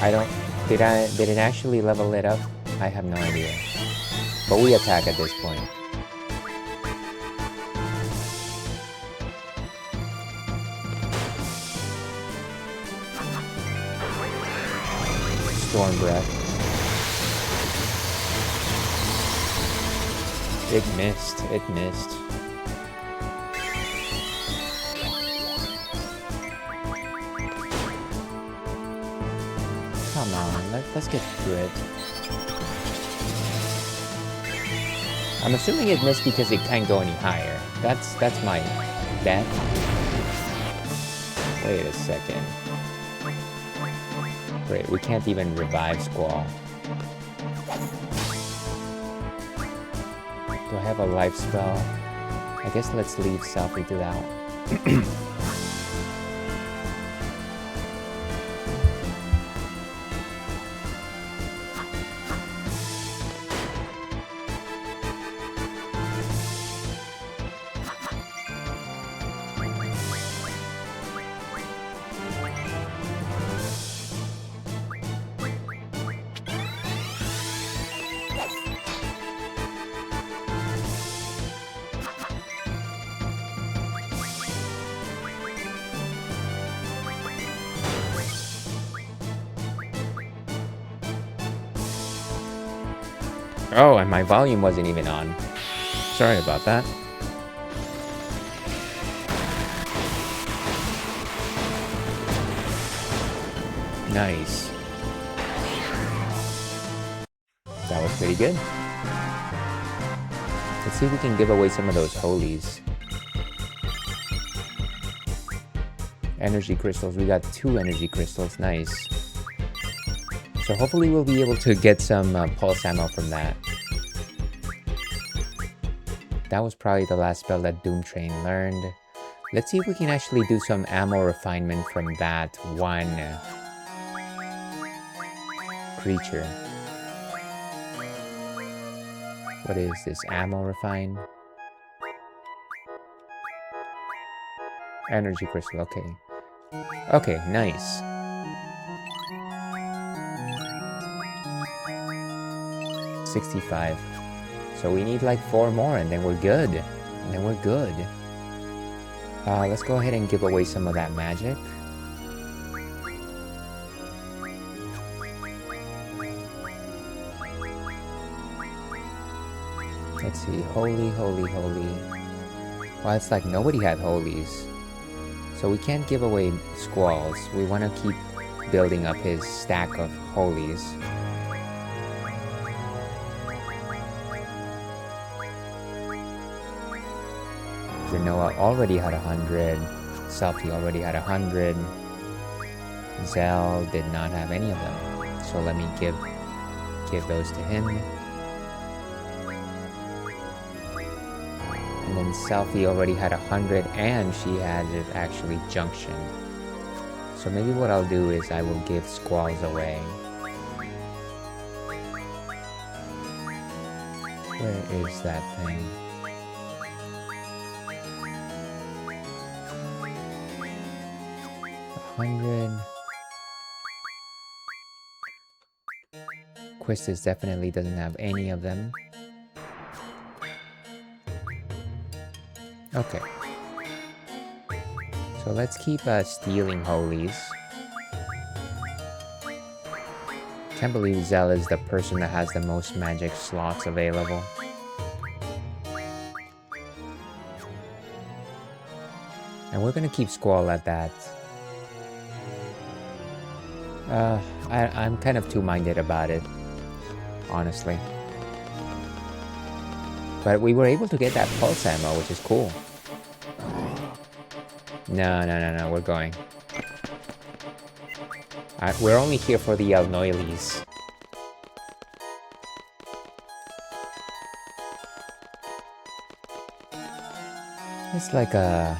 I don't... Did it actually level it up? I have no idea. But we attack at this point. Storm Breath. It missed. It missed. Come on, let's get through it. I'm assuming it missed because it can't go any higher. That's my bet. Wait a second. Great, we can't even revive Squall. Do I have a life spell? I guess let's leave Selfie to that. Oh, and my volume wasn't even on. Sorry about that. Nice. That was pretty good. Let's see if we can give away some of those holies. Energy crystals. We got 2 energy crystals. Nice. So hopefully we'll be able to get some pulse ammo from that. That was probably the last spell that Doom Train learned. Let's see if we can actually do some ammo refinement from that one creature. What is this? Ammo refine? Energy crystal, okay. Okay, nice. $65. So we need like 4 more and then we're good. Let's go ahead and give away some of that magic. Let's see, holy. Well, it's like nobody had holies. So we can't give away Squalls. We want to keep building up his stack of holies. Noah already had 100. Selfie already had 100. Zell did not have any of them. So let me give those to him. And then Selfie already had 100 and she had it actually junction. So maybe what I'll do is I will give Squalls away. Where is that thing? Quistis definitely doesn't have any of them. Okay. So let's keep stealing holies. Can't believe Zell is the person that has the most magic slots available. And we're gonna keep Squall at that. I'm kind of two-minded about it, honestly. But we were able to get that pulse ammo, which is cool. No, we're going. We're only here for the Noilies. It's like a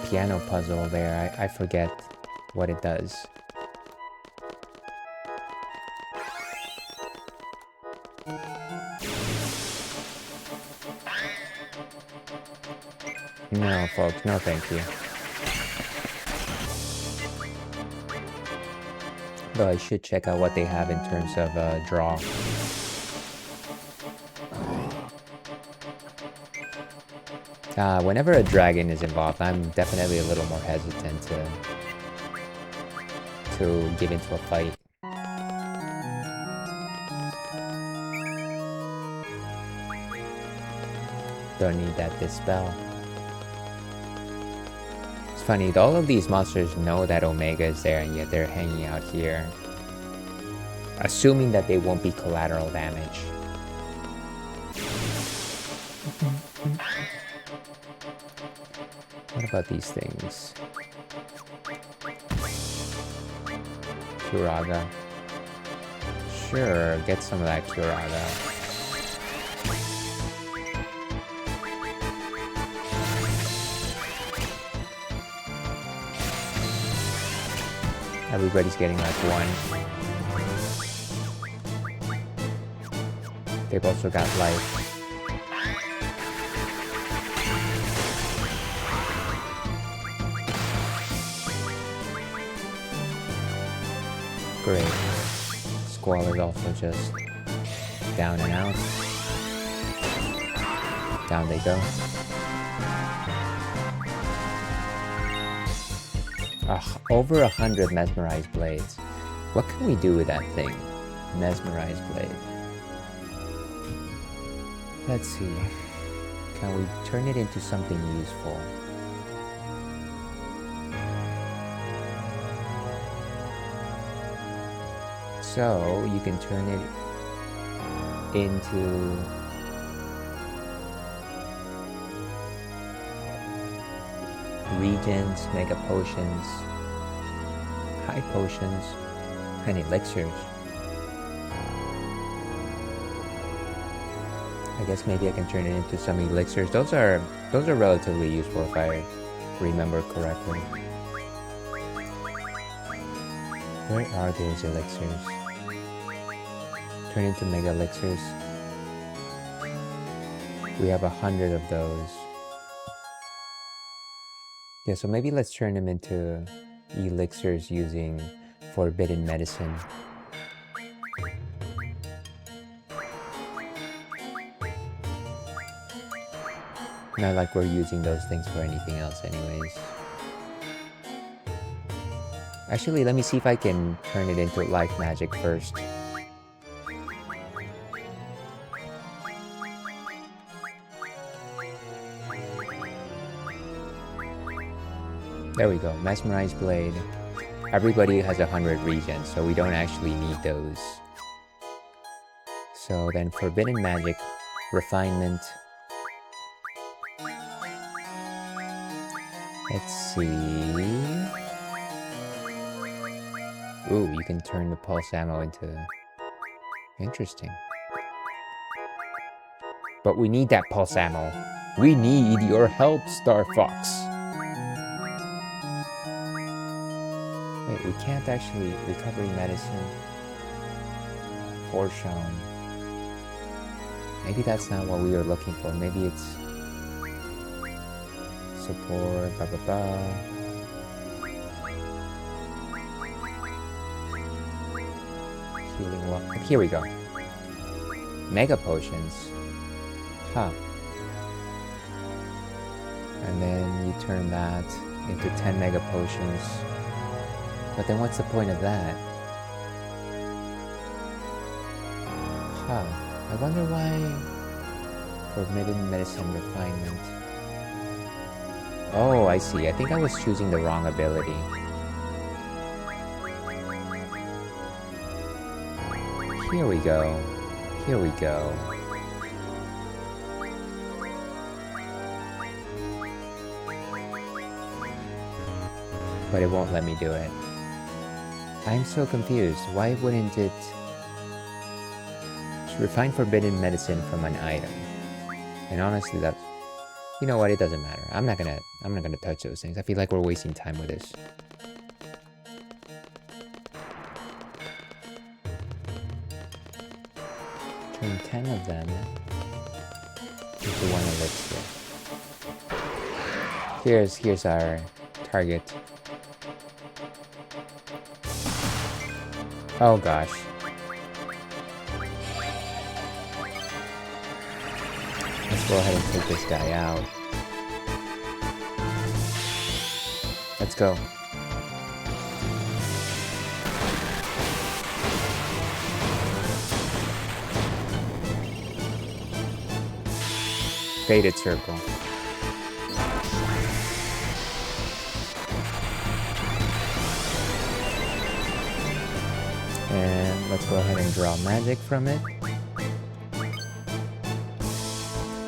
piano puzzle there. I forget what it does. No, folks, no thank you. Though I should check out what they have in terms of draw. Whenever a dragon is involved, I'm definitely a little more hesitant to get into a fight. Don't need that dispel. It's funny, all of these monsters know that Omega is there, and yet they're hanging out here, assuming that they won't be collateral damage. What about these things? Curaga. Sure, get some of that Curaga. Everybody's getting like one. They've also got life. Great. Squall is also just down and out. Down they go. Over 100 mesmerized blades. What can we do with that thing? Mesmerized blade. Let's see. Can we turn it into something useful? So you can turn it into regions, mega potions, high potions, and elixirs. I guess maybe I can turn it into some elixirs. Those are relatively useful if I remember correctly. Where are those elixirs? Turn into mega elixirs. We have 100 of those. Yeah, so maybe let's turn them into elixirs using forbidden medicine. Not like we're using those things for anything else anyways. Actually, let me see if I can turn it into life magic first. There we go, mesmerized blade. Everybody has 100 regions, so we don't actually need those. So then forbidden magic, refinement. Let's see. Ooh, you can turn the pulse ammo into... Interesting. But we need that pulse ammo. We need your help, Star Fox. Wait, we can't actually... Recovery medicine. Foreshown. Maybe that's not what we were looking for. Maybe it's... Support, blah blah blah. Healing well. Here we go. Mega potions. Huh. And then you turn that into 10 mega potions. But then what's the point of that? Huh. I wonder why forbidden medicine refinement. Oh, I see. I think I was choosing the wrong ability. Here we go. Here we go. But it won't let me do it. I'm so confused. Why wouldn't it... Refine forbidden medicine from an item. And honestly, that's... You know what? It doesn't matter. I'm not gonna touch those things. I feel like we're wasting time with this. Turn 10 of them into one elixir. Here's our target. Oh gosh. Let's go ahead and take this guy out. Let's go. Faded circle. And let's go ahead and draw magic from it.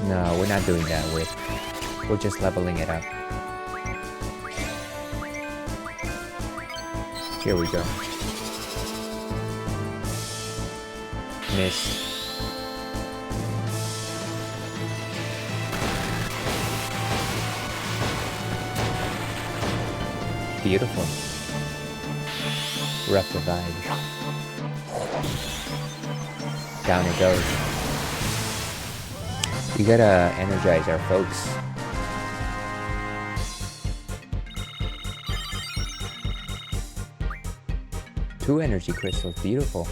No, we're not doing that. We're just leveling it up. Here we go. Miss. Beautiful. Rough revive. Down it goes. We gotta energize our folks. Two energy crystals, beautiful.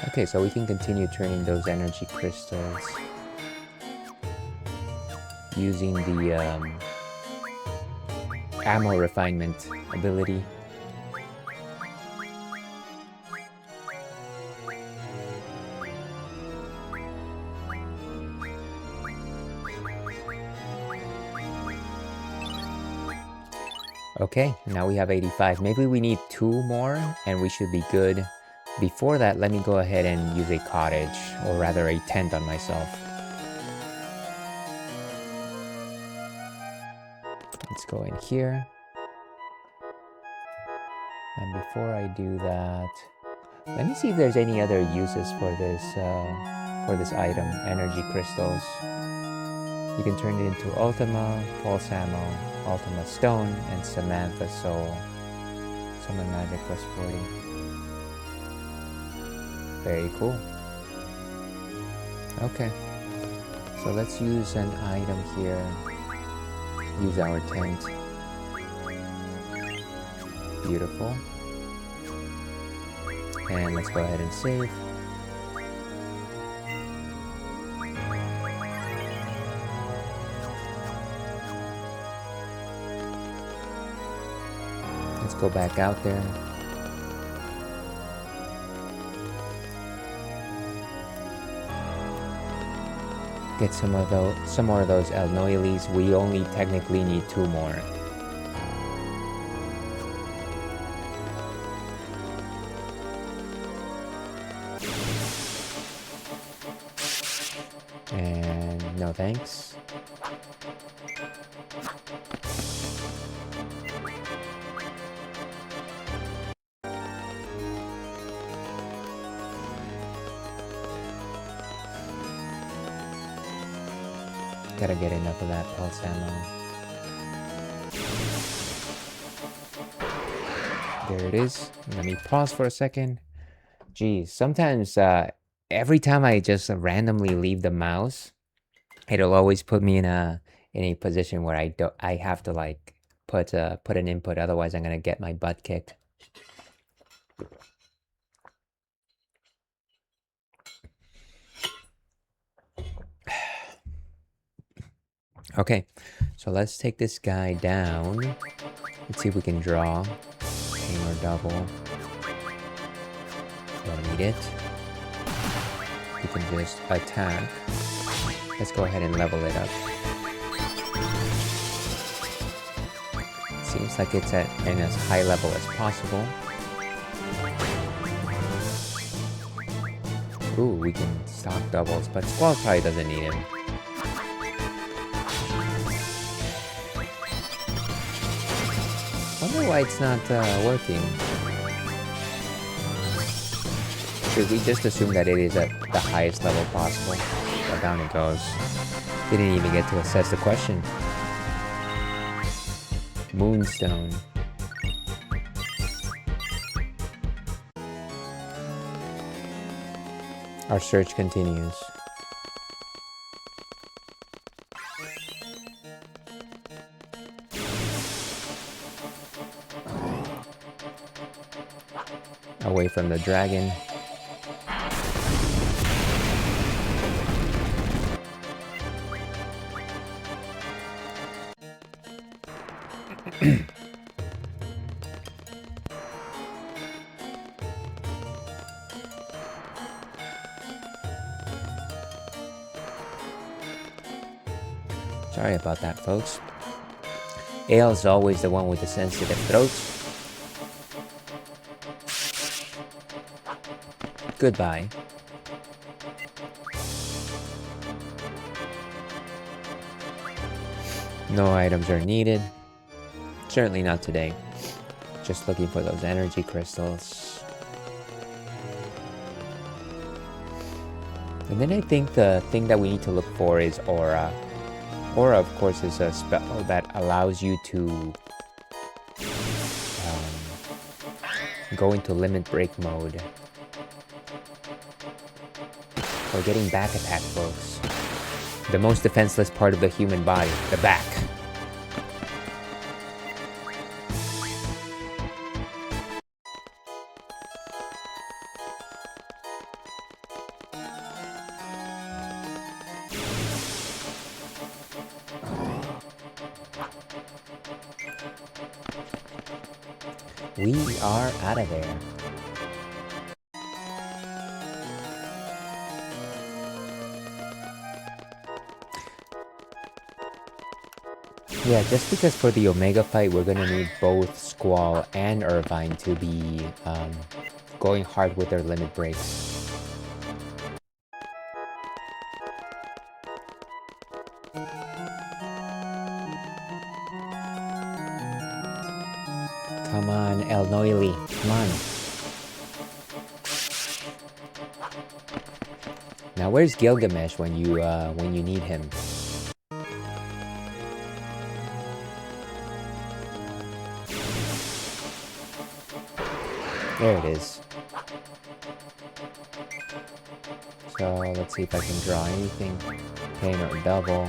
Okay, so we can continue turning those energy crystals using the ammo refinement ability. Okay, now we have 85. Maybe we need 2 more and we should be good. Before that, let me go ahead and use a cottage, or rather a tent on myself. Let's go in here. And before I do that, let me see if there's any other uses for this item, energy crystals. You can turn it into Ultima, Pulse Ammo, Ultima Stone, and Samantha Soul. Summon Magic plus 40. Very cool. Okay. So let's use an item here. Use our tent. Beautiful. And let's go ahead and save. Let's go back out there. Get some more of those El Noilis. We only technically need 2 more. And no thanks. Gotta get enough of that pulse ammo. There it is. Let me pause for a second. Geez, sometimes every time I just randomly leave the mouse, it'll always put me in a position where I have to like put an input, otherwise I'm gonna get my butt kicked. Okay, so let's take this guy down. Let's see if we can draw. King or double. Don't need it. we can just attack. Let's go ahead and level it up. Seems like it's at in as high level as possible. Ooh, we can stock doubles, but Squall probably doesn't need him. Wonder why it's not working. Should we just assume that it is at the highest level possible? Well, down it goes. Didn't even get to assess the question. Moonstone. Our search continues. Away from the dragon. Sorry about that, folks. Ale's always the one with the sensitive throats. Goodbye. No items are needed. Certainly not today. Just looking for those energy crystals. And then I think the thing that we need to look for is Aura. Aura, of course, is a spell that allows you to go into limit break mode. We're getting back attack, folks. The most defenseless part of the human body, the back. We are out of there. Yeah, just because for the Omega fight, we're gonna need both Squall and Irvine to be going hard with their limit breaks. Come on, El Noily, come on. Now, where's Gilgamesh when you need him? There it is. So let's see if I can draw anything. Pain or double.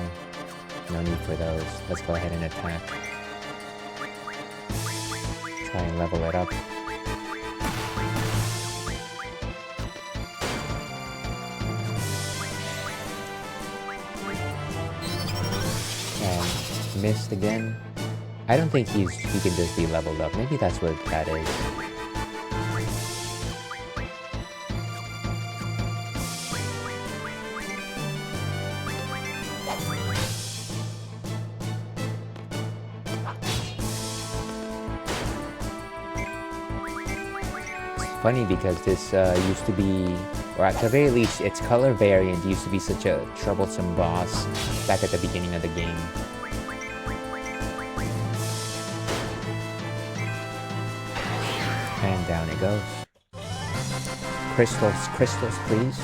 No need for those. Let's go ahead and attack. Try and level it up. And missed again. I don't think he can just be leveled up. Maybe that's what that is. Funny because this used to be, or at the very least, its color variant used to be such a troublesome boss back at the beginning of the game. And down it goes. Crystals, crystals, please.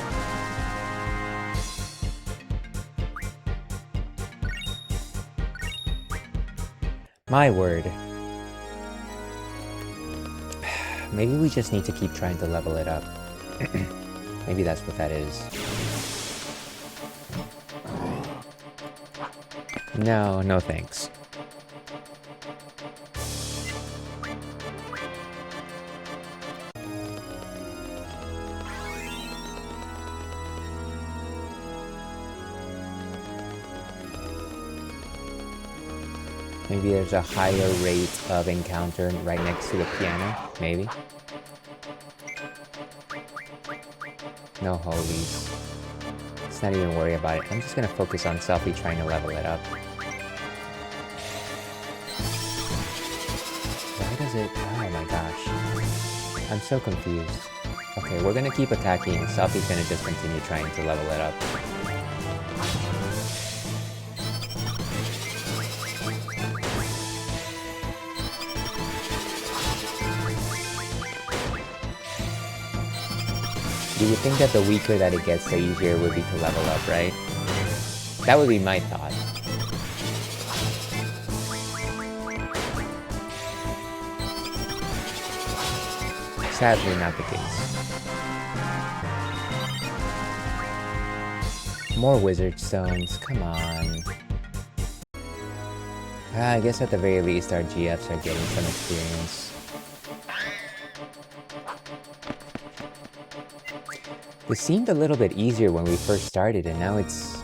My word. Maybe we just need to keep trying to level it up. Maybe that's what that is. No, no thanks. Maybe there's a higher rate of encounter right next to the piano, maybe? No holies. not even worry about it. I'm just gonna focus on Selfie trying to level it up. Why does it... Oh my gosh. I'm so confused. Okay, we're gonna keep attacking. Selfie's gonna just continue trying to level it up. You would think that the weaker that it gets, the easier it would be to level up, right? That would be my thought. Sadly, not the case. More wizard stones, come on. I guess at the very least our GFs are getting some experience. This seemed a little bit easier when we first started, and now it's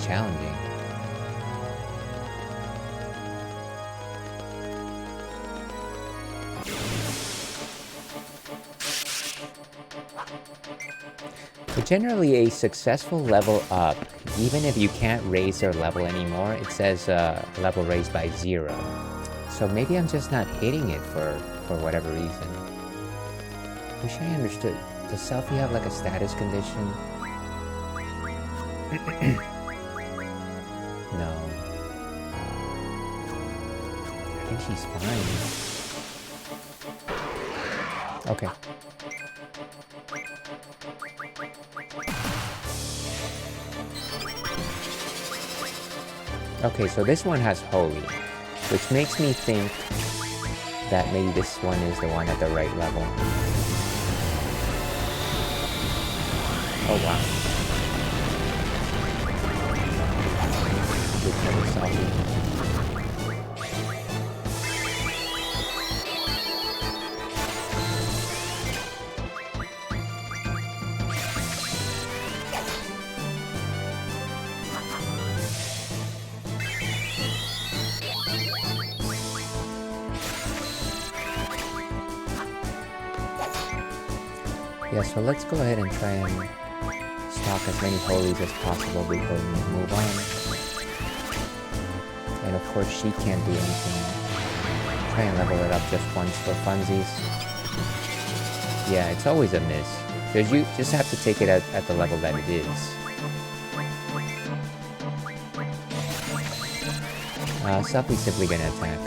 challenging. But generally, a successful level up, even if you can't raise their level anymore, it says level raised by 0. So maybe I'm just not hitting it for whatever reason. Wish I understood. Does Selfie have like a status condition? No. I think she's fine. Okay. Okay, so this one has Holy, which makes me think that maybe this one is the one at the right level. Oh wow. Good cover, Selfie. Yeah, so let's go ahead and try and stock as many holies as possible before we move on. And of course she can't do anything. Try and level it up just once for funsies. Yeah, it's always a miss. Because you just have to take it at the level that it is. Selfie's simply gonna attack.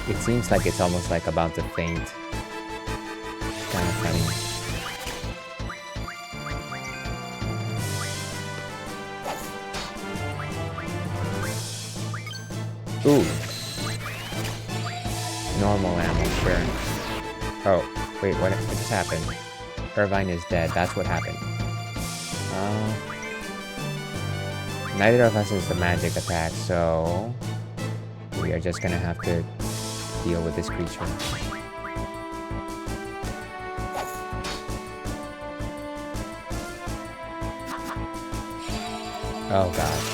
It seems like it's almost like about to faint. It's kind of funny. Ooh. Normal ammo, sure. Oh, wait, what just happened? Irvine is dead, that's what happened. Neither of us is the magic attack, so we are just gonna have to deal with this creature. Oh gosh.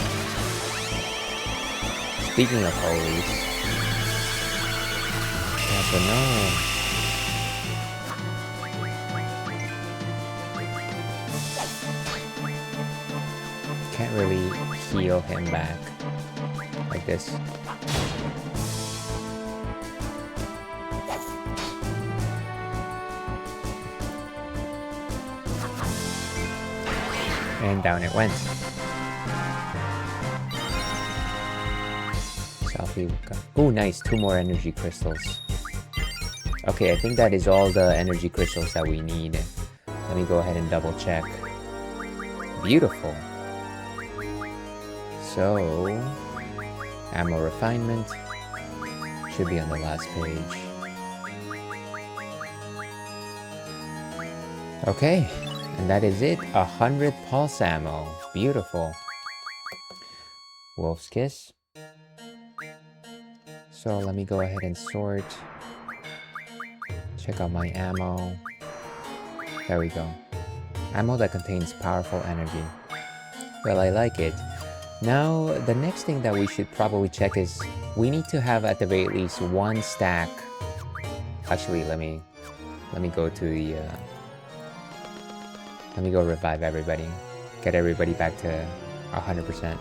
Speaking of holies. Yeah, but no. Can't really heal him back like this. And down it went. Selfie. Oh, nice. 2 more energy crystals. Okay, I think that is all the energy crystals that we need. Let me go ahead and double check. Beautiful. So, ammo refinement should be on the last page. Okay, and that is it. 100 pulse ammo. Beautiful. Wolf's Kiss. So let me go ahead and sort. Check out my ammo. There we go. Ammo that contains powerful energy. Well, I like it. Now, the next thing that we should probably check is we need to have at the very least one stack. Actually, let me go to the let me go revive everybody. Get everybody back to 100%.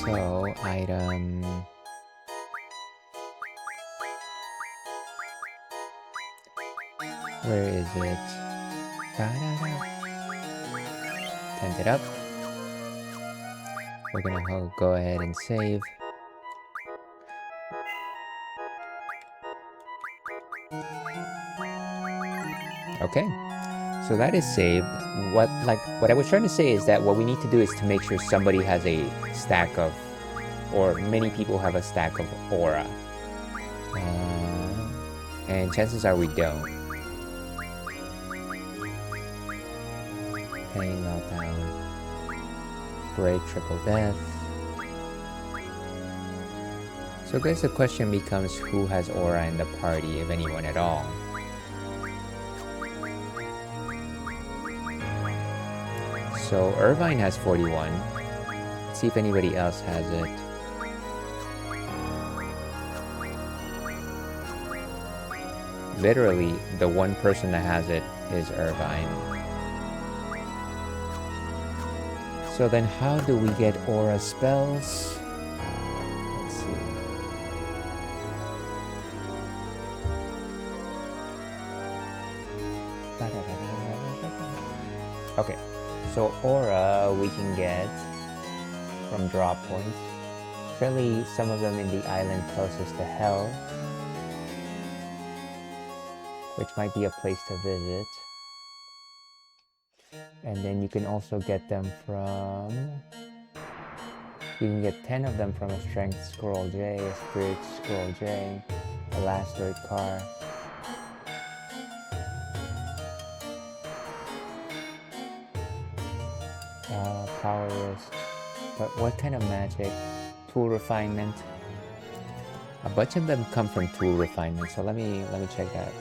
So, item... Where is it? Tent it up. We're gonna go ahead and save. Okay, so that is saved. What I was trying to say is that what we need to do is to make sure somebody has a stack of, or many people have a stack of aura. And chances are we don't. Pain, meltdown, break, triple death. So I guess the question becomes who has aura in the party, if anyone at all. So Irvine has 41. Let's see if anybody else has it. Literally, the one person that has it is Irvine. So then how do we get aura spells? Let's see. Okay, so aura we can get from drop points. Certainly some of them in the island closest to hell, which might be a place to visit. And then you can also get them from... You can get 10 of them from a Strength Scroll J, a Spirit Scroll J, a Last Dirt Car. Power Wrist. But what kind of magic? Tool Refinement. A bunch of them come from Tool Refinement, so let me check that.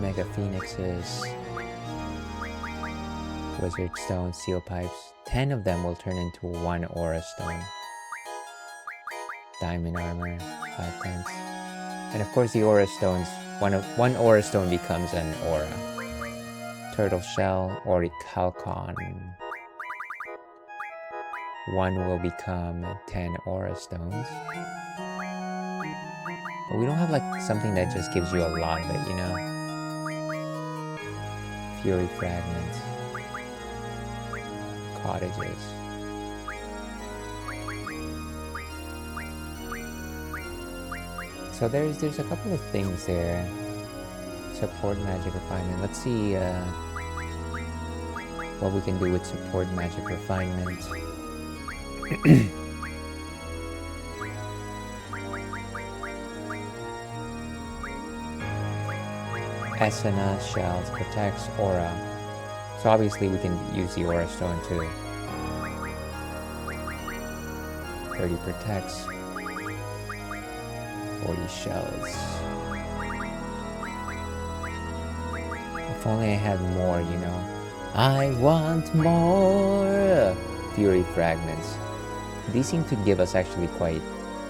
Mega Phoenixes, Wizard Stone, Seal Pipes. 10 of them will turn into one Aura Stone. Diamond Armor, 5 times. And of course the Aura Stones, one Aura Stone becomes an Aura. Turtle Shell, Orichalcon. 1 will become 10 Aura Stones. But we don't have like something that just gives you a lot of it, you know? Fury Fragments, Cottages. So there's a couple of things there. Support Magic Refinement. Let's see what we can do with Support Magic Refinement. Esena Shells protects Aura. So obviously we can use the Aura Stone too. 30 protects. 40 shells. If only I had more, you know. I want more! Fury Fragments. These seem to give us actually quite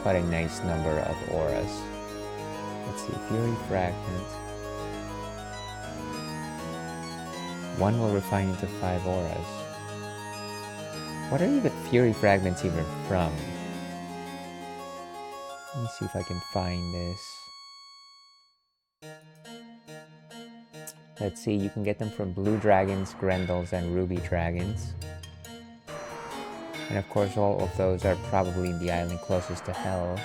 a nice number of auras. Let's see, Fury Fragment. 1 will refine into 5 auras. What are even Fury Fragments even from? Let me see if I can find this. Let's see, you can get them from Blue Dragons, Grendels, and Ruby Dragons. And of course all of those are probably in the island closest to Hell.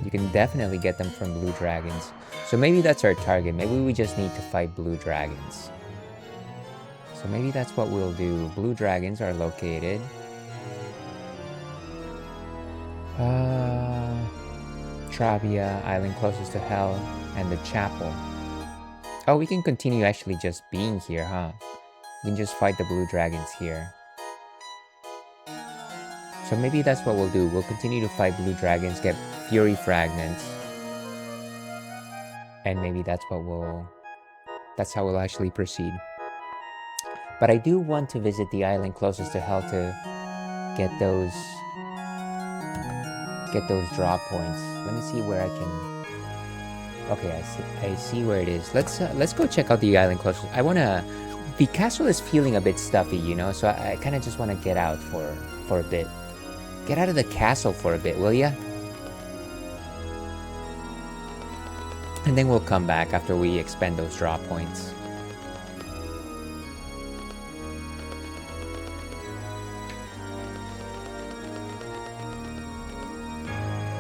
You can definitely get them from Blue Dragons. So maybe that's our target. Maybe we just need to fight Blue Dragons. So maybe that's what we'll do. Blue Dragons are located... Trabia, island closest to Hell, and the Chapel. Oh, we can continue actually just being here, huh? We can just fight the Blue Dragons here. So maybe that's what we'll do. We'll continue to fight blue dragons, get fury fragments. And maybe that's how we'll actually proceed. But I do want to visit the island closest to hell to get those draw points. Let me see where I can. Okay, I see where it is. Let's go check out the island closest. The castle is feeling a bit stuffy, you know, so I kind of just want to get out for a bit. Get out of the castle for a bit, will ya? And then we'll come back after we expend those draw points.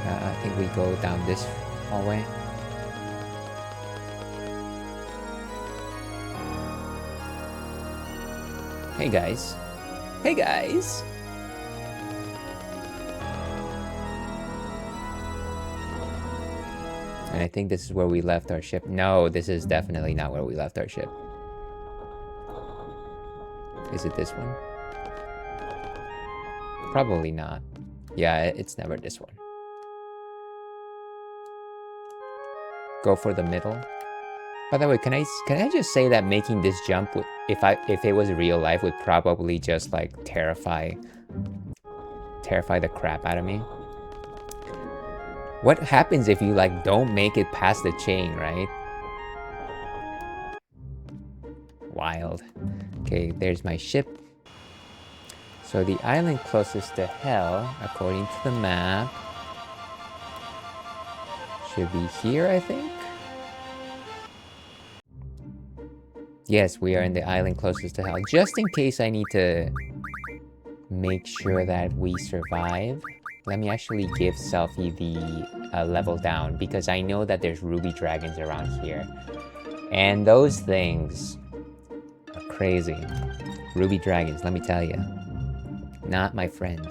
I think we go down this hallway. Hey guys. Hey guys! And I think this is where we left our ship. No, this is definitely not where we left our ship. Is it this one? Probably not. Yeah, it's never this one. Go for the middle. By the way, can I just say that making this jump, if it was real life, would probably just like terrify the crap out of me. What happens if you like don't make it past the chain, right? Wild. Okay, there's my ship. So the island closest to hell, according to the map, should be here, I think. Yes, we are in the island closest to hell. Just in case I need to make sure that we survive, let me actually give Selfie the level down, because I know that there's ruby dragons around here. And those things are crazy. Ruby dragons, let me tell you. Not my friend.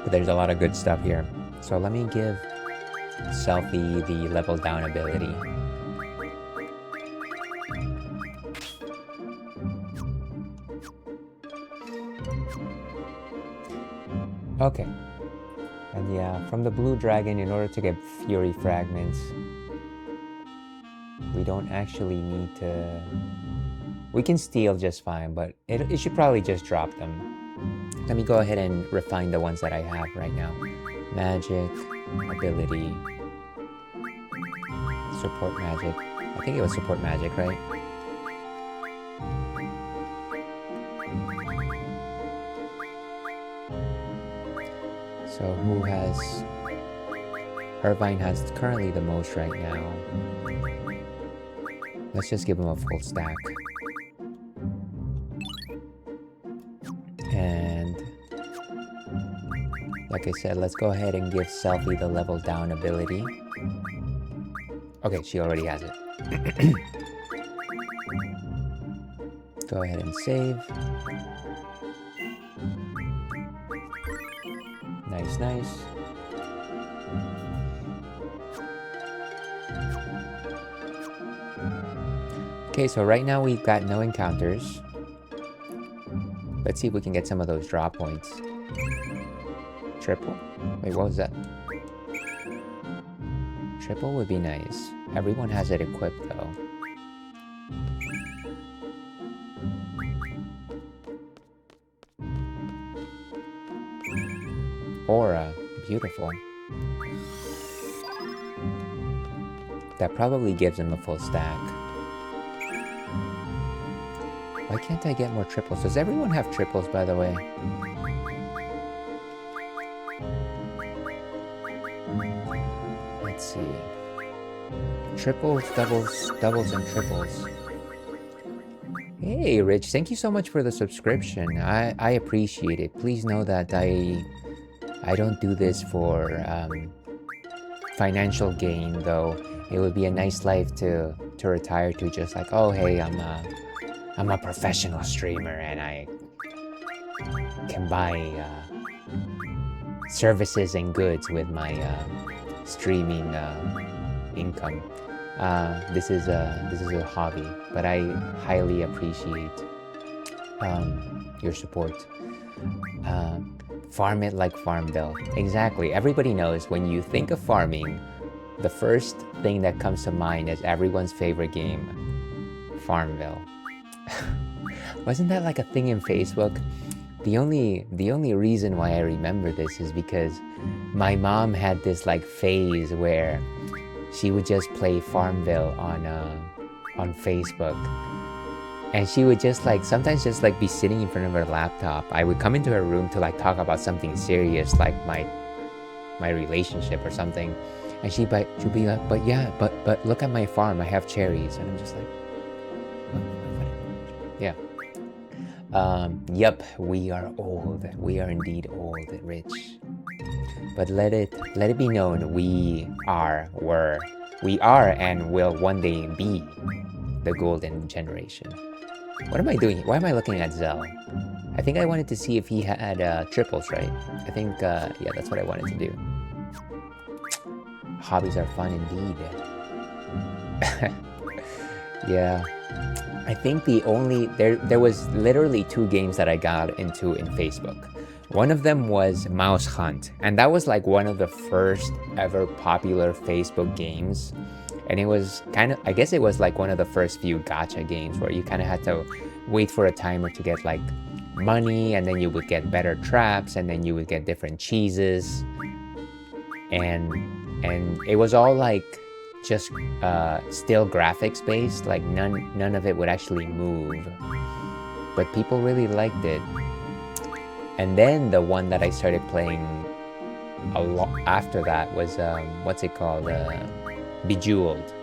But there's a lot of good stuff here. So let me give Selfie the level down ability. Okay. And yeah, from the blue dragon, in order to get fury fragments, we don't actually need to... We can steal just fine, but it should probably just drop them. Let me go ahead and refine the ones that I have right now. Magic, ability, support magic. I think it was support magic, right? So who has... Irvine has currently the most right now. Let's just give him a full stack. And like I said, let's go ahead and give Selfie the level down ability. Okay, she already has it. Go ahead and save. Nice, nice. Okay, so right now we've got no encounters. Let's see if we can get some of those draw points. Triple? Wait, what was that? Triple would be nice. Everyone has it equipped though. Aura, beautiful. That probably gives him a full stack. Why can't I get more triples? Does everyone have triples, by the way? Let's see. Triples, doubles, and triples. Hey, Rich, thank you so much for the subscription. I appreciate it. Please know that I don't do this for financial gain, though. It would be a nice life to retire to, just like, oh, hey, I'm a professional streamer and I can buy services and goods with my streaming income. This is a hobby, but I highly appreciate your support. Farm it like Farmville. Exactly. Everybody knows when you think of farming, the first thing that comes to mind is everyone's favorite game, Farmville. Wasn't that like a thing in Facebook? The only reason why I remember this is because my mom had this like phase where she would just play Farmville on Facebook, and she would just like sometimes just like be sitting in front of her laptop. I would come into her room to like talk about something serious like my relationship or something, and she'd be like, but look at my farm, I have cherries, and I'm just like, what? Yeah. Yep, we are old. We are indeed old, Rich. But let it be known, we are and will one day be the golden generation. What am I doing? Why am I looking at Zell? I think I wanted to see if he had triples, right? I think, yeah, that's what I wanted to do. Hobbies are fun indeed. Yeah. I think there was literally 2 games that I got into in Facebook. One of them was Mouse Hunt, and that was like one of the first ever popular Facebook games. And it was I guess it was like one of the first few gacha games where you kind of had to wait for a timer to get like money, and then you would get better traps, and then you would get different cheeses. And it was all like just still graphics based, like none of it would actually move, but people really liked it. And then the one that I started playing a lot after that was what's it called, Bejeweled.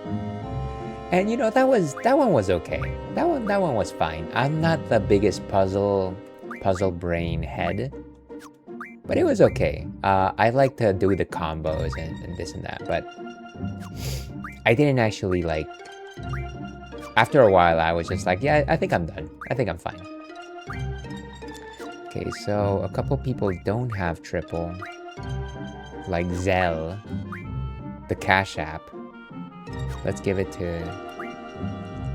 And you know, that one was okay. That one was fine. I'm not the biggest puzzle brain head, but it was okay. I like to do the combos and this and that, but I didn't actually like. After a while, I was just like, yeah, I think I'm done. I think I'm fine. Okay, so a couple people don't have triple, like Zell, the Cash App. Let's give it to.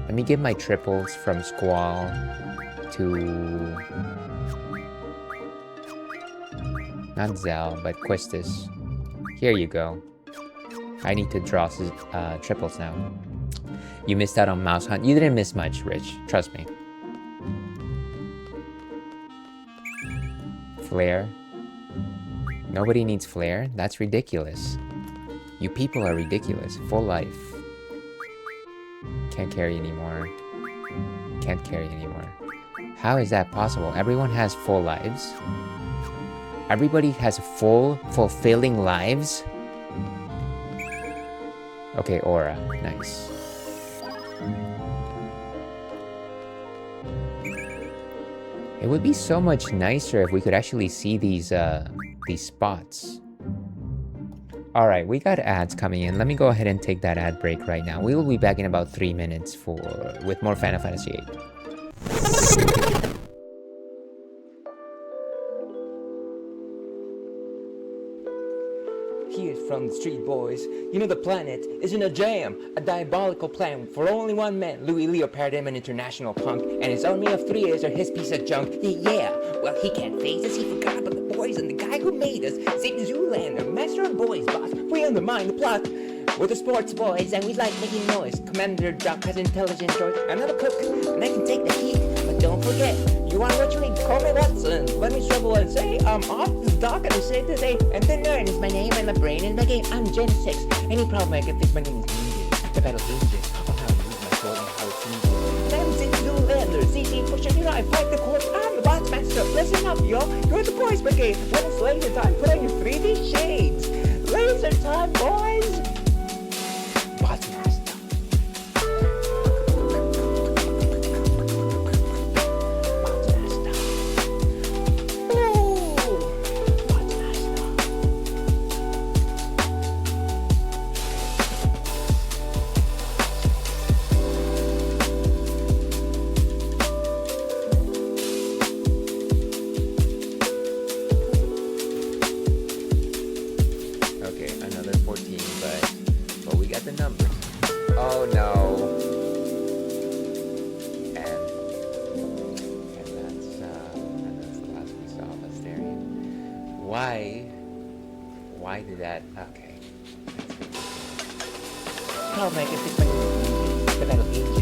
Let me give my triples from Squall to not Zell, but Quistis. Here you go. I need to draw triples now. You missed out on Mouse Hunt. You didn't miss much, Rich. Trust me. Flare. Nobody needs flare. That's ridiculous. You people are ridiculous. Full life. Can't carry anymore. Can't carry anymore. How is that possible? Everyone has full lives. Everybody has full, fulfilling lives. Okay, Aura. Nice. It would be so much nicer if we could actually see these spots. Alright, we got ads coming in. Let me go ahead and take that ad break right now. We will be back in about 3 minutes with more Final Fantasy VIII. Here's from the street boys. You know the planet is in a jam, a diabolical plan for only one man, Louis Leopard, an international punk, and his army of 3As are his piece of junk. Yeah, well he can't phase us, he forgot about the boys and the guy who made us. Satan Zoolander, master of boys, boss, we undermine the plot. We're the sports boys and we like making noise. Commander Doc has intelligent droids. I'm not a cook and I can take the heat, but don't forget, you want what you need, call me Watson. Let me trouble and say, I'm off the dock and I say today. And the nerd is my name and my brain is my game. I'm Gen 6. Any problem I can fix, my name is needed. The battle is this. Oh, how to use my sword and how it's needed. I'm Satan Zoolander, CC pushing, you know, I fight the course. I'm the boss master. Listen up, yo. You're the boys brigade. When it's laser time, put on your 3D shades. Laser time, boys. Boss master. Oh no. And that's the last we saw of Asterion. Why did that? Okay. How am I going to fix my the Battle Ages? On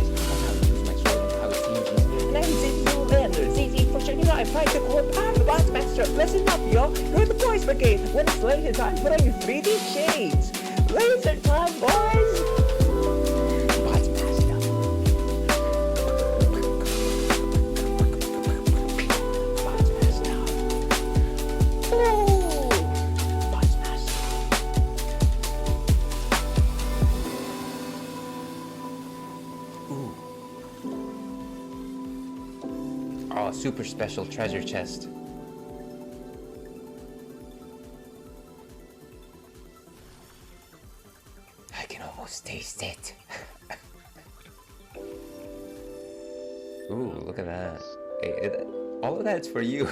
how to use my sword and how it's used. And I was in new lander. Easy for sure. You know, I fight the core power of Boss Master. Listen up, yo. You're the Boys Brigade. When it's laser time, put on your 3D shades. Laser time, boys. Boss Master. Boss Master. Ooh. Boss Master. Oh, super special treasure chest. I can almost taste it. Ooh, look at that. All of that's for you.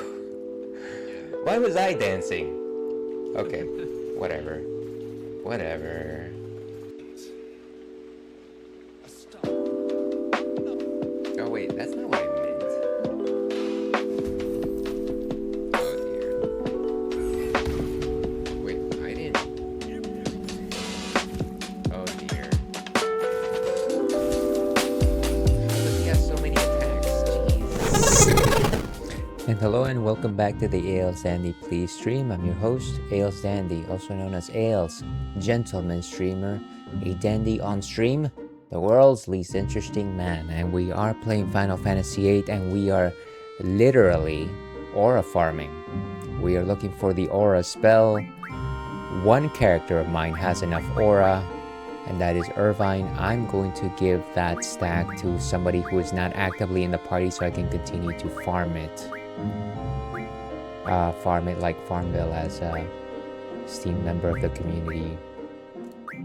Why was I dancing? Okay, whatever. Whatever. Oh wait, that's not what I meant. Oh dear. Wait, I didn't. Oh dear. How does he have so many attacks? Jeez. And hello and welcome back to the Ales Dandy Please stream. I'm your host, Ales Dandy, also known as Ales, gentleman streamer, a dandy on stream, the world's least interesting man. And we are playing Final Fantasy VIII, and we are literally aura farming. We are looking for the aura spell. One character of mine has enough aura, and that is Irvine. I'm going to give that stack to somebody who is not actively in the party so I can continue to farm it. Farm it like Farmville, as a esteemed member of the community,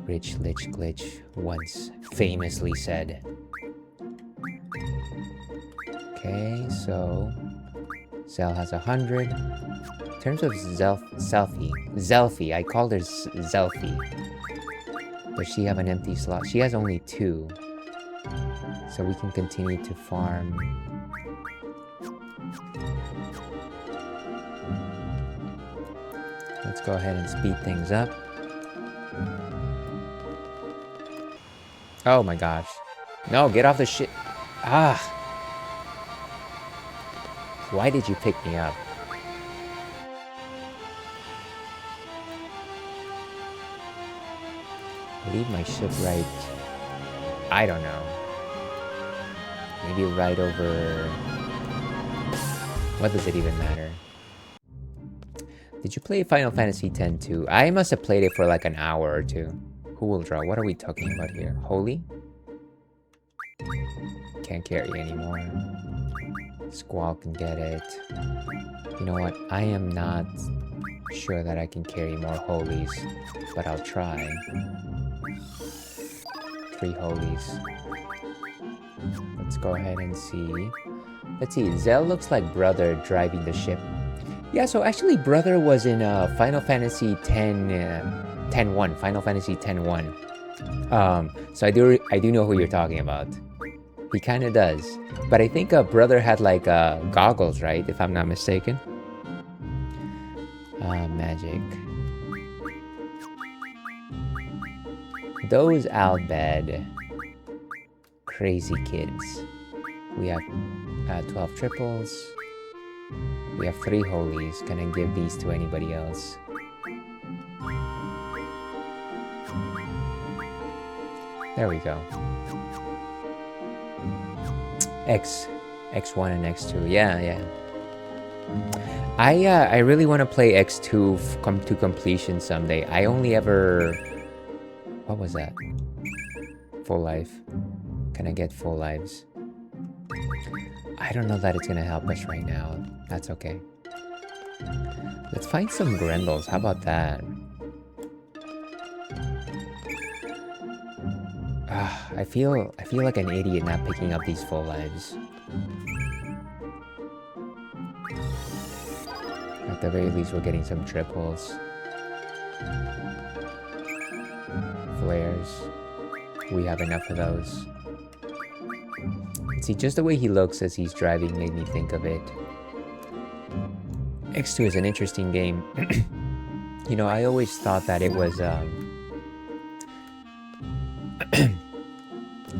Rich Lich Glitch, once famously said. Okay, so Zell has 100. In terms of Zelfie, I called her Zelfie. Does she have an empty slot? She has only 2. So we can continue to farm. Let's go ahead and speed things up. Oh my gosh. No, get off the shit. Ah. Why did you pick me up? Leave my ship right... I don't know. Maybe right over... What does it even matter? Did you play Final Fantasy X too? I must have played it for like an hour or 2. Who will draw? What are we talking about here? Holy? Can't carry anymore. Squall can get it. You know what? I am not sure that I can carry more holies, but I'll try. 3 holies. Let's go ahead and see. Let's see. Zell looks like Brother driving the ship. Yeah, so actually Brother was in Final Fantasy X-1. Final Fantasy X-1. So I do know who you're talking about. He kind of does. But I think Brother had like goggles, right? If I'm not mistaken. Magic. Those Albed crazy kids. We have 12 triples. We have 3 holies. Can I give these to anybody else? There we go. X1 and X2. Yeah. I really want to play X2 come to completion someday. I only ever... What was that? Full life. Can I get full lives? I don't know that it's gonna help us right now. That's okay. Let's find some Grendels. How about that? I feel like an idiot not picking up these full lives. At the very least, we're getting some triples. Flares. we have enough of those. See, just the way he looks as he's driving made me think of it. X2 is an interesting game. You know, I always thought that it was...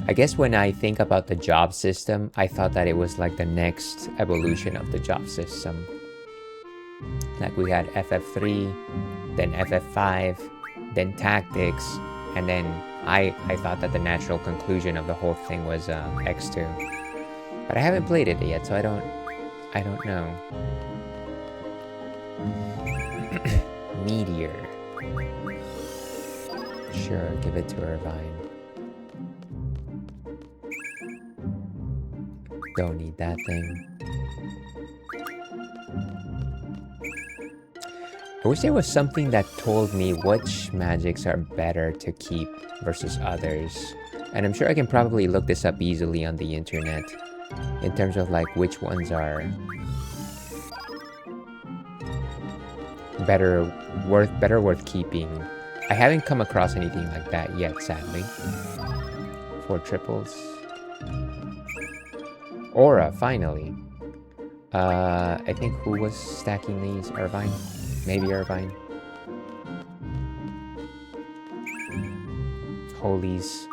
I guess when I think about the job system, I thought that it was like the next evolution of the job system. Like we had FF3, then FF5, then tactics, and then I thought that the natural conclusion of the whole thing was X2. But I haven't played it yet, so I don't know. Meteor. Sure, give it to Irvine. Don't need that thing. I wish there was something that told me which magics are better to keep versus others. And I'm sure I can probably look this up easily on the internet. In terms of like which ones are better worth keeping. I haven't come across anything like that yet, sadly. 4 triples. Aura, finally. I think who was stacking these? Irvine? Maybe Irvine. Holies.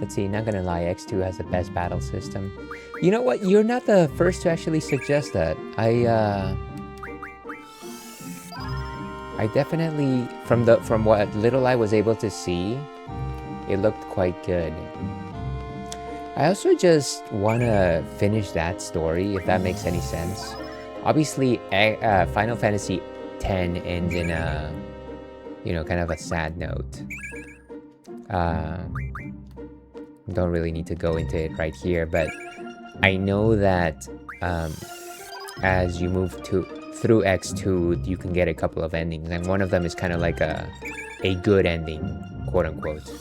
Let's see, not gonna lie, X2 has the best battle system. You know what? You're not the first to actually suggest that. I definitely, from what little I was able to see, it looked quite good. I also just want to finish that story, if that makes any sense. Obviously, Final Fantasy X ends in a, you know, kind of a sad note. Don't really need to go into it right here, but I know that as you move through X2, you can get a couple of endings, and one of them is kind of like a good ending, quote unquote.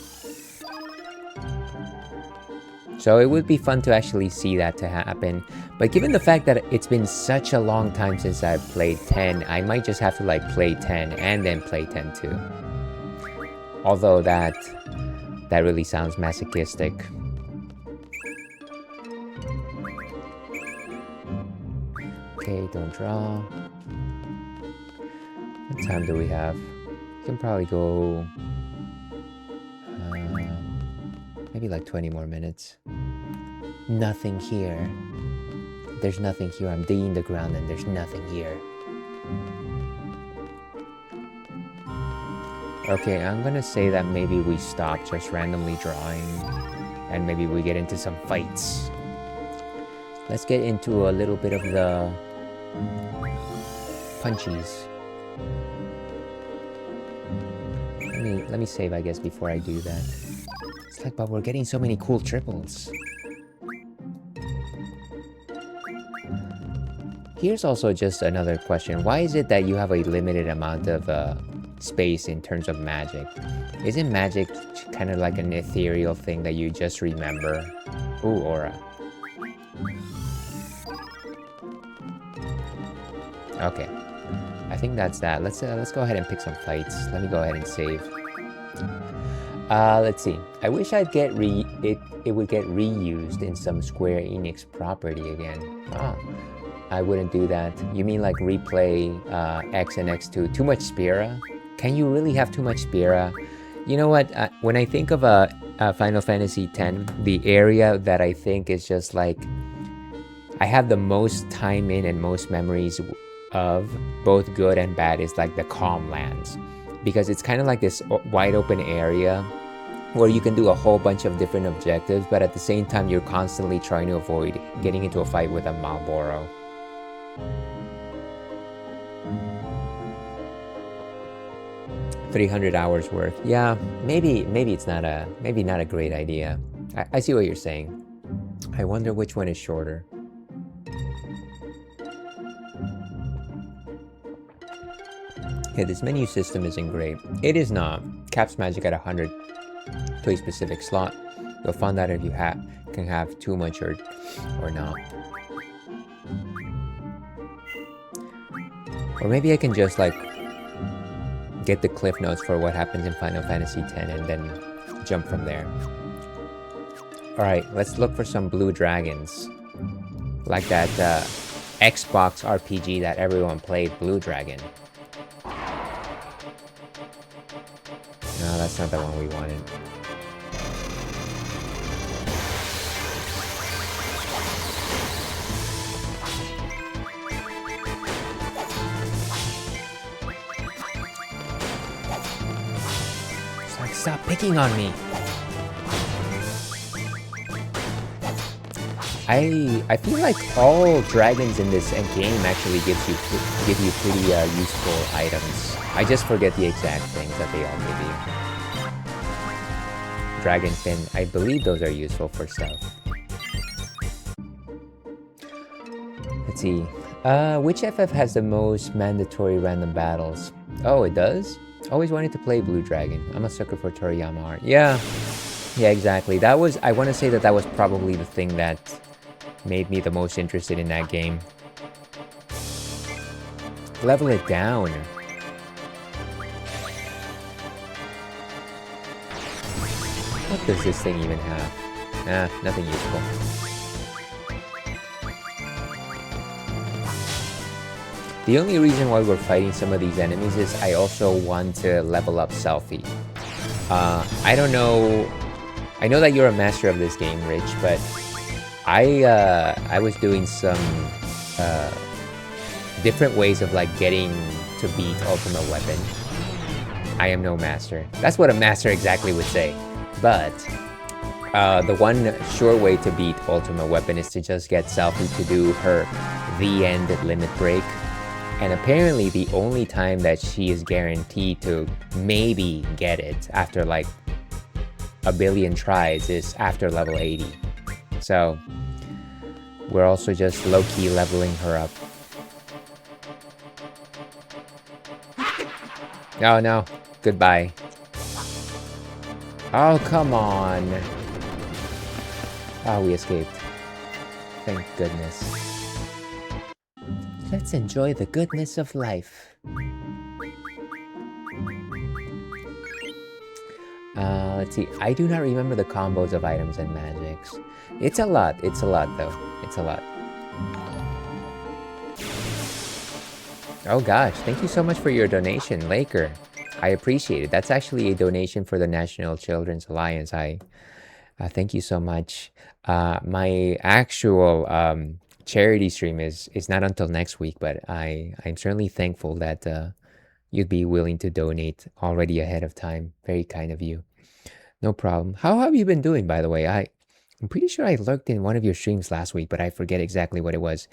So it would be fun to actually see that to happen. But given the fact that it's been such a long time since I've played 10, I might just have to like play 10 and then play 10 too. Although that really sounds masochistic. Okay, don't draw. What time do we have? We can probably go... maybe like 20 more minutes. Nothing here. There's nothing here. I'm digging the ground and there's nothing here. Okay, I'm gonna say that maybe we stop just randomly drawing and maybe we get into some fights. Let's get into a little bit of the punchies. Let me save, I guess, before I do that. It's like, but we're getting so many cool triples. Here's also just another question. Why is it that you have a limited amount of space in terms of magic? Isn't magic kind of like an ethereal thing that you just remember? Ooh, aura. Okay. I think that's that. Let's go ahead and pick some fights. Let me go ahead and save. Let's see. I wish I'd get it would get reused in some Square Enix property again. Oh, I wouldn't do that. You mean like replay X and X2? Too much Spira? Can you really have too much Spira? You know what? When I think of Final Fantasy X, the area that I think is just like I have the most time in and most memories of, both good and bad, is like the Calm Lands, because it's kind of like this wide open area where you can do a whole bunch of different objectives, but at the same time you're constantly trying to avoid getting into a fight with a Malboro. $300 hours worth. Yeah, maybe it's not a great idea. I see what you're saying. I wonder which one is shorter. Yeah, this menu system isn't great. It is not. Caps magic at 100 to a specific slot. You'll find out if you can have too much or not. Or maybe I can just like get the cliff notes for what happens in Final Fantasy X and then jump from there. Alright, let's look for some blue dragons. Like that Xbox RPG that everyone played, Blue Dragon. No, that's not the one we wanted. It's like, stop picking on me! I feel like all dragons in this game actually give you pretty useful items. I just forget the exact things that they all give you. Dragon fin, I believe those are useful for stuff. Let's see. Which FF has the most mandatory random battles? Oh, it does? Always wanted to play Blue Dragon. I'm a sucker for Toriyama art. Yeah, exactly. That was, I want to say that was probably the thing that made me the most interested in that game. Level it down. What does this thing even have? Nothing useful. The only reason why we're fighting some of these enemies is I also want to level up Selfie. I don't know. I know that you're a master of this game, Rich, but I was doing some different ways of like getting to beat Ultimate Weapon. I am no master. That's what a master exactly would say. But the one sure way to beat Ultimate Weapon is to just get Selfie to do her The End limit break. And apparently the only time that she is guaranteed to maybe get it after like a billion tries is after level 80. So we're also just low-key leveling her up. Oh no, goodbye. Oh, come on. Oh, we escaped. Thank goodness. Let's enjoy the goodness of life. Let's see. I do not remember the combos of items and magics. It's a lot though. It's a lot. Oh gosh, thank you so much for your donation, Laker. I appreciate it. That's actually a donation for the National Children's Alliance. Thank you so much. My actual charity stream is not until next week, but I'm certainly thankful that you'd be willing to donate already ahead of time. Very kind of you. No problem. How have you been doing, by the way? I'm pretty sure I lurked in one of your streams last week, but I forget exactly what it was.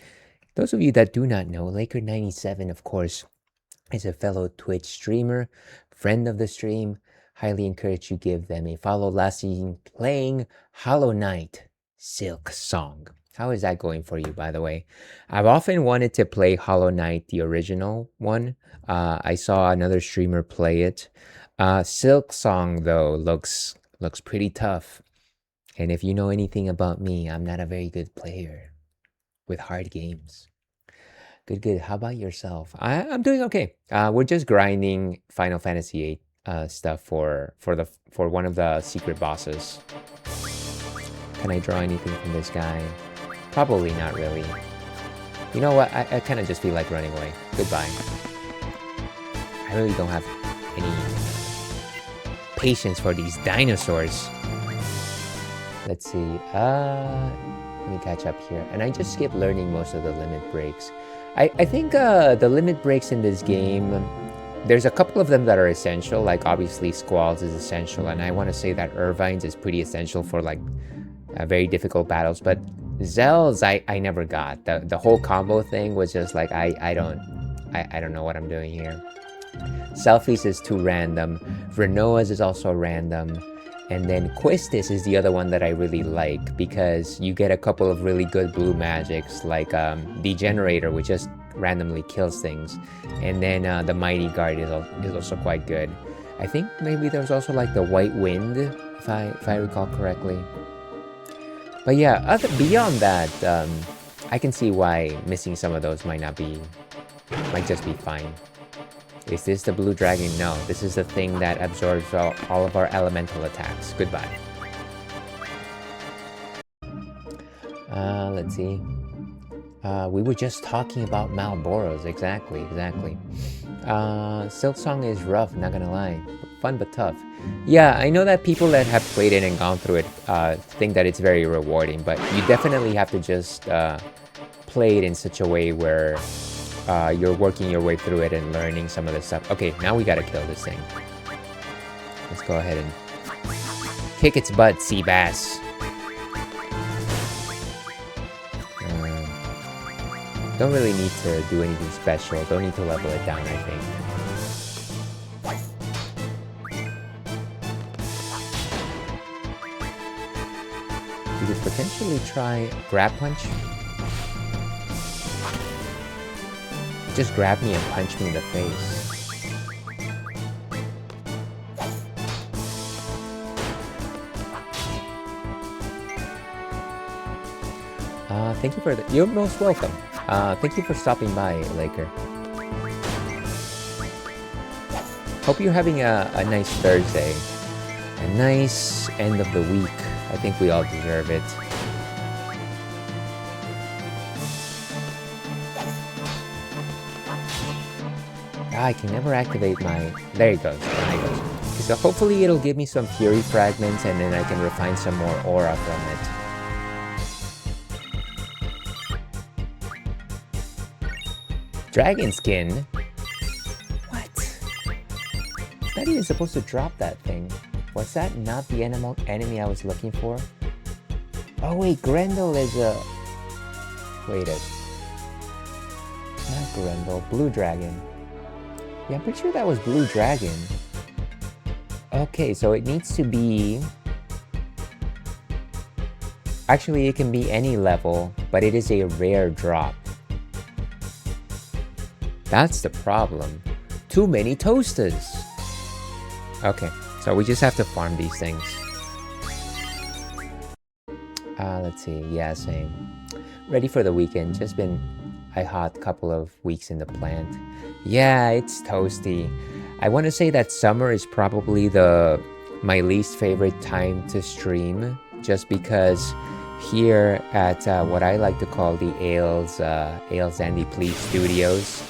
Those of you that do not know, Laker97, of course, is a fellow Twitch streamer, friend of the stream. Highly encourage you give them a follow. Last season playing Hollow Knight Silk Song. How is that going for you, by the way? I've often wanted to play Hollow Knight, the original one. I saw another streamer play it. Silk Song, though, looks pretty tough. And if you know anything about me, I'm not a very good player with hard games. Good. How about yourself? I'm doing okay. We're just grinding Final Fantasy VIII stuff for one of the secret bosses. Can I draw anything from this guy? Probably not really. You know what? I kind of just feel like running away. Goodbye. I really don't have any patience for these dinosaurs. Let's see. Let me catch up here. And I just skipped learning most of the limit breaks. I think the limit breaks in this game, there's a couple of them that are essential. Like obviously Squalls is essential, and I want to say that Irvine's is pretty essential for like very difficult battles. But Zell's I never got. The whole combo thing was just like I don't know what I'm doing here. Selfies is too random. Renoa's is also random. And then Quistis is the other one that I really like because you get a couple of really good blue magics like Degenerator, which just randomly kills things. And then the Mighty Guard is also quite good. I think maybe there's also like the White Wind, if I recall correctly. But yeah, beyond that, I can see why missing some of those might just be fine. Is this the blue dragon? No, this is the thing that absorbs all of our elemental attacks. Goodbye. Let's see. We were just talking about Malboros. Exactly. Silksong is rough, not gonna lie. Fun but tough. Yeah, I know that people that have played it and gone through it think that it's very rewarding, but you definitely have to just play it in such a way where you're working your way through it and learning some of the stuff. Okay, now we gotta kill this thing. Let's go ahead and kick its butt, sea bass. Don't really need to do anything special. Don't need to level it down, I think. You could potentially try grab punch. Just grab me and punch me in the face. Thank you for the... You're most welcome. Thank you for stopping by, Laker. Hope you're having a nice Thursday. A nice end of the week. I think we all deserve it. I can never activate my... There it goes. There it goes. So hopefully it'll give me some Fury Fragments and then I can refine some more aura from it. Dragon skin? What? It's not even supposed to drop that thing. Was that not the enemy I was looking for? Oh wait, Grendel is a... Wait a... Not Grendel, Blue Dragon. Yeah, I'm pretty sure that was Blue Dragon. Okay, so it needs to be... Actually, it can be any level, but it is a rare drop. That's the problem. Too many toasters. Okay, so we just have to farm these things. Let's see. Yeah, same. Ready for the weekend. Just been a hot couple of weeks in the plant. Yeah, it's toasty. I want to say that summer is probably my least favorite time to stream, just because here at what I like to call the Ales Andy Please Studios,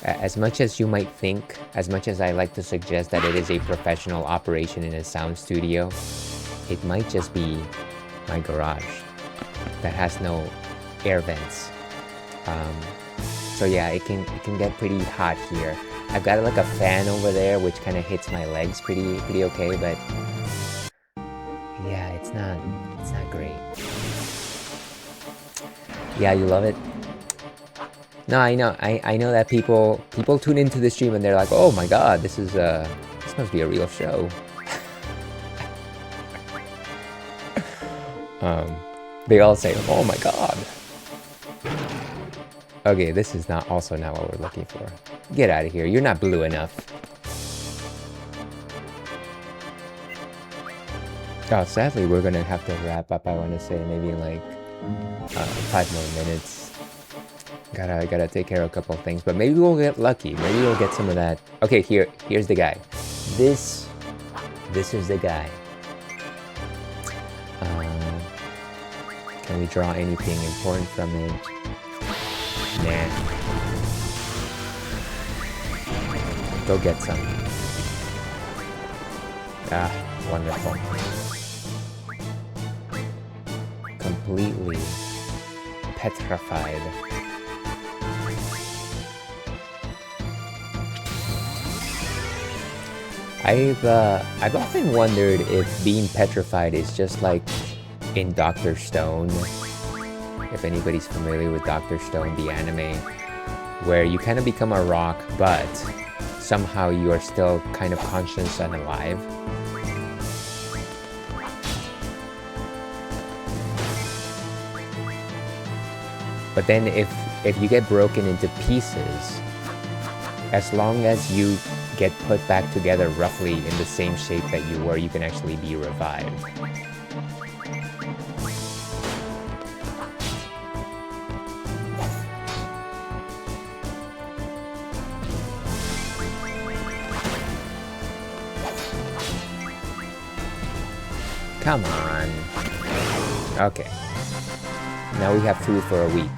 as much as you might think, as much as I like to suggest that it is a professional operation in a sound studio, it might just be my garage that has no air vents. So yeah, it can get pretty hot here. I've got like a fan over there which kind of hits my legs pretty okay, but yeah, it's not great. Yeah, you love it? No, I know that people tune into the stream and they're like, oh my god, this must be a real show. They all say, oh my god. Okay, this is also not what we're looking for. Get out of here, you're not blue enough. Oh, sadly, we're gonna have to wrap up, I want to say, maybe in like 5 more minutes. Gotta take care of a couple of things, but maybe we'll get lucky. Maybe we'll get some of that. Okay, here's the guy. This is the guy. Can we draw anything important from it? Nah. Go get some. Ah, wonderful. Completely petrified. I've often wondered if being petrified is just like in Dr. Stone. If anybody's familiar with Dr. Stone, the anime, where you kind of become a rock, but somehow you are still kind of conscious and alive. But then if you get broken into pieces, as long as you get put back together roughly in the same shape that you were, you can actually be revived. Come on. Okay. Now we have food for a week.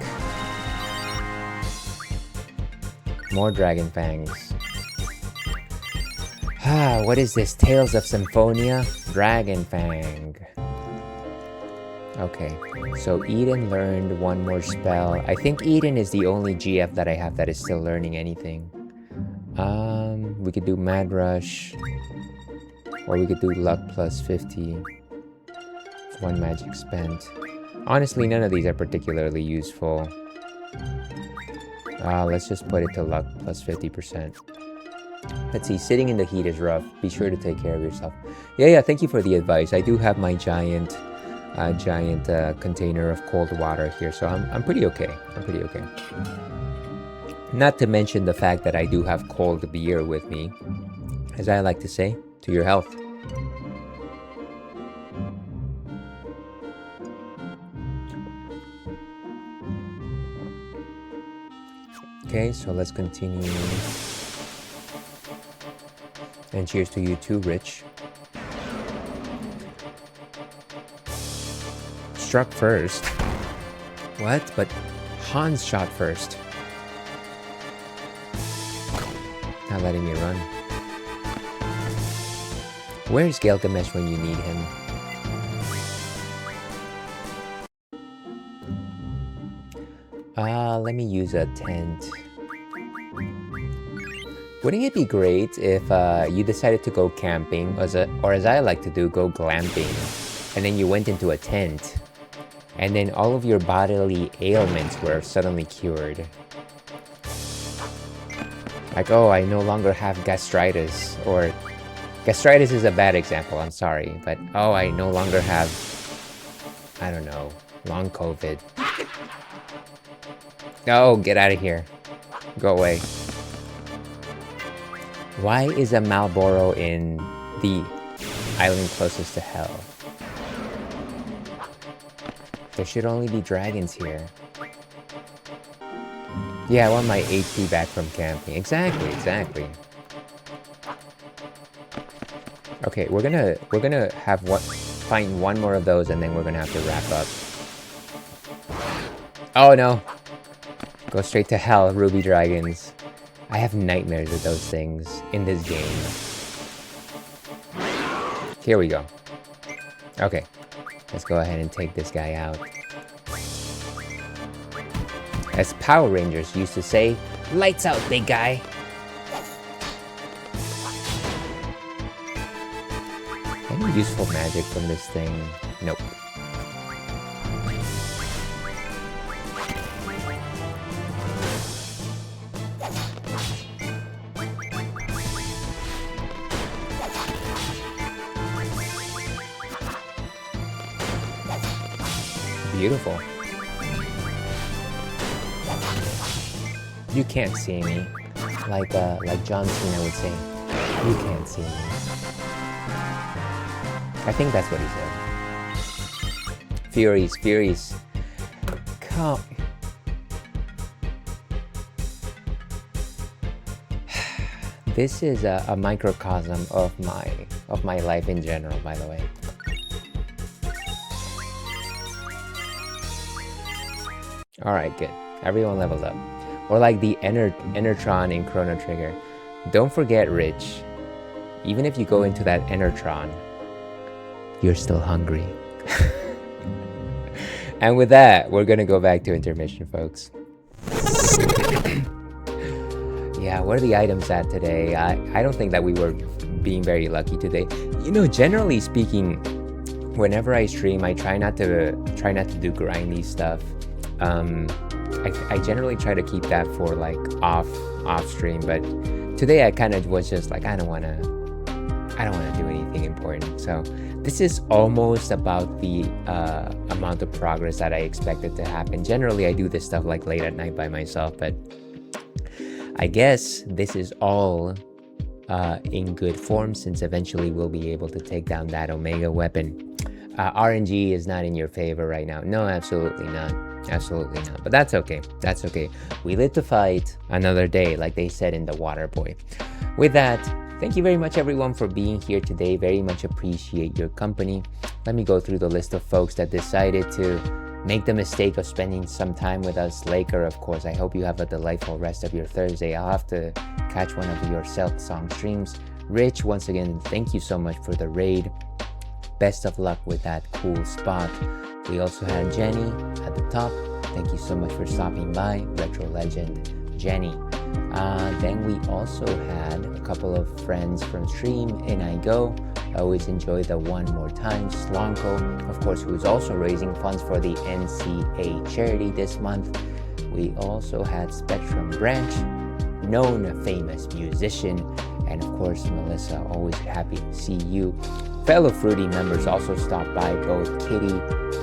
More dragon fangs. Ah, what is this? Tales of Symphonia? Dragon fang. Okay, so Eden learned one more spell. I think Eden is the only GF that I have that is still learning anything. We could do Mad Rush. Or we could do Luck plus 50. One magic spent. Honestly, none of these are particularly useful. Let's just put it to Luck plus 50%. Let's see, sitting in the heat is rough. Be sure to take care of yourself. Yeah, thank you for the advice. I do have my giant container of cold water here, so I'm pretty okay. I'm pretty okay. Not to mention the fact that I do have cold beer with me. As I like to say, to your health. Okay, so let's continue. And cheers to you too, Rich. Struck first. What? But Hans shot first. Not letting me run. Where's Gilgamesh when you need him? Let me use a tent. Wouldn't it be great if you decided to go camping, or as I like to do, go glamping, and then you went into a tent, and then all of your bodily ailments were suddenly cured? Like, oh, I no longer have gastritis, or gastritis is a bad example, I'm sorry, but oh, I no longer have, I don't know, long COVID. Oh, get out of here. Go away. Why is a Malboro in the island closest to hell? There should only be dragons here. Yeah, I want my HP back from camping. Exactly. Okay, we're gonna have find one more of those, and then we're gonna have to wrap up. Oh no! Go straight to hell, ruby dragons. I have nightmares of those things in this game. Here we go. Okay, let's go ahead and take this guy out. As Power Rangers used to say, lights out, big guy. Any useful magic from this thing? Nope. Beautiful. You can't see me. Like John Cena would say, you can't see me. I think that's what he said. Furies. Come. This is a microcosm of my life in general, by the way. Alright, good. Everyone leveled up. Or like the Enertron in Chrono Trigger. Don't forget, Rich, even if you go into that Enertron, you're still hungry. And with that, we're gonna go back to intermission, folks. Yeah, where are the items at today? I don't think that we were being very lucky today. You know, generally speaking, whenever I stream, I try not to do grindy stuff. I generally try to keep that for like off stream, but today I kind of was just like, I don't want to do anything important. So this is almost about the amount of progress that I expected to happen. Generally, I do this stuff like late at night by myself, but I guess this is all in good form, since eventually we'll be able to take down that Omega weapon. RNG is not in your favor right now. No, absolutely not. Absolutely not. But that's okay. That's okay. We live to fight another day, like they said in The Water Boy. With that, Thank you very much, everyone, for being here today. Very much appreciate your company. Let me go through the list of folks that decided to make the mistake of spending some time with us. Laker, of course, I hope you have a delightful rest of your Thursday. I'll have to catch one of your Silk Song streams. Rich, once again, thank you so much for the raid. Best of luck with that cool spot. We also had Jenny at the top. Thank you so much for stopping by. Retro legend, Jenny. Then we also had a couple of friends from stream, and I go. I always enjoy the one more time. Slonko, of course, who is also raising funds for the NCA charity this month. We also had Spectrum Branch, known famous musician, and of course Melissa, always happy to see you. Fellow Fruity members also stopped by. Both Kitty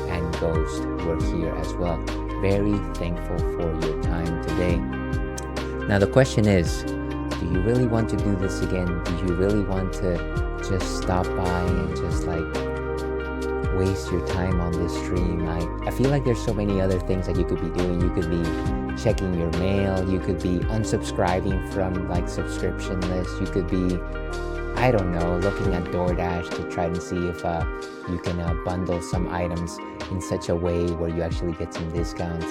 and Ghost were here as well. Very thankful for your time today. Now the question is, do you really want to do this again? Do you really want to just stop by and just like waste your time on this stream? I feel like there's so many other things that you could be doing. You could be checking your mail. You could be unsubscribing from like subscription lists. You could be, I don't know, looking at DoorDash to try and see if you can bundle some items in such a way where you actually get some discounts.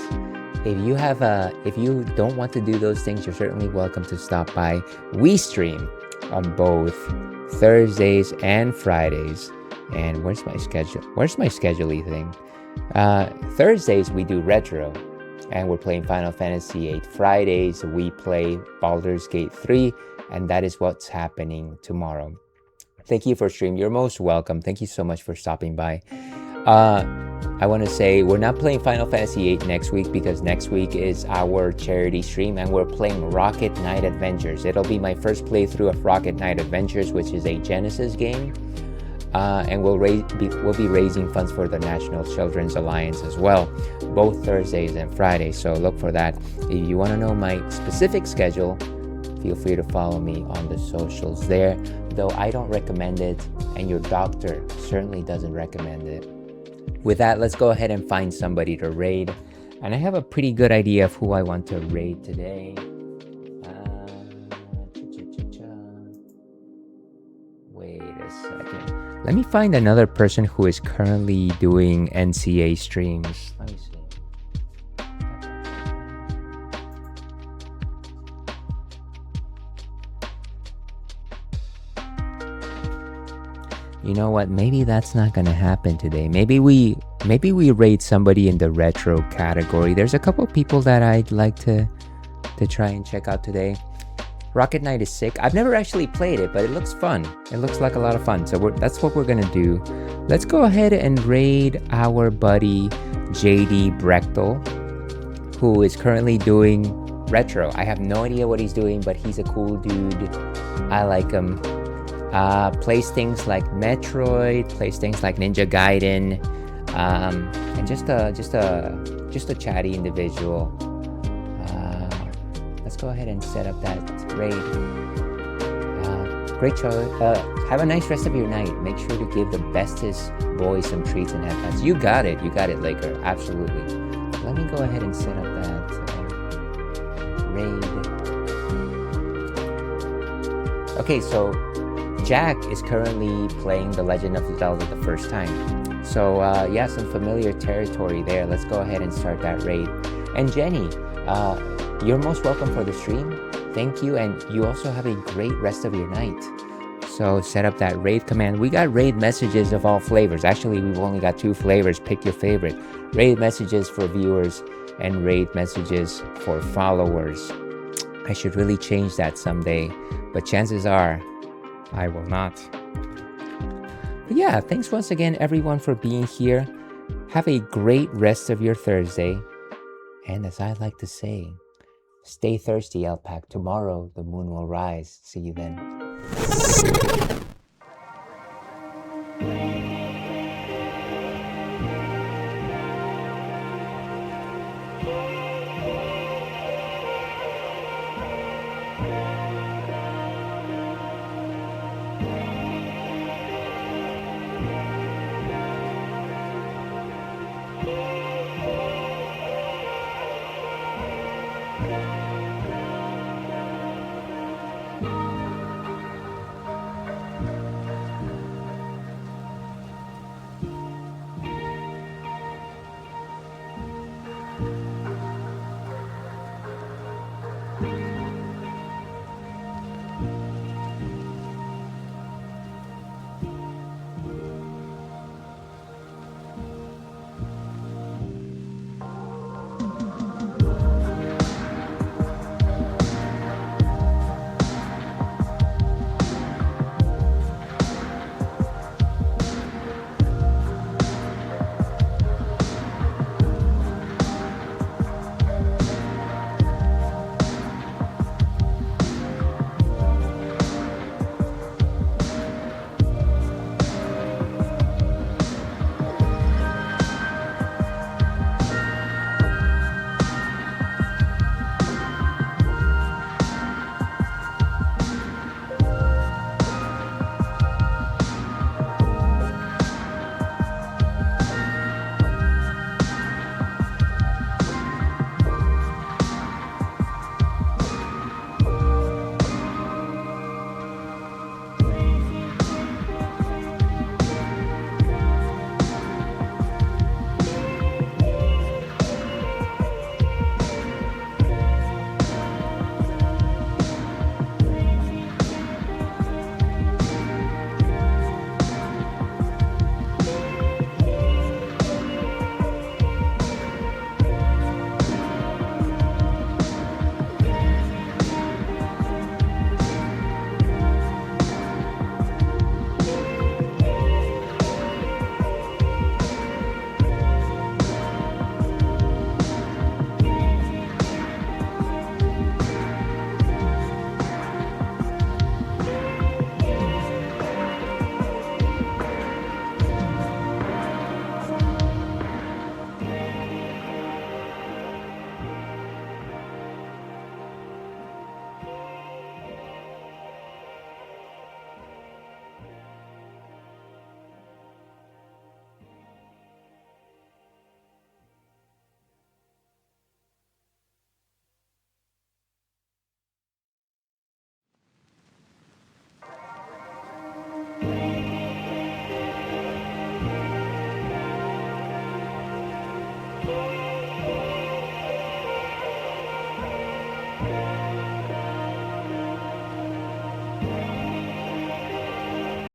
If you don't want to do those things, you're certainly welcome to stop by. We stream on both Thursdays and Fridays. And where's my schedule? Where's my schedule-y thing? Thursdays we do retro, and we're playing Final Fantasy VIII. Fridays we play Baldur's Gate 3, and that is what's happening tomorrow. Thank you for stream. You're most welcome. Thank you so much for stopping by. I want to say we're not playing Final Fantasy VIII next week because next week is our charity stream and we're playing Rocket Knight Adventures. It'll be my first playthrough of Rocket Knight Adventures, which is a Genesis game. And we'll be raising funds for the National Children's Alliance as well, both Thursdays and Fridays. So look for that. If you want to know my specific schedule, feel free to follow me on the socials there. Though I don't recommend it, and your doctor certainly doesn't recommend it. With that, let's go ahead and find somebody to raid. And I have a pretty good idea of who I want to raid today. Wait a second. Let me find another person who is currently doing NCA streams. Let me see. You know what? Maybe that's not gonna happen today. Maybe we raid somebody in the retro category. There's a couple people that I'd like to try and check out today. Rocket Knight is sick. I've never actually played it, but it looks fun. It looks like a lot of fun. So that's what we're gonna do. Let's go ahead and raid our buddy JD Brechtel, who is currently doing retro. I have no idea what he's doing, but he's a cool dude. I like him. Plays things like Metroid, plays things like Ninja Gaiden, and just a chatty individual. Let's go ahead and set up that raid. Great choice. Have a nice rest of your night. Make sure to give the bestest boys some treats and headphones. You got it, Laker. Absolutely. Let me go ahead and set up that raid. Okay, so Jack is currently playing The Legend of Zelda the first time. So yeah, some familiar territory there. Let's go ahead and start that raid. And Jenny, you're most welcome for the stream. Thank you, and you also have a great rest of your night. So set up that raid command. We got raid messages of all flavors. Actually, we've only got 2 flavors. Pick your favorite. Raid messages for viewers and raid messages for followers. I should really change that someday, but chances are I will not. But yeah, thanks once again, everyone, for being here. Have a great rest of your Thursday. And as I like to say, stay thirsty, Alpac. Tomorrow the moon will rise. See you then.